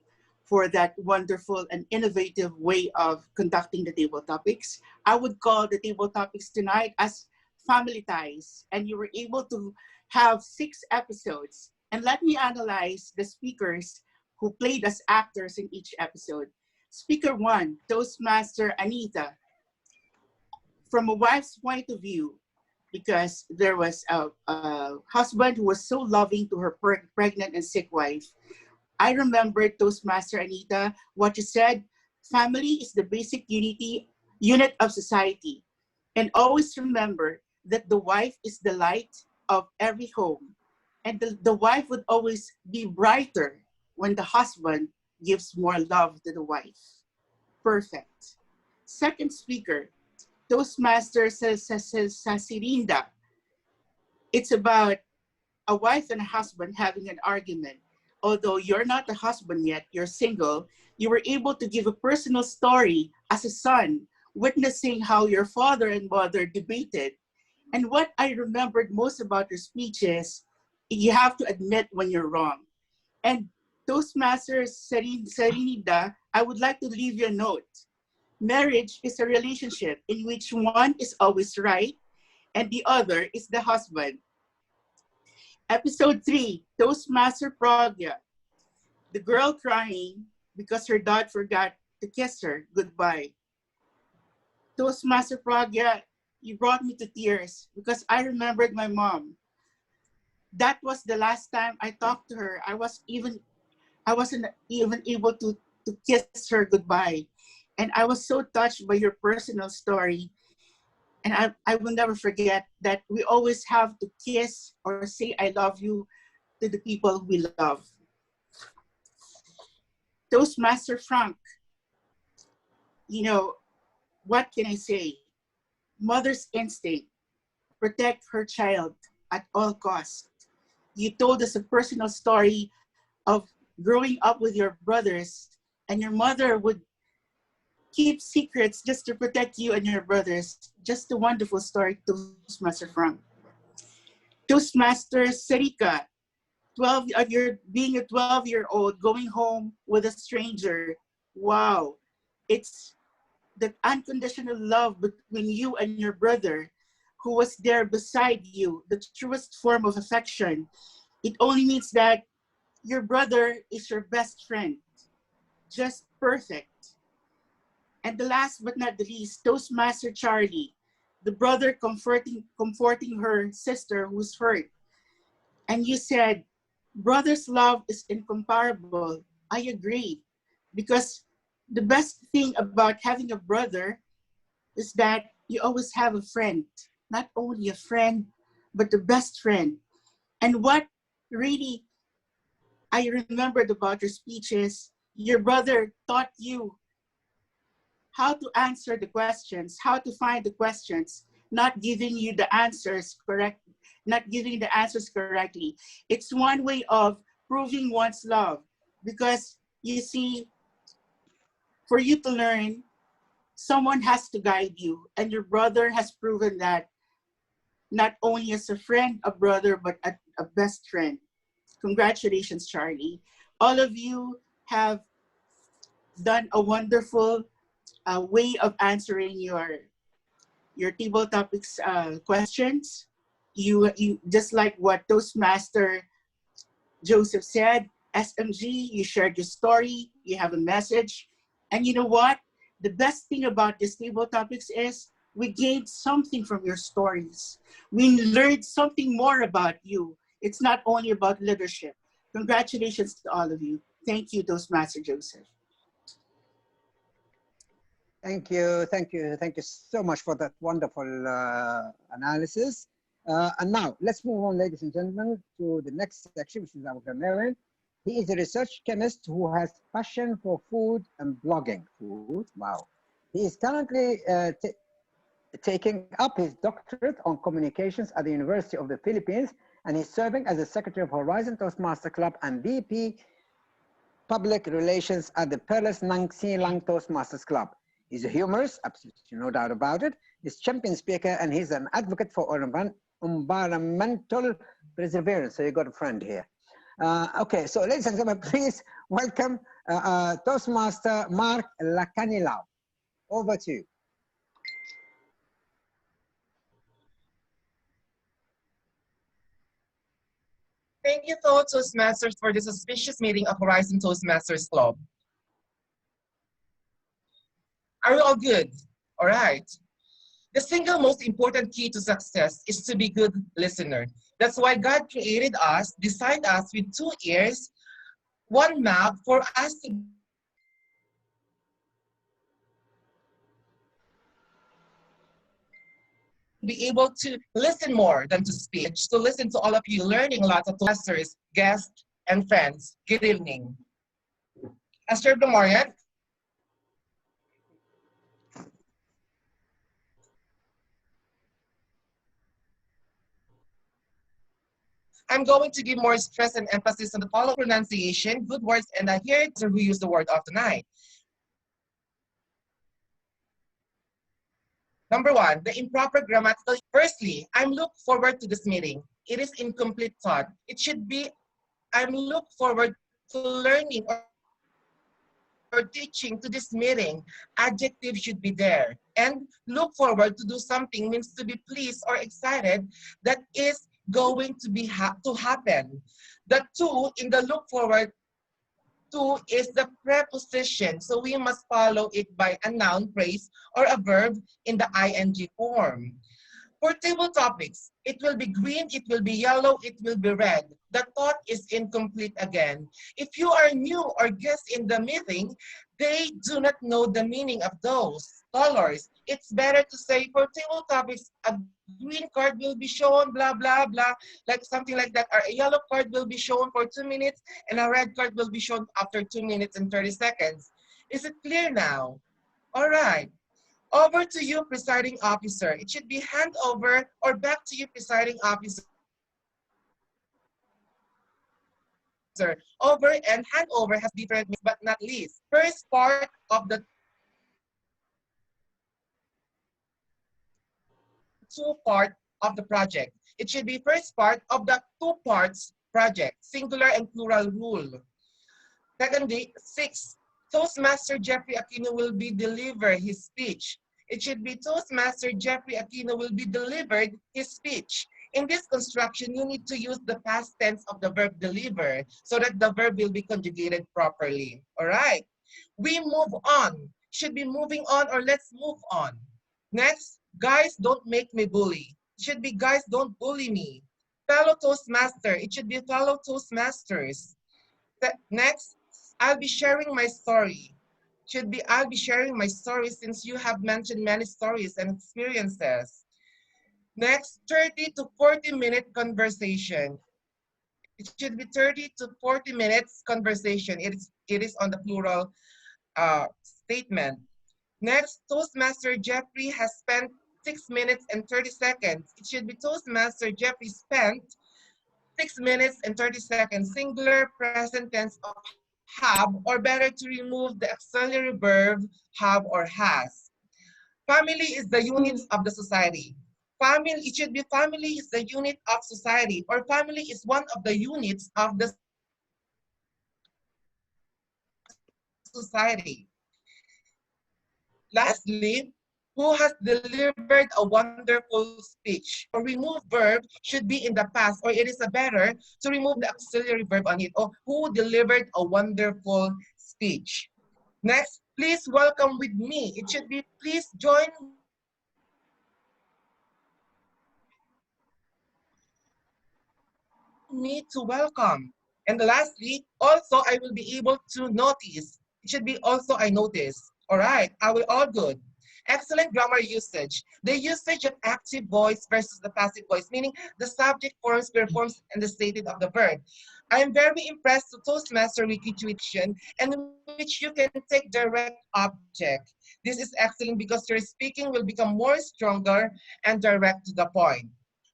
for that wonderful and innovative way of conducting the table topics. I would call the table topics tonight as family ties, and you were able to have 6 episodes. And let me analyze the speakers who played as actors in each episode. Speaker 1, Toastmaster Anita. From a wife's point of view, because there was a husband who was so loving to her pregnant and sick wife. I remembered Toastmaster Anita, what you said, family is the basic unit of society. And always remember that the wife is the light of every home. And the wife would always be brighter when the husband gives more love to the wife. Perfect. Second speaker, Toastmaster Sasirinda. It's about a wife and a husband having an argument. Although you're not a husband yet, you're single, you were able to give a personal story as a son, witnessing how your father and mother debated. And what I remembered most about your speech is, you have to admit when you're wrong. And Toastmaster Serinida, I would like to leave you a note. Marriage is a relationship in which one is always right and the other is the husband. Episode 3, Toastmaster Pragya. The girl crying because her dad forgot to kiss her goodbye. Toastmaster Pragya, you brought me to tears because I remembered my mom. That was the last time I talked to her. I wasn't even able to kiss her goodbye. And I was so touched by your personal story. And I will never forget that we always have to kiss or say I love you to the people we love. Toastmaster Frank, you know, what can I say? Mother's instinct, protect her child at all costs. You told us a personal story of growing up with your brothers, and your mother would keep secrets just to protect you and your brothers. Just a wonderful story, Toastmaster Frank. Toastmaster Sarika, being a 12-year-old going home with a stranger. Wow, it's the unconditional love between you and your brother who was there beside you, the truest form of affection. It only means that your brother is your best friend. Just perfect. And the last but not the least, Toastmaster Charlie, the brother comforting her sister who's hurt. And you said, brother's love is incomparable. I agree. Because the best thing about having a brother is that you always have a friend. Not only a friend, but the best friend. And what really I remembered about your speeches, your brother taught you how to answer the questions, how to find the questions, not giving you the answers correctly. It's one way of proving one's love, because you see, for you to learn, someone has to guide you, and your brother has proven that not only as a friend, a brother, but a best friend. Congratulations, Charlie. All of you have done a wonderful way of answering your table topics questions. You just like what Toastmaster Joseph said, SMG, you shared your story, you have a message. And you know what? The best thing about this table topics is we gained something from your stories. We learned something more about you. It's not only about leadership. Congratulations to all of you. Thank you, Toastmaster Joseph. Thank you so much for that wonderful analysis. And now let's move on, ladies and gentlemen, to the next section, which is our grammarian. He is a research chemist who has passion for food and blogging. Food, wow. He is currently taking up his doctorate on communications at the University of the Philippines, and he's serving as the secretary of Horizon Toastmaster Club and VP Public Relations at the Perles Nang Silang Toastmasters Club. He's a humorist, absolutely no doubt about it. He's champion speaker, and he's an advocate for environmental perseverance. So you got a friend here. Okay, so ladies and gentlemen, please welcome Toastmaster Mark Lacanilao. Over to you. Thank you, fellow Toastmasters, for this auspicious meeting of Horizon Toastmasters Club. Are we all good? All right. The single most important key to success is to be good listener. That's why God created us, designed us with 2 ears, 1 mouth for us to be able to listen more than to speak, to listen to all of you, learning lots of Toastmasters, guests, and friends. Good evening. Esther Blamorian. I'm going to give more stress and emphasis on the following pronunciation, good words, and here is who use the word of tonight. Number 1, the improper grammatical. Firstly, I'm look forward to this meeting. It is incomplete thought. It should be, I'm look forward to learning or teaching to this meeting. Adjective should be there. And look forward to do something means to be pleased or excited that is going to be to happen. The to in the look forward to is the preposition, so we must follow it by a noun phrase or a verb in the ing form. For table topics, it will be green, it will be yellow, it will be red. The thought is incomplete again. If you are new or guest in the meeting, they do not know the meaning of those colors. It's better to say for table topics, a green card will be shown, blah, blah, blah, like something like that. Or a yellow card will be shown for 2 minutes and a red card will be shown after 2 minutes and 30 seconds. Is it clear now? All right. Over to you, presiding officer. It should be hand over or back to you, presiding officer. Over and hand over has different meanings, but not least. First part of the 2-part of the project. It should be first part of the 2 parts project, singular and plural rule. Secondly, 6, Toastmaster Jeffrey Aquino will be deliver his speech. It should be Toastmaster Jeffrey Aquino will be delivered his speech. In this construction, you need to use the past tense of the verb deliver so that the verb will be conjugated properly. All right. We move on. Should be moving on or let's move on. Next, guys, don't make me bully. It should be guys, don't bully me. Fellow Toastmaster. It should be fellow Toastmasters. Next, I'll be sharing my story. Should be I'll be sharing my story since you have mentioned many stories and experiences. Next, 30 to 40-minute conversation. It should be 30 to 40 minutes conversation. It is on the plural statement. Next, Toastmaster Jeffrey has spent 6 minutes and 30 seconds. It should be Toastmaster Jeffrey spent 6 minutes and 30 seconds, singular present tense of have, or better to remove the auxiliary verb have or has. Family is the unit of the society. Family, it should be family is the unit of society, or family is one of the units of the society. Lastly, who has delivered a wonderful speech? Or remove verb should be in the past, or it is a better to remove the auxiliary verb on it. Or who delivered a wonderful speech? Next, please welcome with me. It should be please join me to welcome. And lastly, also I will be able to notice. It should be also I notice. All right, are we all good? Excellent grammar usage. The usage of active voice versus the passive voice, meaning the subject forms, performs, and the stated of the verb. I am very impressed with Toastmaster Wiki tuition, and which you can take direct object. This is excellent because your speaking will become more stronger and direct to the point.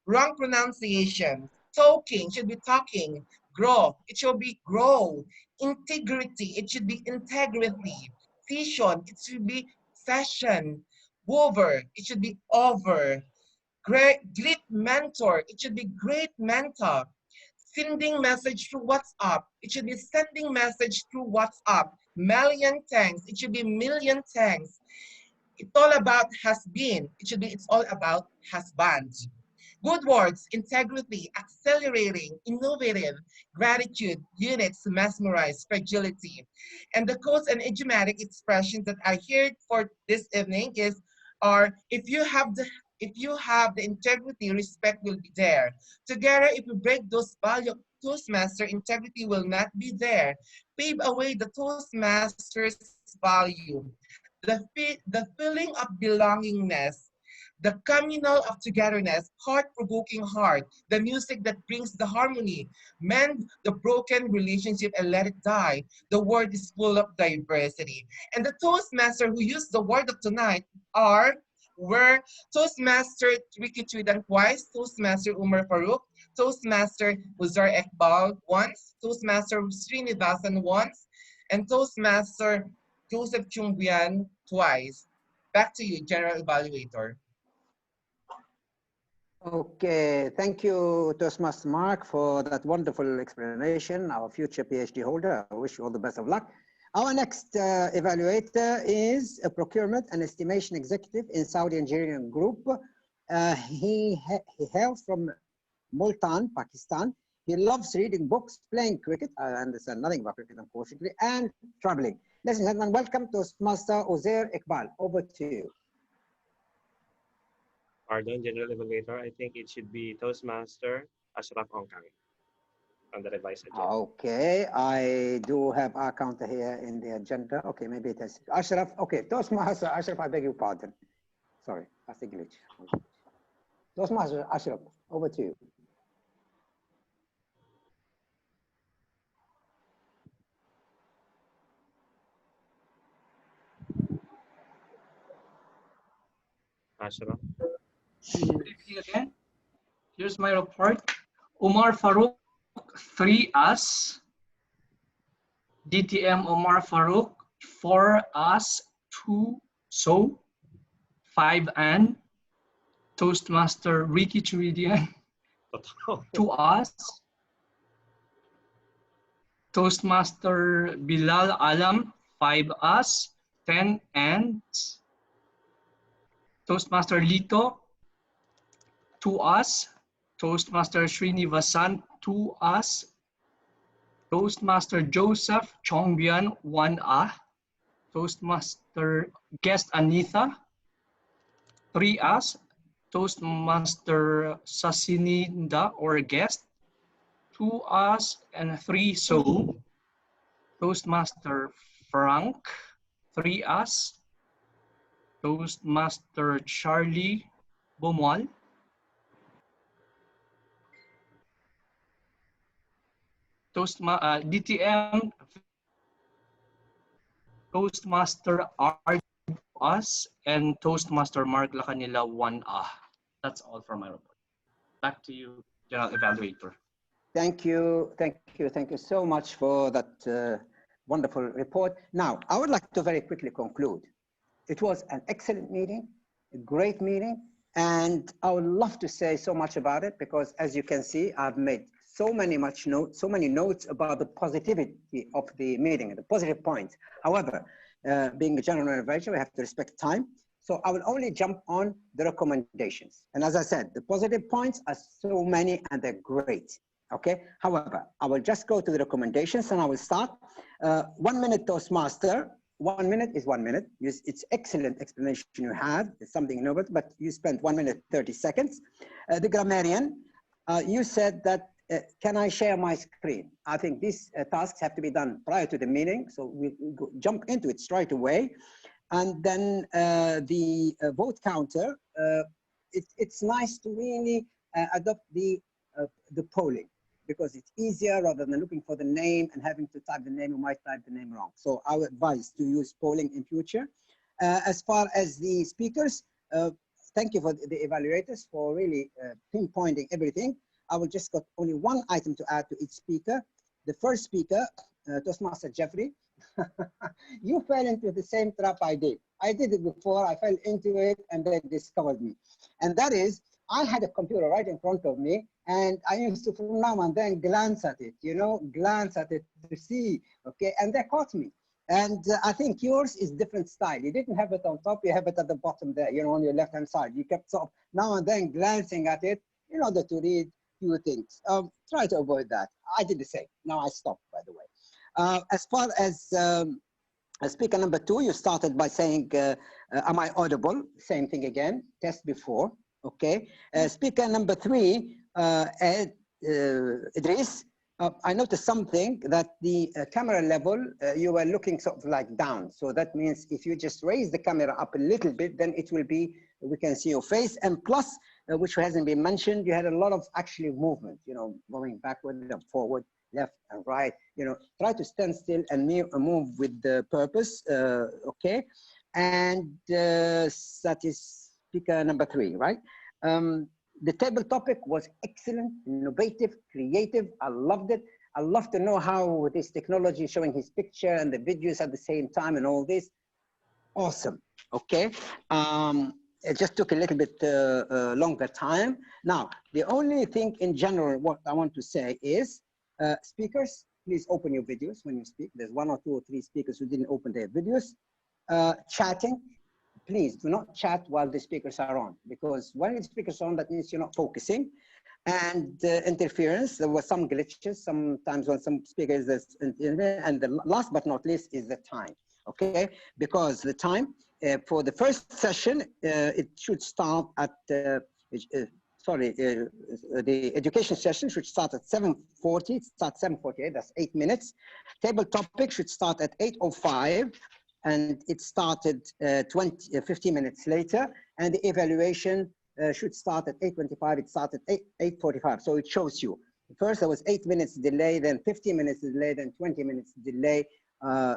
Wrong pronunciation. Talking should be talking. Grow, it should be grow. Integrity, it should be integrity. Session, it should be session. Over, it should be over. Great mentor, it should be great mentor. Sending message through WhatsApp, it should be sending message through WhatsApp. Million thanks, it should be million thanks. It's all about has been, it should be it's all about has been. Good words, integrity, accelerating, innovative, gratitude, units, mesmerize, fragility. And the quotes and idiomatic expressions that I heard for this evening are if you have the integrity, respect will be there. Together, if we break those values, Toastmaster integrity will not be there. Pave away the Toastmaster's value. The feeling of belongingness, the communal of togetherness, heart-provoking heart, the music that brings the harmony, mend the broken relationship and let it die. The word is full of diversity. And the Toastmaster who used the word of tonight were Toastmaster Ricky Chuidan twice, Toastmaster Umar Farouk, Toastmaster Uzar Ekbal once, Toastmaster Srinivasan once, and Toastmaster Joseph Chungbian twice. Back to you, General Evaluator. Okay, thank you, Toastmaster Mark, for that wonderful explanation. Our future PhD holder, I wish you all the best of luck. Our next evaluator is a procurement and estimation executive in Saudi Engineering Group. He hails from Multan, Pakistan. He loves reading books, playing cricket. I understand nothing about cricket, unfortunately, and traveling. Ladies and gentlemen, welcome Toastmaster Uzair Iqbal. Over to you. Pardon, General Evaluator. I think it should be Toastmaster Ashraf Ongkang on the revised agenda. Okay, I do have our counter here in the agenda. Okay, maybe it is Ashraf. Okay, Toastmaster Ashraf, I beg your pardon. Sorry, that's a glitch. Toastmaster Ashraf, over to you. Ashraf. Good evening again. Here's my report. Umar Farouk, 3 us. DTM Umar Farouk, 4 us, 2 so, 5 and. Toastmaster Ricky Churidian, 2 us. Toastmaster Bilal Alam, 5 us, 10 and. Toastmaster Lito, 2 us. Toastmaster Srinivasan, 2 us. Toastmaster Joseph Chongbian, 1 Toastmaster Guest Anitha, 3 us. Toastmaster Sasininda or guest, 2 us and 3 so. Toastmaster Frank, 3 us. Toastmaster Charlie Bomwal, DTM Toastmaster R us and Toastmaster Mark Lacanila 1 That's all for my report. Back to you, General Evaluator. Thank you so much for that wonderful report. Now, I would like to very quickly conclude. It was an excellent meeting, a great meeting, and I would love to say so much about it because, as you can see, I've made so many notes about the positivity of the meeting and the positive points. However, being a general evaluation, we have to respect time. So I will only jump on the recommendations. And as I said, the positive points are so many and they're great. Okay. However, I will just go to the recommendations and I will start. 1 minute Toastmaster. 1 minute is 1 minute. It's excellent explanation you had. It's something innovative, but you spent 1 minute 30 seconds. The grammarian, you said that, can I share my screen? I think these tasks have to be done prior to the meeting. So we jump into it straight away. And then the vote counter, it's nice to really adopt the polling, because it's easier rather than looking for the name and having to type the name. You might type the name wrong. So I would advise to use polling in future. As far as the speakers, thank you for the evaluators for really pinpointing everything. I will just got only one item to add to each speaker. The first speaker, Toastmaster Jeffrey, you fell into the same trap I did. I did it before, I fell into it, and they discovered me. And that is, I had a computer right in front of me, and I used to from now and then glance at it, you know, glance at it to see, okay, and they caught me. And I think yours is different style. You didn't have it on top, you have it at the bottom there, you know, on your left-hand side. You kept sort of now and then glancing at it in order to read few things. Try to avoid that. I did the same. Now I stopped, by the way. As far as speaker number 2, you started by saying, am I audible? Same thing again, test before, okay. Speaker number 3, Idris, I noticed something that the camera level, you were looking sort of like down. So that means if you just raise the camera up a little bit, then it will be, we can see your face. And plus, which hasn't been mentioned, you had a lot of actually movement, you know, going backward and forward, left and right, you know, try to stand still and move with the purpose, okay? And that is speaker number 3, right? The table topic was excellent, innovative, creative. I loved it. I love to know how this technology showing his picture and the videos at the same time and all this. Awesome, okay? It just took a little bit longer time. Now, the only thing in general, what I want to say is, speakers, please open your videos when you speak. There's 1 or 2 or 3 speakers who didn't open their videos. Chatting, please do not chat while the speakers are on, because when the speakers are on, that means you're not focusing. And interference, there were some glitches sometimes when some speakers, and the last but not least is the time, okay? Because the time for the first session, it should start at, the education session should start at 7:40, it starts 7:48, that's 8 minutes. Table topic should start at 8:05, and it started 15 minutes later, and the evaluation should start at 8:25, it started 8:45, so it shows you. First there was 8 minutes delay, then 15 minutes delay, then 20 minutes delay,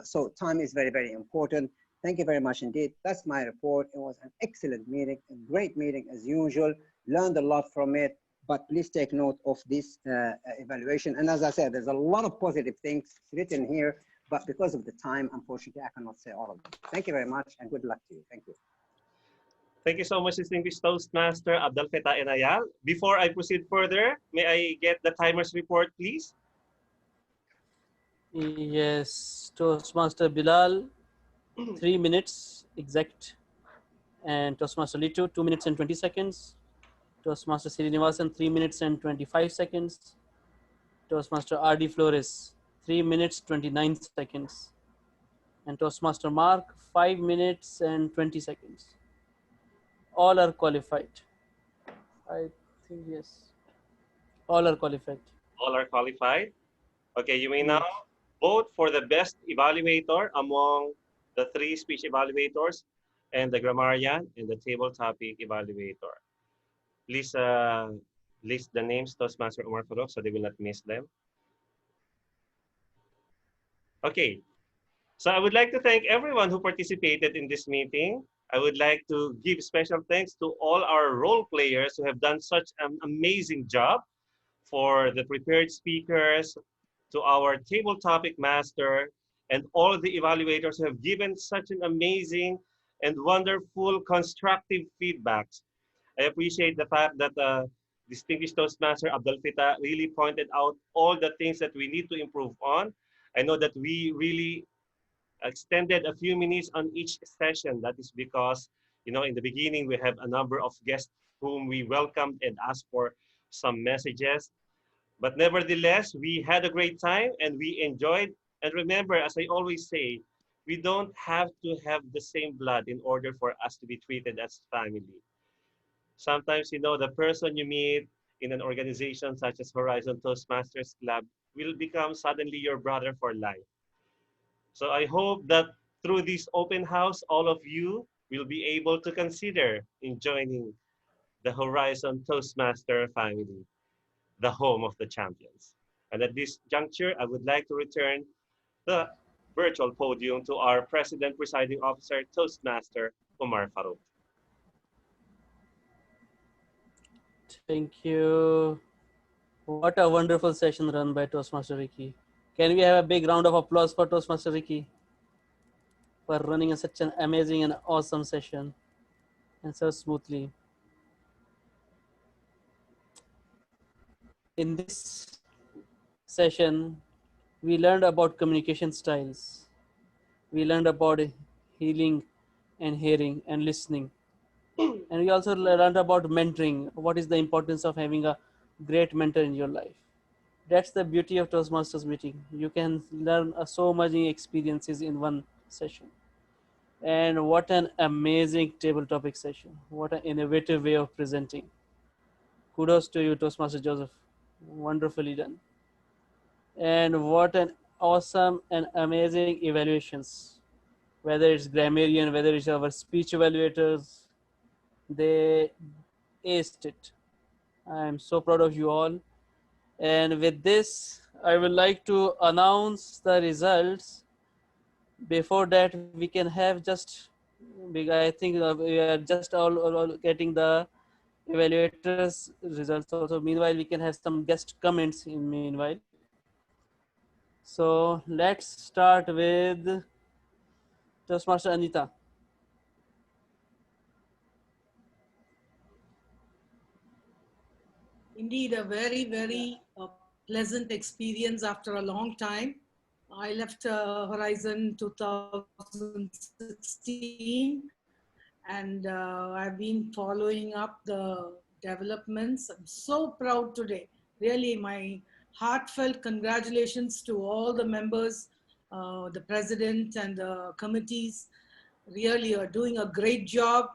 so time is very, very important. Thank you very much indeed. That's my report. It was an excellent meeting, a great meeting as usual, learned a lot from it, but please take note of this evaluation. And as I said, there's a lot of positive things written here, but because of the time, unfortunately, I cannot say all of them. Thank you very much and good luck to you. Thank you. Thank you so much, distinguished Toastmaster Abdel Fattah Enayal. Before I proceed further, may I get the timer's report, please? Yes, Toastmaster Bilal, 3 minutes exact. And Toastmaster Lito, 2 minutes and 20 seconds. Toastmaster Srinivasan, 3 minutes and 25 seconds. Toastmaster R.D. Flores, 3 minutes, 29 seconds. And Toastmaster Mark, 5 minutes and 20 seconds. All are qualified. I think, yes. All are qualified. All are qualified. Okay, you may Yes. now vote for the best evaluator among the 3 speech evaluators and the grammarian and the table topic evaluator. Please list the names, Toastmaster Omar Farouk, so they will not miss them. Okay, so I would like to thank everyone who participated in this meeting. I would like to give special thanks to all our role players who have done such an amazing job, for the prepared speakers, to our table topic master, and all the evaluators who have given such an amazing and wonderful constructive feedbacks. I appreciate the fact that distinguished Toastmaster Abdel Fattah really pointed out all the things that we need to improve on. I know that we really extended a few minutes on each session. That is because, you know, in the beginning, we have a number of guests whom we welcomed and asked for some messages. But nevertheless, we had a great time and we enjoyed. And remember, as I always say, we don't have to have the same blood in order for us to be treated as family. Sometimes, you know, the person you meet in an organization such as Horizon Toastmasters Club will become suddenly your brother for life. So I hope that Through this open house, all of you will be able to consider in joining the Horizon Toastmaster family, the home of the champions. And at this juncture, I would like to return the virtual podium to our President Presiding Officer, Toastmaster Umar Farouk. Thank you. What a wonderful session run by Toastmaster Ricky. Can we have a big round of applause for Toastmaster Ricky for running such an amazing and awesome session and so smoothly. In this session, we learned about communication styles. We learned about healing and hearing and listening. And we also learned about mentoring. What is the importance of having a great mentor in your life? That's the beauty of Toastmasters meeting. You can learn so many experiences in one session. And what an amazing table topic session. What an innovative way of presenting. Kudos to you, Toastmaster Joseph. Wonderfully done. And what an awesome and amazing evaluations. Whether it's grammarian, whether it's our speech evaluators, they aced it. I'm so proud of you all. And with this, I would like to announce the results. Before that, we can have just, I think we are just all getting the evaluators results also. Meanwhile, we can have some guest comments in meanwhile. So let's start with Toastmaster Anita. Indeed, a very, very pleasant experience after a long time. I left Horizon 2016 and I've been following up the developments. I'm so proud today. Really, my heartfelt congratulations to all the members, the president and the committees. Really are doing a great job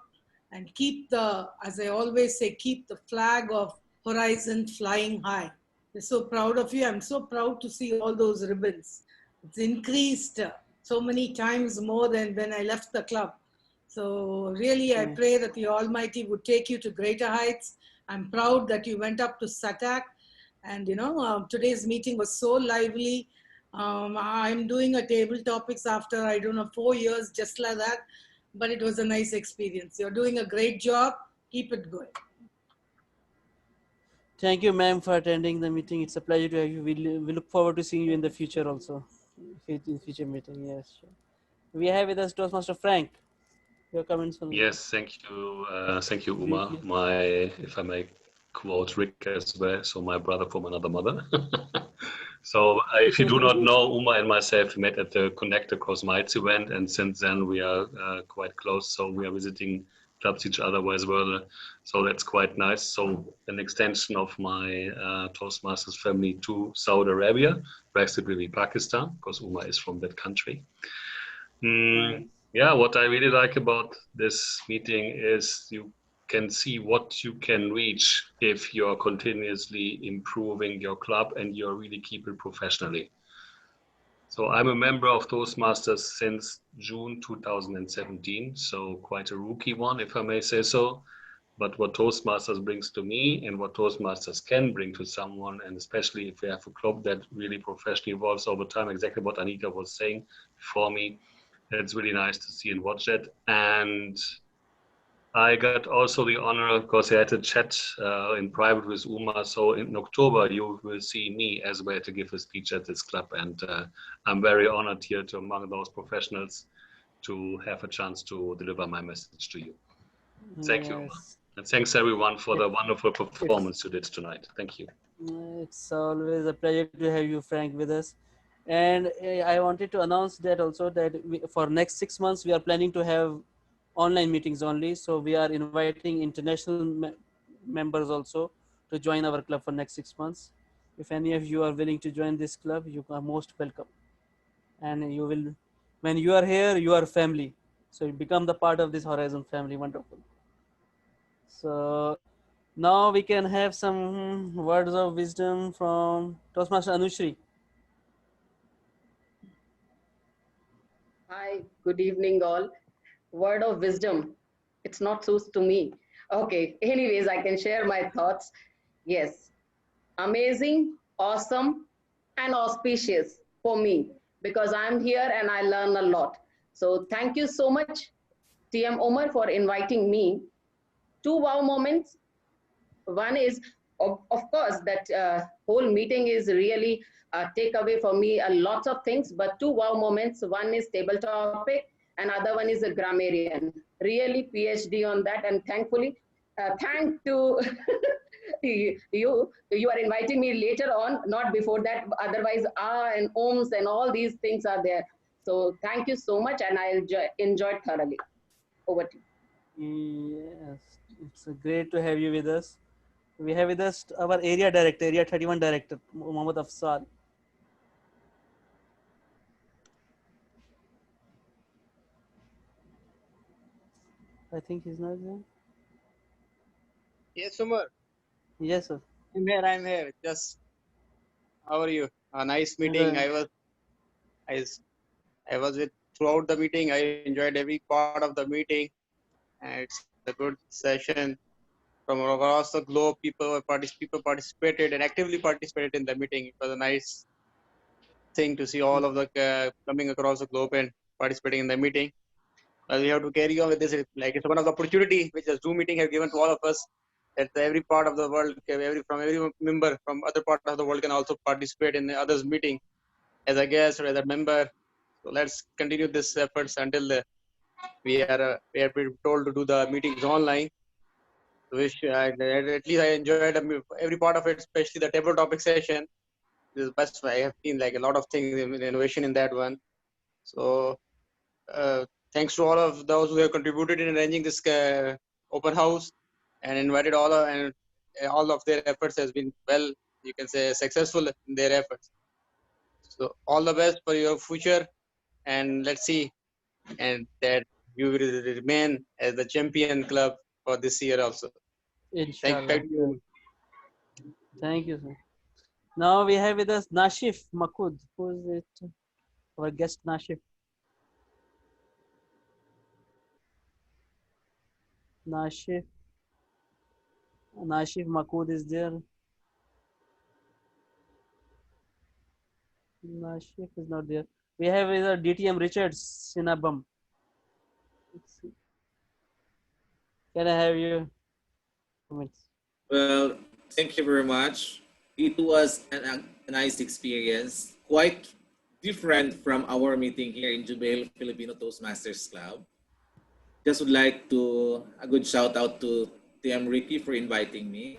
and keep the, as I always say, keep the flag of Horizon flying high. We're so proud of you. I'm so proud to see all those ribbons. It's increased so many times more than when I left the club. So really, I pray that the Almighty would take you to greater heights. I'm proud that you went up to SATAC. And today's meeting was so lively. I'm doing a table topics after, I don't know, 4 years, just like that. But it was a nice experience. You're doing a great job. Keep it going. Thank you, ma'am, for attending the meeting. It's a pleasure to have you. We look forward to seeing you in the future also, in future meeting. Yes, sure. We have with us Toastmaster Frank. Your comments on Yes, thank you, Uma. If I may quote Rick as well, so my brother from another mother. So if you do not know, Uma and myself met at the Connect Across Mites event, and since then we are quite close. So we are visiting clubs each other as well. So that's quite nice. So an extension of my Toastmasters family to Saudi Arabia, Brexit will be Pakistan, because Uma is from that country. Yeah, what I really like about this meeting is you can see what you can reach if you're continuously improving your club and you're really keep it professionally. So I'm a member of Toastmasters since June 2017, so quite a rookie one, if I may say so. But what Toastmasters brings to me and what Toastmasters can bring to someone, and especially if you have a club that really professionally evolves over time, exactly what Anita was saying for me, it's really nice to see and watch it. And I got also the honor, because I had a chat in private with Uma. So in October, you will see me as well to give a speech at this club. And I'm very honored here to among those professionals to have a chance to deliver my message to you. Thank you, Uma. And thanks everyone for the wonderful performance you did tonight. Thank you. It's always a pleasure to have you, Frank, with us. And I wanted to announce that also that for next 6 months, we are planning to have online meetings only. So we are inviting international members also to join our club for next 6 months. If any of you are willing to join this club, you are most welcome. And you will, when you are here, you are family. So you become the part of this Horizon family. Wonderful. So now we can have some words of wisdom from Toastmaster Anushri. Hi, good evening, all. Word of wisdom. It's not suits to me. Okay, anyways, I can share my thoughts. Yes, amazing, awesome, and auspicious for me because I'm here and I learn a lot. So thank you so much, TM Omar, for inviting me. Two wow moments. One is, of course, that whole meeting is really a takeaway for me, a lots of things, but two wow moments. One is table topic, and other one is a grammarian. Really PhD on that, and thankfully, thank to you are inviting me later on, not before that. Otherwise, ah and ohms and all these things are there. So thank you so much, and I enjoyed thoroughly. Over to you. Yes, it's great to have you with us. We have with us our area director, area 31 director, Mohammed Afsal. I think he's not there. Yes, Umar. Yes, sir. I'm here. I'm here. Just how are you? A nice meeting. Good. I, s- I was with throughout the meeting. I enjoyed every part of the meeting, and it's a good session from across the globe. People participated and actively participated in the meeting. It was a nice thing to see all of the coming across the globe and participating in the meeting. We have to carry on with this. Like it's one of the opportunity which the Zoom meeting have given to all of us. That every part of the world, every member from other part of the world can also participate in the others meeting as a guest or as a member. So let's continue this efforts until we are been told to do the meetings online. Wish at least I enjoyed every part of it, especially the table topic session. This is best. I have seen like a lot of things, innovation in that one. So thanks to all of those who have contributed in arranging this open house and invited and all of their efforts has been well, you can say, successful in their efforts. So all the best for your future, and let's see, and that you will remain as the champion club for this year also. Thank Inshallah. you. Thank you, sir. Now we have with us Nashif Makud. Who is it? Our guest Nashif. Nashif. Nashif Makud is there. Nashif is not there. We have with us DTM Richards Sinabam. Can I have you? Comments? Well, thank you very much. It was a nice experience, quite different from our meeting here in Jubail Filipino Toastmasters Club. Just would like to a good shout out to TM Ricky for inviting me.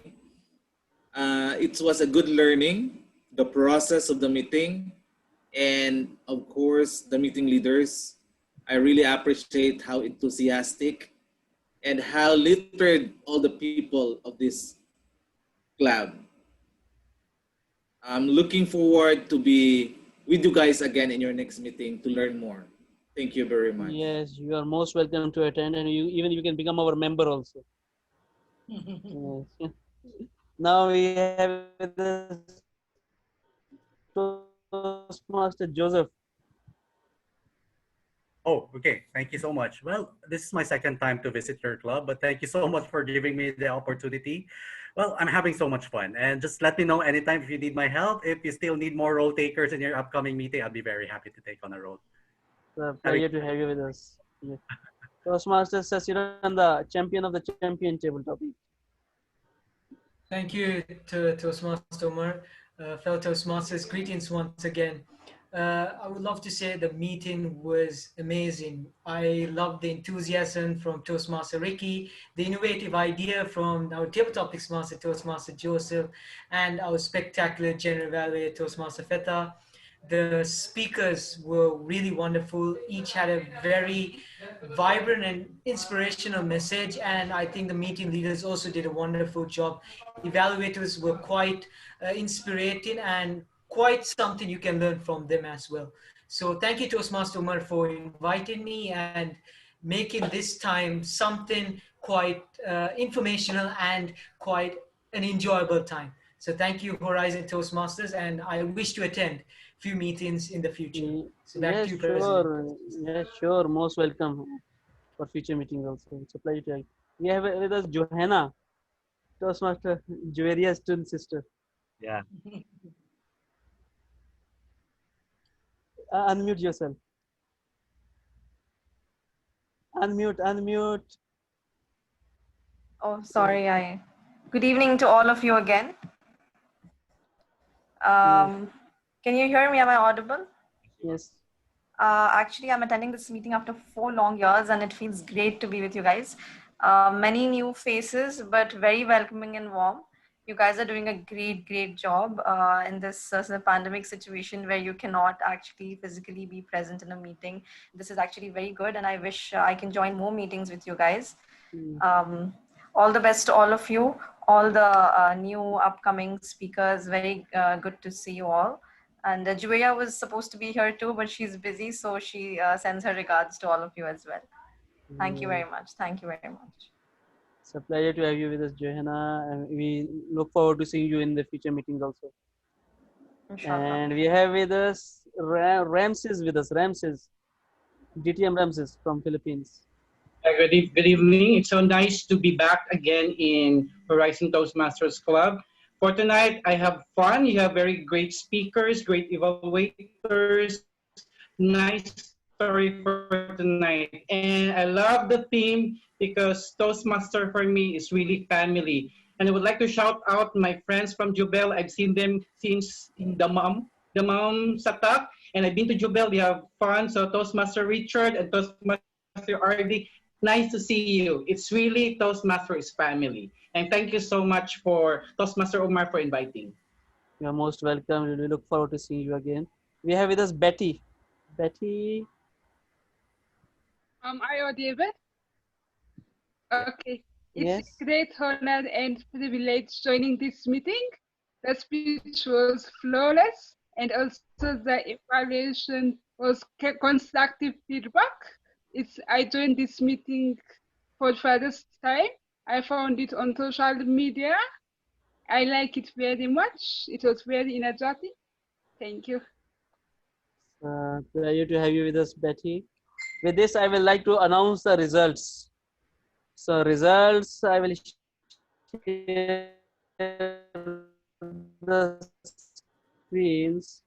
It was a good learning, the process of the meeting, and of course the meeting leaders. I really appreciate how enthusiastic and how literate all the people of this club. I'm looking forward to be with you guys again in your next meeting to learn more. Thank you very much. Yes, you are most welcome to attend, and you can become our member also. Yes. Now we have the Toastmaster Joseph. Oh, okay. Thank you so much. Well, this is my second time to visit your club, but thank you so much for giving me the opportunity. Well, I'm having so much fun. And just let me know anytime if you need my help. If you still need more role takers in your upcoming meeting, I'd be very happy to take on a role. It's a pleasure to have you with us. Yes. Toastmaster Sasiran, the champion of the champion tabletop. Thank you to Toastmaster Omar. Fellow Toastmasters, greetings once again. I would love to say the meeting was amazing. I loved the enthusiasm from Toastmaster Ricky, the innovative idea from our table topics master, Toastmaster Joseph, and our spectacular general evaluator, Toastmaster Feta. The speakers were really wonderful. Each had a very vibrant and inspirational message, and I think the meeting leaders also did a wonderful job. Evaluators were quite inspirating and quite something you can learn from them as well. So thank you, Toastmaster Umar, for inviting me and making this time something quite informational and quite an enjoyable time. So thank you, Horizon Toastmasters, and I wish to attend few meetings in the future. So back Yes, to you, President. sure. Yes, sure. Most welcome for future meetings also. It's a pleasure to have you. We have with us Johanna, Toastmaster, Juveria's twin sister. Yeah. Unmute yourself. Unmute, unmute. Oh, sorry. Good evening to all of you again. Can you hear me? Am I audible? Yes. Actually, I'm attending this meeting after 4 long years, and it feels great to be with you guys. Many new faces, but very welcoming and warm. You guys are doing a great job in this pandemic situation where you cannot actually physically be present in a meeting. This is actually very good, and I wish I can join more meetings with you guys. All the best to all of you, all the new upcoming speakers. Very good to see you all. And Julia was supposed to be here too, but she's busy, so she sends her regards to all of you as well. Thank you very much. Thank you very much. It's a pleasure to have you with us, Johanna, and we look forward to seeing you in the future meetings also. Inshallah. And we have with us Ramses with us, Ramses, DTM Ramses from Philippines. Good evening. It's so nice to be back again in Horizon Toastmasters Club. For tonight, I have fun. You have very great speakers, great evaluators, nice story for tonight. And I love the theme because Toastmaster for me is really family. And I would like to shout out my friends from Jubel. I've seen them since the mom Satak, and I've been to Jubel. We have fun. So Toastmaster Richard and Toastmaster RD, nice to see you. It's really Toastmasters family. And thank you so much for Toastmaster Omar for inviting. You are most welcome. We look forward to seeing you again. We have with us Betty. Betty. Am I audible? Okay. It's Yes. a great honor and privilege joining this meeting. The speech was flawless, and also the evaluation was constructive feedback. I joined this meeting for the first time. I found it on social media. I like it very much. It was very energetic. Thank you. Pleasure to have you with us, Betty. With this, I will like to announce the results. So results, I will share the screens.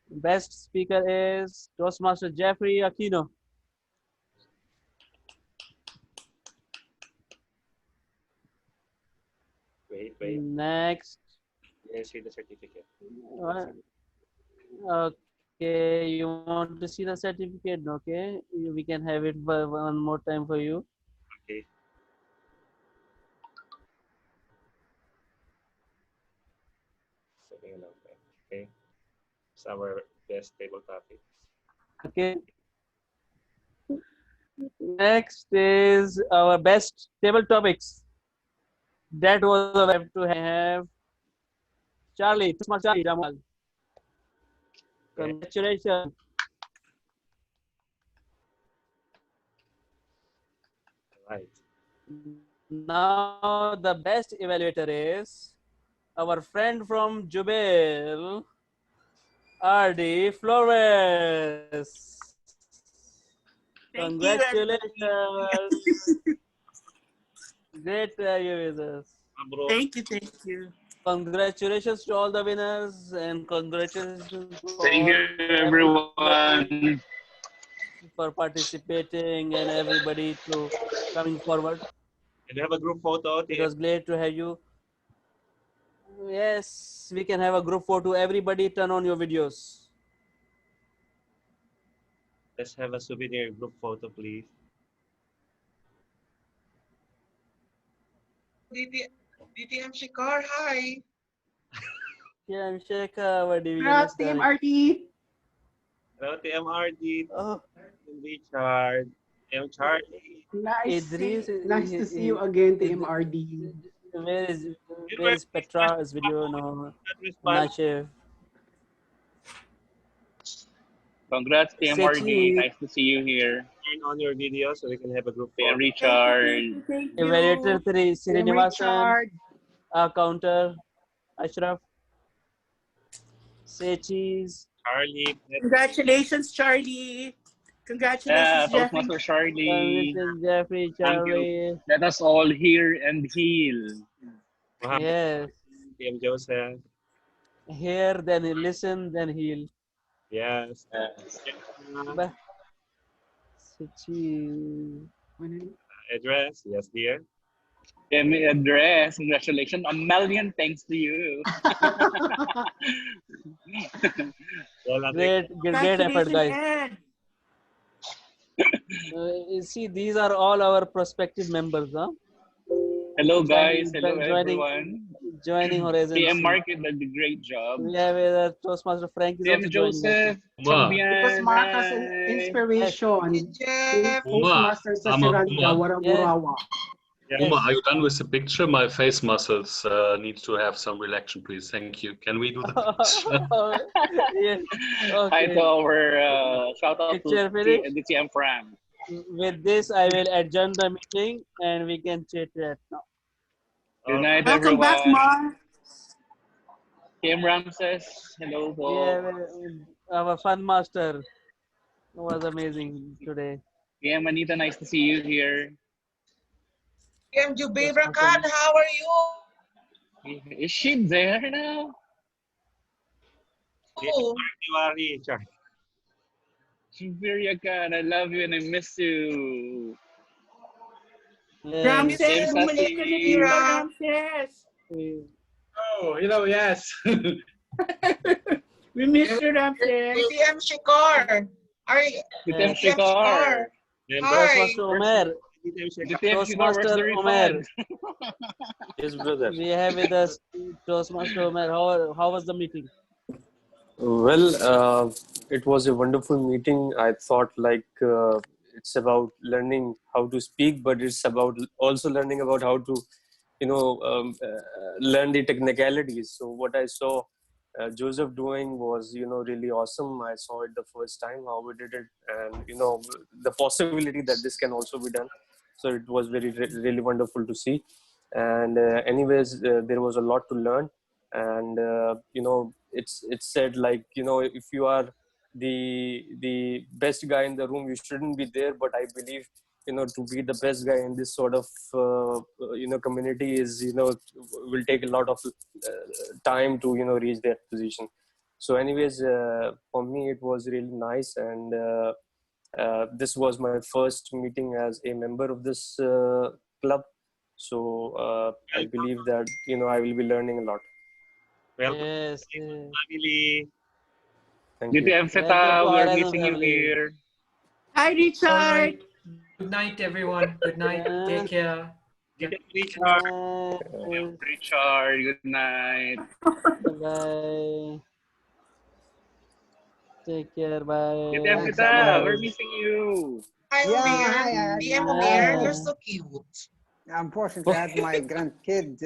Best speaker is Toastmaster Jeffrey Aquino. Wait. Next. You can see the certificate. Okay, you want to see the certificate? Okay, we can have it one more time for you. Okay. Okay. It's our best table topic. Okay. Next is our best table topics. That was a web to have Charlie, Smart Charlie Jamal. Congratulations. Right. Now the best evaluator is our friend from Jubail, RD Flores. Congratulations. Great to have you with us. Thank you. Congratulations to all the winners and congratulations to Thank you, everyone. for participating and everybody to coming forward. And we have a group photo. It was great to have you. Yes, we can have a group photo. Everybody turn on your videos. Let's have a souvenir group photo, please. DTM Shikar, hi. Yeah, I'm Shekha. What do you Hello, Team RT. Hello, TMRD. Oh. Richard. M. Charlie. Nice Idris, to see you again, Team RD. Where is Petra's video? No, Nachev. Congrats, TMRD. Nice to see you here. Turn on your video so we can have a group Yeah, photo. Richard. Evaluator 3, Srinivasan, counter. Ashraf, say cheese. Charlie. Congratulations, Charlie. Congratulations, Jeffrey. Toastmaster Charlie. Congratulations, Jeffrey, Thank you. Charlie. Let us all hear and heal. Yes. TM Joseph. Hear, then listen, then heal. Yes. Bah, say cheese. Address. Yes, dear. Email address. Congratulations. A million thanks to you. Great effort, guys. Ed. You see, these are all our prospective members, huh? Hello, guys. Hello, Joining Horizon. PM Mark did a great job. We have Toastmaster Frank is PM also Joseph, joining. Because Chongbian, Mark has an inspiration. Toastmasters sa Uma, Siranda, Warang Murawa. Uma, are you done with the picture? My face muscles need to have some relaxation, please. Thank you. Can we do the picture? Yes. Hi to our shout out Picture to finished? the TM Fram. With this, I will adjourn the meeting and we can chit chat now. Good night, Welcome everyone. back, Mark. TM Ramses, hello po. Yeah, our fun master was amazing today. TM Anita, nice to see you here. TM Jubaira Khan, how are you? Is she there now? Oh. Jubaira Khan, I love you and I miss you. Ramses, Same bumalik ka na dito, Ramses. Oh, yes. We miss you, Ramses. TM Shikar. TM Shikar. Hi. Toastmaster Omer. Toastmaster Omer. Yes, brother. We have with us Toastmaster Omer. How was the meeting? Well, it was a wonderful meeting. I thought it's about learning how to speak, but it's about also learning about how to, learn the technicalities. So what I saw Joseph doing was, really awesome. I saw it the first time how we did it, and the possibility that this can also be done. So it was really wonderful to see. And anyways, there was a lot to learn, and it's said if you are the best guy in the room, you shouldn't be there. But I believe to be the best guy in this sort of community is will take a lot of time to reach that position. So anyways, for me it was really nice, and this was my first meeting as a member of this club. So I believe that I will be learning a lot. Welcome, yes, family. Thank you. DTM Feta, we are missing you here. Hi, Richard. Good night, everyone. Good night. Take care. Richard, good night. Bye. Take care. Bye. DTM Feta, we're missing you. Hi, Omer. TM Omer, you're so cute. Unfortunately, I had my grandkid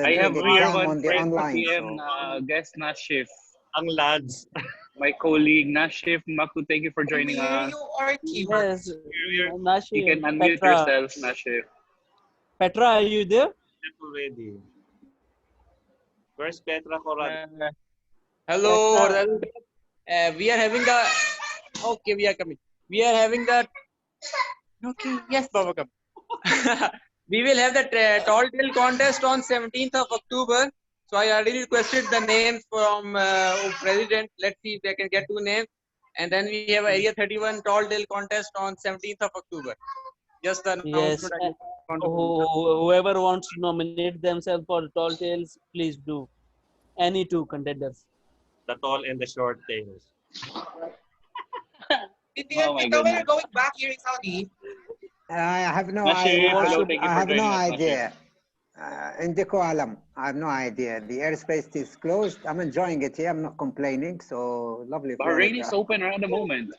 I have doing here exam one on the friend for online. TM, So. guest Nashif. Ang lads. My colleague Nashif, Maku, thank you for joining us. You are cute. Yes, Nashif. You can unmute Petra. yourself, Nashif. Petra, are you there? Already. Where's Petra Coran? Hello. Petra. We are having the. Okay, we are coming. We are having the. Okay, yes, Baba, come. We will have the tall tale contest on 17th of October. So I already requested the names from President. Let's see if they can get 2 names. And then we have Area 31 tall tale contest on 17th of October. Just the Yes. announcement. Whoever wants to nominate themselves for tall tales, please do. Any 2 contenders. The tall and the short tails. TM Feta, when you're going back here in Saudi? I have no Nashif, hello, thank you I for have no joining us, idea. Indiko alam. I have no idea. The airspace is closed. I'm enjoying it here. I'm not complaining. So lovely. Bahrain Florida. is open around the moment.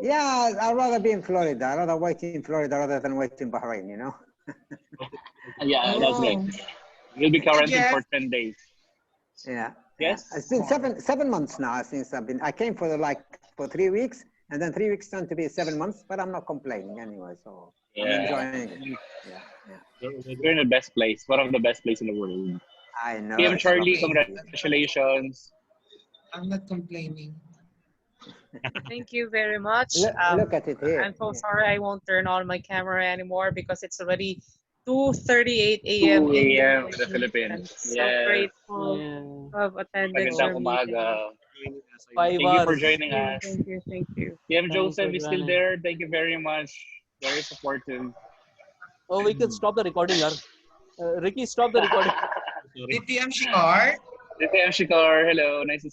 Yeah, I'd rather be in Florida. I'd rather wait in Florida rather than wait in Bahrain, Yeah, that's right. We'll be quarantined for 10 days. Yeah. Yes. It's been seven months now since I came for 3 weeks, and then 3 weeks turned to be 7 months, but I'm not complaining anyway, so I'm enjoying it. Yeah. We're in the best place, one of the best places in the world. I know. TM It's Charlie, okay. congratulations. I'm not complaining. Thank you very much. Look at it here. I'm so Yeah. sorry I won't turn on my camera anymore because it's already 2:38 a.m. 2 in the a.m. in the Philippines. I'm Philippines. so Yes. grateful Yeah. to have attended Magandang your umaga. meeting. 5 Thank you for hours. joining Thank you, us. thank you, thank you. TM Thanks for Joseph is still joining. there. Thank you very much. Very supportive. Oh, we can stop the recording, yaar. Ricky, stop the recording. DTM Shikar. TM Shikar, hello. Nice to